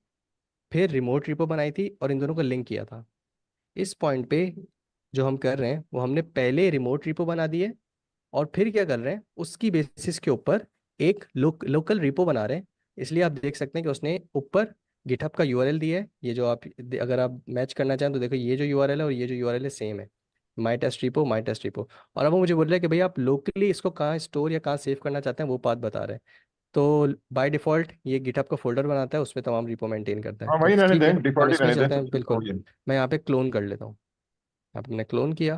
Speaker 3: फिर रिमोट रिपो बनाई थी, और इन दोनों को लिंक किया था। इस पॉइंट पे जो हम कर रहे हैं वो हमने पहले रिमोट रिपो बना दी है, और फिर क्या कर रहे हैं उसकी बेसिस के ऊपर एक लोकल रिपो बना रहे हैं। इसलिए आप देख सकते हैं कि उसने ऊपर गिटहब का यूआरएल दिया है। ये जो आप अगर आप मैच करना चाहें तो देखो, ये जो यूआरएल है और ये जो यूआरएल है सेम है, माई टेस्ट रिपो माई टेस्ट रिपो। और अब वो मुझे बोल रहा है कि भाई आप लोकली इसको कहाँ स्टोर या कहाँ सेव करना चाहते हैं, वो पाथ बता रहे हैं। तो बाय डिफ़ॉल्ट ये गिटहब का फोल्डर बनाता है, उसमें तमाम रिपो मेंटेन करता है।
Speaker 1: हाँ
Speaker 3: तो
Speaker 1: वही रहने
Speaker 3: ठीक है,
Speaker 1: दें,
Speaker 3: हम
Speaker 1: डिफॉल्ट ही
Speaker 3: इसमें
Speaker 1: रहने दें,
Speaker 3: चलते हैं,
Speaker 1: सब ठीक हो
Speaker 3: बिल्कुल।
Speaker 1: गया।
Speaker 3: मैं यहाँ पे क्लोन कर लेता हूँ। यहाँ पे मैंने क्लोन किया,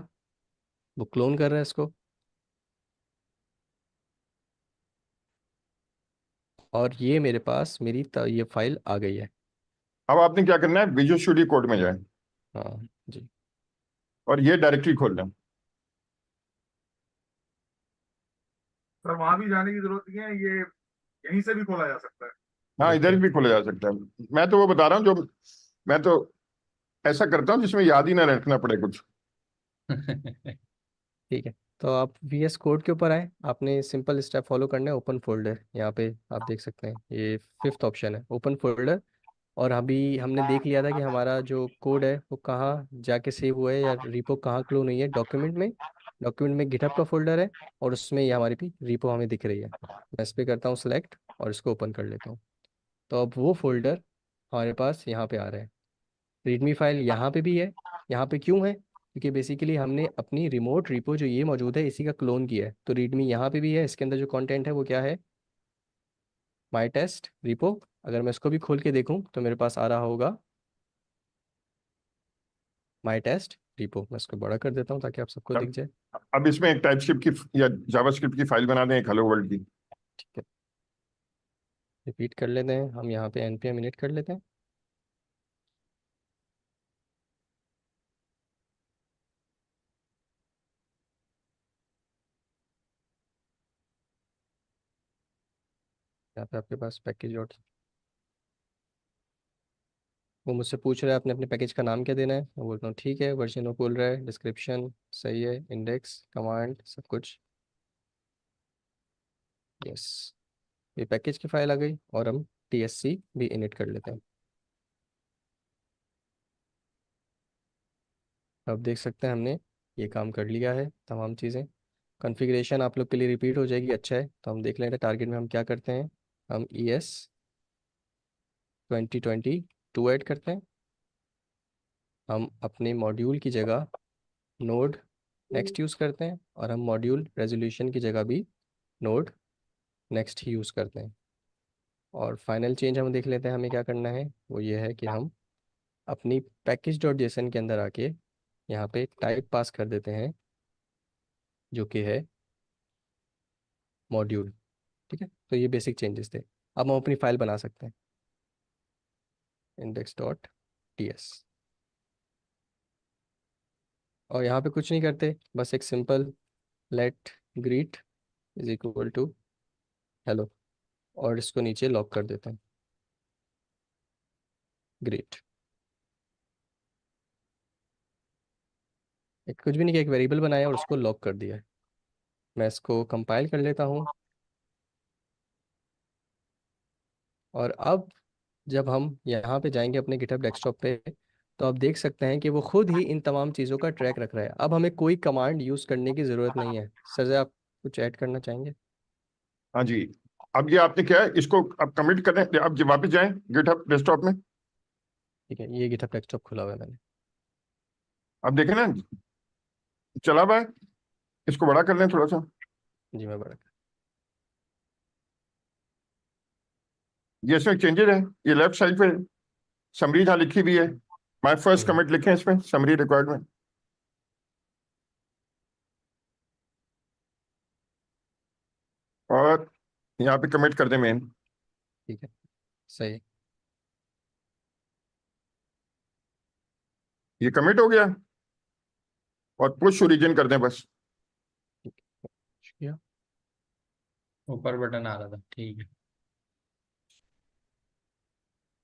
Speaker 3: वो क्लोन कर रहा है इसको, और ये मेरे पास ये फाइल आ गई है।
Speaker 1: अब आपने क्या करना है, विजुअल स्टूडियो कोड में जाए
Speaker 3: हाँ जी।
Speaker 1: और ये डायरेक्टरी खोल लें।
Speaker 4: सर वहां भी जाने की जरूरत नहीं है, ये यहीं से भी खोला जा सकता है।
Speaker 1: हाँ इधर
Speaker 3: ओके।
Speaker 1: भी खोला जा सकता है। मैं तो वो बता रहा हूँ जो मैं तो ऐसा करता हूँ जिसमें याद ही ना रखना पड़े कुछ।
Speaker 3: ठीक है। तो आप VS कोड के ऊपर आए, आपने सिंपल स्टेप फॉलो करना है। ओपन फोल्डर, यहाँ पे आप देख सकते हैं ये फिफ्थ ऑप्शन है, ओपन फोल्डर। और अभी हमने देख लिया था कि हमारा जो कोड है वो कहाँ जाके सेव हुआ है, या रिपो कहाँ क्लोन हुई है। डॉक्यूमेंट में गिटहब का फोल्डर है, और उसमें ये हमारी भी रिपो हमें दिख रही है। मैं इस पर करता हूँ सेलेक्ट, और इसको ओपन कर लेता हूँ। तो अब वो फोल्डर हमारे पास यहाँ पे आ रहा है। रीडमी फाइल यहाँ पे भी है। यहाँ पे क्यों है, क्योंकि बेसिकली हमने अपनी रिमोट रिपो जो ये मौजूद है इसी का क्लोन किया है। तो रीडमी यहाँ पे भी है, इसके अंदर जो कंटेंट है वो क्या है, माई टेस्ट रिपो। अगर मैं इसको भी खोल के देखूँ तो मेरे पास आ रहा होगा माई टेस्ट रिपो। मैं इसको बड़ा कर देता हूँ ताकि आप सबको दिख
Speaker 1: अब
Speaker 3: जाए।
Speaker 1: अब इसमें एक टाइपस्क्रिप्ट की या जावास्क्रिप्ट की फाइल बना दें, एक हेलो वर्ल्ड की।
Speaker 3: ठीक है, रिपीट कर लेते हैं हम, यहाँ पे npm init कर लेते हैं। यहाँ पे आपके पास पैकेज डॉट, वो मुझसे पूछ रहा है आपने अपने पैकेज का नाम क्या देना है। मैं बोलता हूँ ठीक है, वर्जन वो बोल रहा है, डिस्क्रिप्शन सही है, इंडेक्स कमांड सब कुछ यस। ये पैकेज की फाइल आ गई, और हम TSC भी इनिट कर लेते हैं। अब देख सकते हैं हमने ये काम कर लिया है, तमाम चीज़ें। कॉन्फ़िगरेशन आप लोग के लिए रिपीट हो जाएगी, अच्छा है। तो हम देख लेते हैं टारगेट में हम क्या करते हैं। हम ES 2022 ऐड करते हैं। हम अपने मॉड्यूल की जगह नोड नेक्स्ट यूज़ करते हैं, और हम मॉड्यूल रेजोल्यूशन की जगह भी नोड नेक्स्ट ही यूज़ करते हैं। और फाइनल चेंज हम देख लेते हैं हमें क्या करना है, वो ये है कि हम अपनी पैकेज डॉट जेसन के अंदर आके यहाँ पे टाइप पास कर देते हैं, जो कि है मॉड्यूल। ठीक है, तो ये बेसिक चेंजेस थे। अब हम अपनी फाइल बना सकते हैं, index.ts। और यहाँ पे कुछ नहीं करते, बस एक simple let greet is equal to hello, और इसको नीचे लॉक कर देते हैं ग्रीट। एक कुछ भी नहीं किया, एक वेरिएबल बनाया और उसको लॉक कर दिया है। मैं इसको कंपाइल कर लेता हूँ, और अब जब हम यहाँ पे जाएंगे अपने गिटहब डेस्कटॉप पे, तो आप देख सकते हैं कि वो खुद ही इन तमाम चीज़ों का ट्रैक रख रहा है। अब हमें कोई कमांड यूज़ करने की ज़रूरत नहीं है। सर जी, आप कुछ ऐड करना चाहेंगे?
Speaker 1: हाँ जी। अब ये आपने क्या है, इसको अब कमिट करें, अब ये वापस जाएं गिटहब डेस्कटॉप में।
Speaker 3: ठीक है, ये गिटहब डेस्कटॉप खुला हुआ है मैंने।
Speaker 1: अब देखें ना, चला हुआ है। इसको बड़ा कर लें थोड़ा सा।
Speaker 3: जी मैं बड़ा
Speaker 1: ये इसमें चेंजेस है, ये लेफ्ट साइड पे समरी जहाँ लिखी हुई है, माय फर्स्ट
Speaker 3: हम्म,
Speaker 1: कमिट लिखे इसमें समरी रिक्वायर्ड में। और यहाँ पे कमिट कर दें मेन।
Speaker 3: ठीक है, सही है।
Speaker 1: ये कमिट हो गया, और पुश ओरिजिन कर दें बस।
Speaker 3: ठीक है, शुक्रिया।
Speaker 2: ऊपर बटन आ रहा था, ठीक है।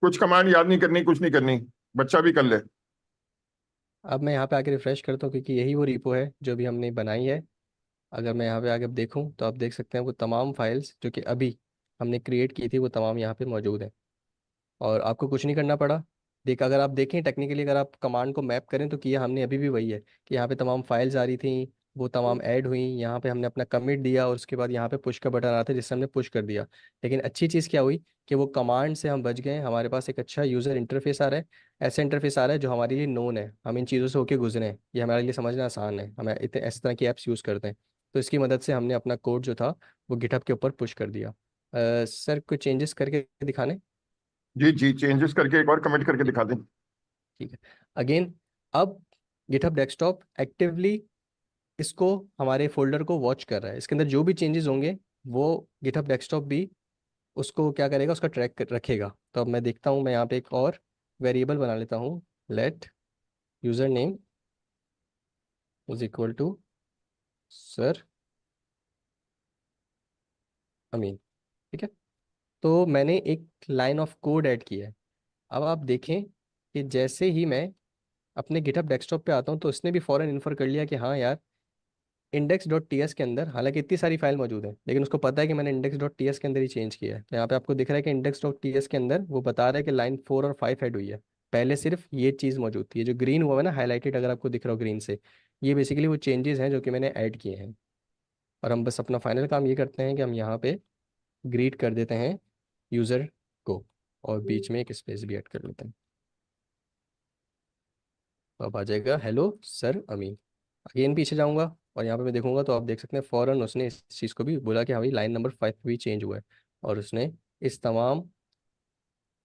Speaker 1: कुछ कमांड याद नहीं करनी, कुछ नहीं करनी, बच्चा भी कर ले।
Speaker 3: अब मैं यहाँ पे आके रिफ्रेश करता हूँ, क्योंकि यही वो रिपो है जो भी हमने बनाई है। अगर मैं यहाँ पे आगे देखूँ तो आप देख सकते हैं वो तमाम फाइल्स जो कि अभी हमने क्रिएट की थी वो तमाम यहाँ पे मौजूद हैं, और आपको कुछ नहीं करना पड़ा। अगर आप देखें टेक्निकली, अगर आप कमांड को मैप करें तो किया हमने अभी भी वही है कि यहाँ पे तमाम फाइल्स आ रही थी, वो तमाम ऐड हुई, यहाँ पे हमने अपना कमिट दिया और उसके बाद यहाँ पे पुश का बटन आ रहा था जिससे हमने पुश कर दिया। लेकिन अच्छी चीज़ क्या हुई कि वो कमांड से हम बच गए, हमारे पास एक अच्छा यूज़र इंटरफेस आ रहा है। ऐसा इंटरफेस आ रहा है जो हमारे लिए नोन है, हम इन चीज़ों से होके गुजरे हैं, ये हमारे लिए समझना आसान है, हमें इतने इस तरह की ऐप्स यूज़ करते हैं। तो इसकी मदद से हमने अपना कोड जो था वो गिटहब के ऊपर पुश कर दिया। सर कुछ चेंजेस करके दिखाने?
Speaker 1: जी जी, चेंजेस करके एक और कमिट करके दिखा दें।
Speaker 3: ठीक है। अगेन, अब गिटहब डेस्कटॉप एक्टिवली इसको, हमारे फोल्डर को वॉच कर रहा है। इसके अंदर जो भी चेंजेस होंगे वो गिटहब डेस्कटॉप भी उसको क्या करेगा, उसका ट्रैक रखेगा। तो अब मैं देखता हूँ, मैं यहाँ पे एक और वेरिएबल बना लेता हूँ, let user name is equal to sir Amin. ठीक है, तो मैंने एक लाइन ऑफ कोड ऐड किया है। अब आप देखें कि जैसे ही मैं अपने गिटहब डेस्कटॉप पे आता हूँ तो इसने भी फौरन इन्फर कर लिया कि हाँ यार, इंडेक्स डॉट टी एस के अंदर हालांकि इतनी सारी फाइल मौजूद है, लेकिन उसको पता है कि मैंने इंडेक्स डॉट टी एस के अंदर ही चेंज किया है। तो यहाँ पे आपको दिख रहा है कि इंडेक्स डॉट टी एस के अंदर वो बता रहा है कि लाइन 4 और 5 ऐड हुई है। पहले सिर्फ ये चीज़ मौजूद थी, ये जो ग्रीन हुआ है ना हाईलाइटेड, अगर आपको दिख रहा हो ग्रीन से, ये बेसिकली वो चेंजेस हैं जो कि मैंने ऐड किए हैं। और हम बस अपना फाइनल काम ये करते हैं कि हम यहाँ पे ग्रीट कर देते हैं यूज़र को, और बीच में एक स्पेस भी ऐड कर लेते हैं। तो अब आ जाएगा हेलो सर अमीन। अगेन पीछे जाऊंगा और यहाँ पे मैं देखूंगा तो आप देख सकते हैं फौरन उसने इस चीज़ को भी बोला कि हाँ भाई लाइन नंबर 5 भी चेंज हुआ है, और उसने इस तमाम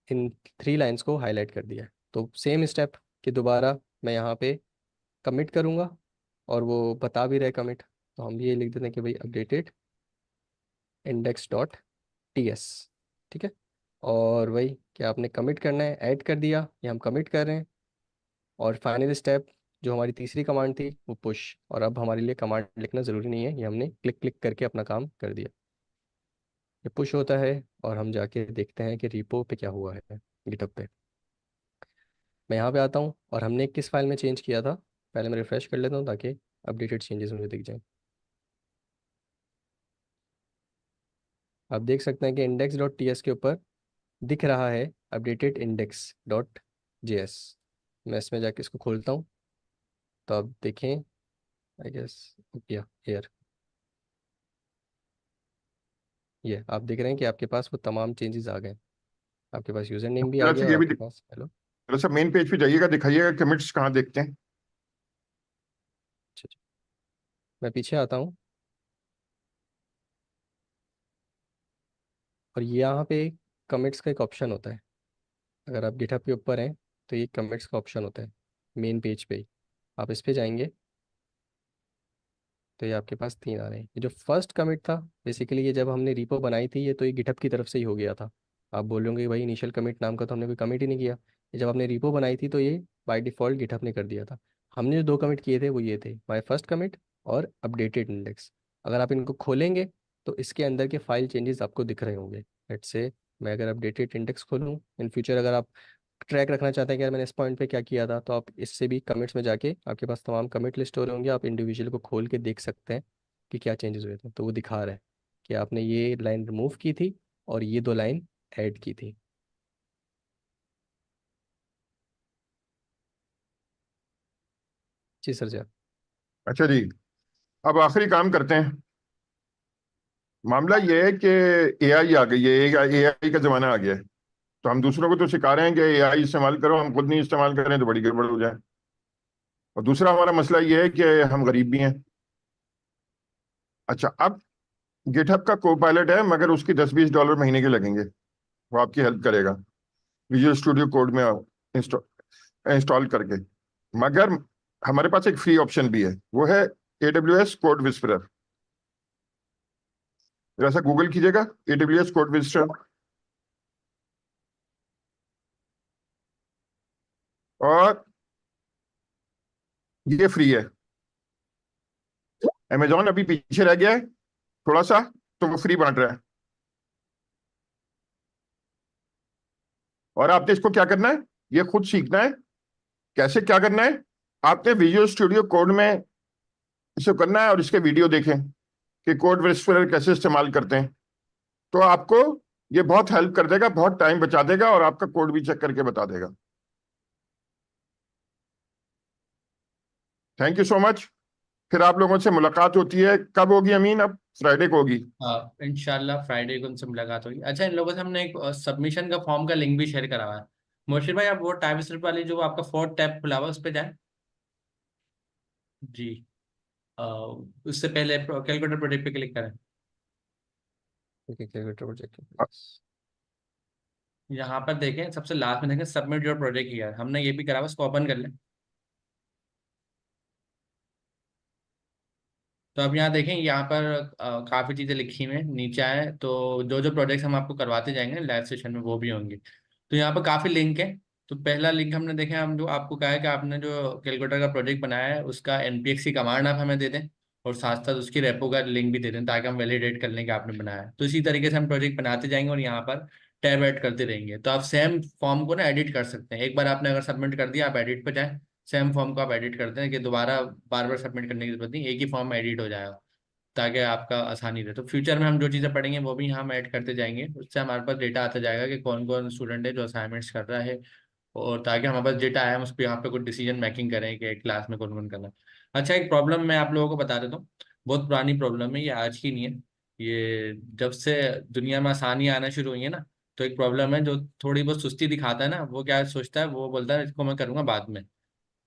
Speaker 3: इन 3 लाइंस को हाईलाइट कर दिया है। तो सेम स्टेप कि दोबारा मैं यहाँ पे कमिट करूँगा, और वो बता भी रहे कमिट, तो हम भी ये लिख देते हैं कि भाई updated index dot T S. ठीक है, और वही कि आपने कमिट करना है, ऐड कर दिया, ये हम कमिट कर रहे हैं। और फाइनल स्टेप जो हमारी तीसरी कमांड थी वो पुश, और अब हमारे लिए कमांड लिखना ज़रूरी नहीं है, ये हमने क्लिक क्लिक करके अपना काम कर दिया। ये पुश होता है और हम जाके देखते हैं कि रिपो पे क्या हुआ है गिटहब पे। मैं यहाँ पे आता हूँ और हमने किस फाइल में चेंज किया था, पहले मैं रिफ्रेश कर लेता हूँ ताकि अपडेटेड चेंजेस मुझे दिख जाएं। आप देख सकते हैं कि इंडेक्स डॉट टी एस के ऊपर दिख रहा है updated index dot J S. मैं इसमें जाके इसको खोलता हूँ, तो आप देखें, आई गेस या हेयर, ये आप देख रहे हैं कि आपके पास वो तमाम चेंजेस आ गए। आपके पास यूज़र नेम भी आ
Speaker 1: जरा
Speaker 3: गया
Speaker 1: सा
Speaker 3: और
Speaker 1: ये भी
Speaker 3: आपके पास हेलो।
Speaker 1: थोड़ा सा मेन पेज पे जाइएगा, दिखाइएगा कमिट्स कहाँ देखते हैं।
Speaker 3: अच्छा अच्छा, मैं पीछे आता हूँ और यहाँ पे कमिट्स का एक ऑप्शन होता है। अगर आप गिटहब के ऊपर हैं तो ये कमिट्स का ऑप्शन होता है मेन पेज पे ही। आप इस पे जाएंगे तो ये आपके पास 3 आ रहे हैं। ये जो फर्स्ट कमिट था बेसिकली, ये जब हमने रिपो बनाई थी ये तो ये गिटहब की तरफ से ही हो गया था। आप बोलोगे कि भाई इनिशियल कमिट नाम का तो हमने कोई कमिट ही नहीं किया, ये जब आपने रिपो बनाई थी तो ये बाय डिफ़ॉल्ट गिटहब ने कर दिया था। हमने जो 2 कमिट किए थे वो ये थे, माय फर्स्ट कमिट और अपडेटेड इंडेक्स। अगर आप इनको खोलेंगे तो इसके अंदर के फाइल चेंजेस आपको दिख रहे होंगे। लेट्स से मैं अगर अपडेटेड इंडेक्स खोलूँ, इन फ्यूचर अगर आप ट्रैक रखना चाहते हैं कि यार मैंने इस पॉइंट पे क्या किया था, तो आप इससे भी कमिट्स में जाके आपके पास तमाम कमिट लिस्ट हो रहे होंगे, आप इंडिविजुअल को खोल के देख सकते हैं कि क्या चेंजेस हुए थे। तो वो दिखा रहा है कि आपने ये लाइन रिमूव की थी और ये 2 लाइन ऐड की थी। जी सर जी।
Speaker 1: अच्छा जी, अब आखिरी काम करते हैं। मामला ये है कि एआई आ गई है, एआई का जमाना आ गया है। तो हम दूसरों को तो सिखा रहे हैं कि एआई इस्तेमाल करो, हम खुद नहीं इस्तेमाल करें तो बड़ी गड़बड़ हो जाए। और दूसरा हमारा मसला ये है कि हम गरीब भी हैं। अच्छा, अब गिटहब का को पायलट है, मगर उसकी $10-20 महीने के लगेंगे। वो आपकी हेल्प करेगा विजुअल स्टूडियो कोड में इंस्टॉल करके। मगर हमारे पास एक फ्री ऑप्शन भी है, वो है AWS कोड विस्परर। जैसा गूगल कीजिएगा AWS कोड विस्परर, और ये फ्री है। अमेजॉन अभी पीछे रह गया है थोड़ा सा, तो वो फ्री बांट रहा है। और आपने इसको क्या करना है, ये खुद सीखना है कैसे क्या करना है। आपने विजुअल स्टूडियो कोड में इसे करना है और इसके वीडियो देखें कि कोड विस्परर कैसे इस्तेमाल करते हैं। तो आपको ये बहुत हेल्प कर देगा, बहुत टाइम बचा देगा, और आपका कोड भी चेक करके बता देगा। Thank you so much. फिर आप लोगों से मुलाकात होती है, कब होगी अमीन? अब फ्राइडे को होगी।
Speaker 2: इंशाल्लाह फ्राइडे को उनसे मुलाकात होगी। अच्छा, इन लोगों से हमने एक सबमिशन का फॉर्म का लिंक भी शेयर करा हुआ है। मोर्शिद भाई, आप वो टाइप स्क्रिप्ट वाली जो आपका 4th टैब खुला हुआ है, उस पर जाए जी। अ, उससे पहले कैलकुलेटर प्रोजेक्ट पे क्लिक करें।
Speaker 3: Okay, calculator project.
Speaker 2: यहाँ पर देखें, सबसे लास्ट में देखें सबमिट योर प्रोजेक्ट हियर, हमने ये भी करा हुआ, इसको ओपन कर लें। तो अब यहाँ देखें, यहाँ पर काफ़ी चीज़ें लिखी हुई हैं, नीचे आए तो जो जो प्रोजेक्ट्स हम आपको करवाते जाएंगे लाइव सेशन में वो भी होंगे। तो यहाँ पर काफ़ी लिंक है। तो पहला लिंक हमने देखे, हम जो आपको कहा है कि आपने जो कैलकुलेटर का प्रोजेक्ट बनाया है उसका npx की कमांड आप हमें दे दें, और साथ साथ उसकी रेपो का लिंक भी दे दें ताकि हम वैलिडेट कर लें कि आपने बनाया है। तो इसी तरीके से हम प्रोजेक्ट बनाते जाएंगे और यहाँ पर टैब ऐड करते रहेंगे। तो आप सेम फॉर्म को ना एडिट कर सकते हैं। एक बार आपने अगर सबमिट कर दिया, आप एडिट पर जाएं, सेम फॉर्म को आप एडिट करते हैं कि दोबारा बार बार सबमिट करने की जरूरत नहीं, एक ही फॉर्म में एडिट हो जाएगा ताकि आपका आसानी रहे। तो फ्यूचर में हम जो चीज़ें पढ़ेंगे वो भी हम ऐड करते जाएंगे, उससे हमारे पास डेटा आता जाएगा कि कौन कौन स्टूडेंट है जो असाइनमेंट्स कर रहा है, और ताकि हमारे पास डेटा आए हम उस पर यहाँ पे कुछ डिसीजन मेकिंग करें कि क्लास में कौन कौन करना है। अच्छा, एक प्रॉब्लम मैं आप लोगों को बता देता हूँ, बहुत पुरानी प्रॉब्लम है, ये आज की नहीं है। ये जब से दुनिया में आसानियाँ आना शुरू हुई है ना, तो एक प्रॉब्लम है, जो थोड़ी बहुत सुस्ती दिखाता है ना, वो क्या सोचता है, वो बोलता है इसको मैं करूँगा बाद में।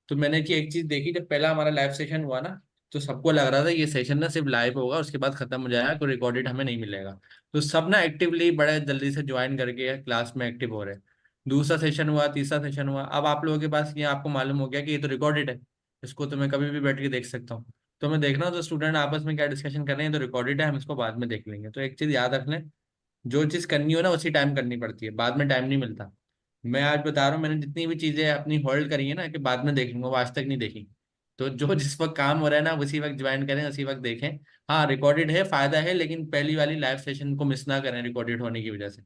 Speaker 2: तो मैंने कि एक चीज देखी, जब पहला हमारा लाइव सेशन हुआ ना, तो सबको लग रहा था ये सेशन ना सिर्फ लाइव होगा, उसके बाद खत्म हो जाएगा, कोई रिकॉर्डेड हमें नहीं मिलेगा। तो सब ना एक्टिवली बड़े जल्दी से ज्वाइन करके क्लास में एक्टिव हो रहे हैं। दूसरा सेशन हुआ, तीसरा सेशन हुआ, अब आप लोगों के पास ये आपको मालूम हो गया कि ये तो रिकॉर्डेड है, इसको तो मैं कभी भी बैठ के देख सकता हूँ। तो मैं देख रहा हूँ तो स्टूडेंट आपस में क्या डिस्कशन कर रहे हैं, तो रिकॉर्डेड है, हम इसको बाद में देख लेंगे। तो एक चीज याद रख लें, जो चीज करनी हो ना उसी टाइम करनी पड़ती है, बाद में टाइम नहीं मिलता। मैं आज बता रहा हूँ, मैंने जितनी भी चीजें अपनी होल्ड करी है ना कि बाद में देख लूंगा, वो आज तक नहीं देखी। तो जो जिस वक्त काम हो रहा है ना उसी वक्त ज्वाइन करें, उसी वक्त देखें। हाँ, रिकॉर्डेड है, फायदा है, लेकिन पहली वाली लाइव सेशन को मिस ना करें रिकॉर्डेड होने की वजह से।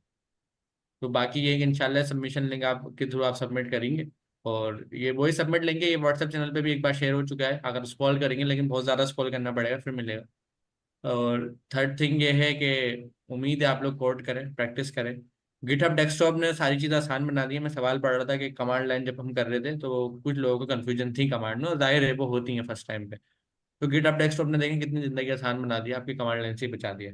Speaker 2: तो बाकी ये कि इंशाल्लाह सबमिशन लिंक आपके थ्रू आप सबमिट करेंगे, और ये वही सबमिट लेंगे, ये व्हाट्सएप चैनल पे भी एक बार शेयर हो चुका है, अगर स्क्रॉल करेंगे, लेकिन बहुत ज़्यादा स्क्रॉल करना पड़ेगा फिर मिलेगा। और थर्ड थिंग ये है कि उम्मीद है आप लोग कोड करें, प्रैक्टिस करें। गिटहब डेस्कटॉप ने सारी चीज़ आसान बना दी है। मैं सवाल पढ़ रहा था कि कमांड लाइन जब हम कर रहे थे तो कुछ लोगों को कन्फ्यूजन थी कमांड में, और जाहिर है वो होती है फर्स्ट टाइम पे। तो गिटहब डेस्कटॉप ने देखें कितनी ज़िंदगी आसान बना दी, आपकी कमांड लाइन से ही बचा दिया।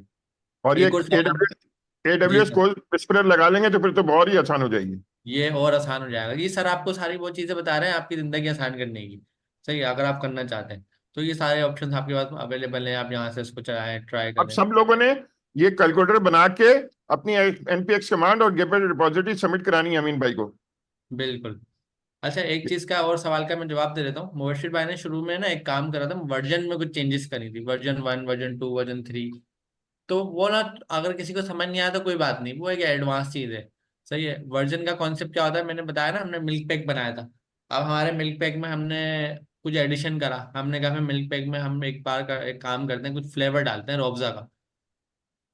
Speaker 1: और ये
Speaker 2: एक और सवाल। जी
Speaker 1: AWS
Speaker 2: सर,
Speaker 1: कोड विस्परर लगा लेंगे तो फिर तो बहुत ही आसान हो जाएगी।
Speaker 2: ये और आसान हो जाएगा जी सर, आपको सारी वो चीज़ें बता रहे हैं आपकी ज़िंदगी आसान करने की। सही है, अगर आप करना चाहते हैं तो ये सारे ऑप्शन आपके पास अवेलेबल हैं, आप यहाँ से इसको चलाएं, ट्राई
Speaker 1: अब
Speaker 2: करें।
Speaker 1: सब लोगों ने ये कैलकुलेटर बना के अपनी npx कमांड और गिटहब रिपोजिटरी सबमिट करानी है अमीन भाई को।
Speaker 2: बिल्कुल। अच्छा, एक चीज का और सवाल का मैं जवाब दे देता हूँ। मुबशिर भाई ने शुरू में ना एक काम करा था, वर्जन में कुछ चेंजेस करी थी, वर्जन 1, वर्जन 2, वर्जन 3। तो वो ना, अगर किसी को समझ नहीं आया तो कोई बात नहीं, वो एक एडवांस चीज है। सही है, वर्जन का कॉन्सेप्ट क्या होता है, मैंने बताया ना, हमने मिल्क पैक बनाया था। अब हमारे मिल्क पैक में हमने कुछ एडिशन करा, हमने कहा मिल्क पैक में हम एक बार का एक काम करते हैं, कुछ फ्लेवर डालते हैं रूअफ़ज़ा का।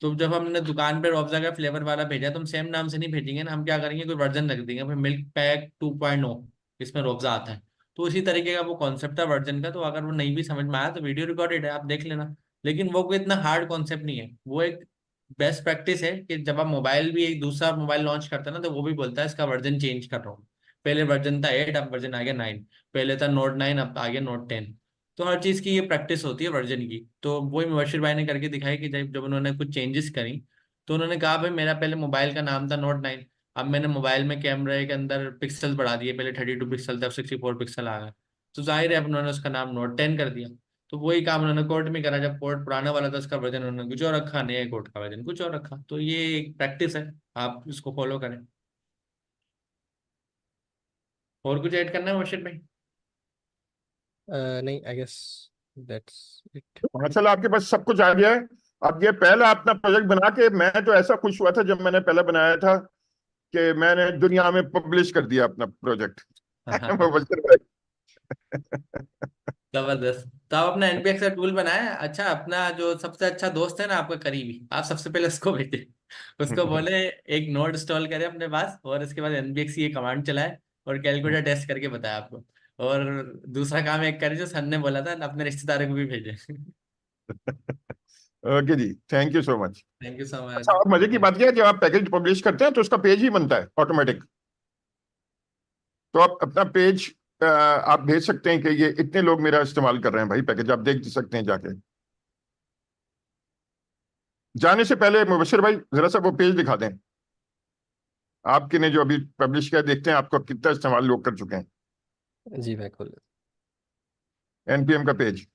Speaker 2: तो जब हमने दुकान पे रूअफ़ज़ा का फ्लेवर वाला भेजा तो हम सेम नाम से नहीं भेजेंगे ना, हम क्या करेंगे कोई वर्जन रख देंगे, फिर मिल्क पैक 2.0 इसमें रूअफ़ज़ा आता है। तो उसी तरीके का वो कॉन्सेप्ट है वर्जन का। तो अगर वो नहीं भी समझ में आया तो वीडियो रिकॉर्डेड है, आप देख लेना। लेकिन वो कोई इतना हार्ड कॉन्सेप्ट नहीं है, वो एक बेस्ट प्रैक्टिस है कि जब आप मोबाइल भी एक दूसरा मोबाइल लॉन्च करते हैं ना, तो वो भी बोलता है इसका वर्जन चेंज कर रहा हूँ। पहले वर्जन था 8, अब वर्जन आ गया 9। पहले था नोट 9, अब आ गया नोट 10। तो हर चीज की ये प्रैक्टिस होती है वर्जन की। तो वही मुबशिर भाई ने करके दिखाई कि जब जब उन्होंने कुछ चेंजेस करी, तो उन्होंने कहा भाई मेरा पहले मोबाइल का नाम था नोट 9, अब मैंने मोबाइल में कैमरे के अंदर पिक्सल बढ़ा दिए, पहले 32 पिक्सल था, अब 64 पिक्सल आ गया। तो जाहिर है अब उन्होंने उसका नाम नोट 10 कर दिया। तो वही काम उन्होंने कोर्ट में करा, जब कोर्ट पुराना वाला था उसका वर्जन उन्होंने कुछ और रखा, नया कोर्ट का वर्जन कुछ और रखा। तो ये एक प्रैक्टिस है, आप इसको फॉलो करें। और कुछ ऐड करना है मुबशिर भाई?
Speaker 3: नहीं, आई गेस दैट्स इट।
Speaker 1: माशाल्लाह आपके पास सब कुछ आ गया है। अब ये पहला अपना प्रोजेक्ट बना के मैं तो ऐसा खुश हुआ था जब मैंने पहले बनाया था कि मैंने दुनिया में पब्लिश कर दिया अपना प्रोजेक्ट। मुबशिर भाई।
Speaker 2: जबरदस्त। तो आप अपना एनपीएक्स का टूल बनाया है? अच्छा, अपना जो सबसे अच्छा दोस्त है ना आपका करीबी, आप सबसे पहले उसको भेजे, उसको बोले एक नोड इंस्टॉल करे अपने पास, और इसके बाद एनपीएक्स ये कमांड चलाए और कैलकुलेटर टेस्ट करके बताया आपको। और दूसरा काम एक करे जो सर ने बोला था, अपने रिश्तेदारों को भी भेजे।
Speaker 1: ओके जी, thank you so much.
Speaker 2: Thank you so
Speaker 1: अच्छा,
Speaker 2: मच।
Speaker 1: और मजे की बात यह है जब आप पैकेज पब्लिश करते हैं तो उसका पेज ही बनता है ऑटोमेटिक। तो आप अपना पेज आप भेज सकते हैं कि ये इतने लोग मेरा इस्तेमाल कर रहे हैं भाई पैकेज, आप देख सकते हैं जाके। जाने से पहले मुबशिर भाई जरा सा वो पेज दिखा दें आपके ने जो अभी पब्लिश किया, देखते हैं आपको कितना इस्तेमाल लोग कर चुके हैं।
Speaker 3: जी बिल्कुल।
Speaker 1: एनपीएम का पेज,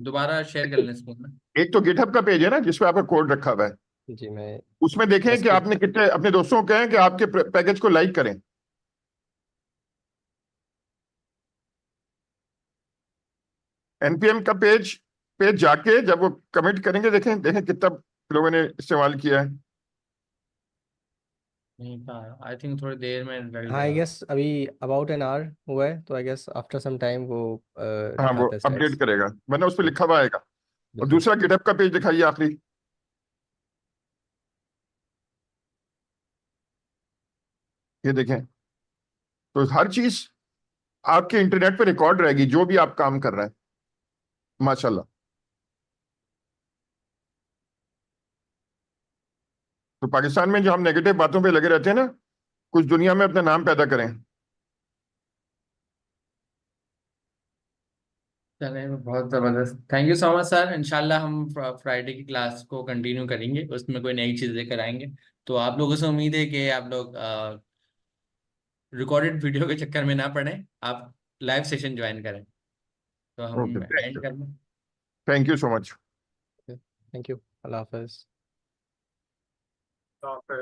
Speaker 2: दोबारा शेयर कर लें इसको ना।
Speaker 1: एक तो गिटहब का पेज है ना जिसपे आपका कोड रखा हुआ है,
Speaker 3: जी मैं
Speaker 1: उसमें देखें कि
Speaker 3: एसपी
Speaker 1: आपने कितने अपने दोस्तों को कहें कि आपके पैकेज को लाइक करें। एनपीएम का पेज पेज जाके जब वो कमेंट करेंगे, देखें देखें कितना लोगों ने इस्तेमाल किया है।
Speaker 2: नहीं कहा, आई थिंक थोड़ी देर में रिजल्ट
Speaker 3: हाँ, आई
Speaker 2: देगा।
Speaker 3: गेस अभी अबाउट एन आवर हुआ है, तो I guess after some time वो
Speaker 1: हाँ, वो
Speaker 3: दिखाता है
Speaker 1: अपडेट
Speaker 3: स्टेट्स।
Speaker 1: करेगा वरना उस पर
Speaker 3: जी
Speaker 1: लिखा हुआ आएगा। और
Speaker 3: बिल्कुल।
Speaker 1: दूसरा गिटहब का पेज दिखाइए आखिरी, ये देखें। तो हर चीज आपके इंटरनेट पे रिकॉर्ड रहेगी, जो भी आप काम कर रहे हैं। माशाल्लाह। तो पाकिस्तान में जो हम नेगेटिव बातों पे लगे रहते हैं ना, कुछ दुनिया में अपना नाम पैदा करें।
Speaker 2: चले, बहुत ज़बरदस्त। Thank you so much sir. इंशाल्लाह हम फ्राइडे की क्लास को कंटिन्यू करेंगे, उसमें कोई नई चीज़ लेकर आएंगे। तो आप लोगों से उम्मीद है कि आप लोग रिकॉर्डेड वीडियो के चक्कर में ना पड़े, आप लाइव सेशन ज्वाइन करें। तो
Speaker 1: ओके,
Speaker 2: हम एंड कर लें।
Speaker 1: Thank you so much.
Speaker 3: Thank you. अल्लाह हाफिज।
Speaker 4: तो फिर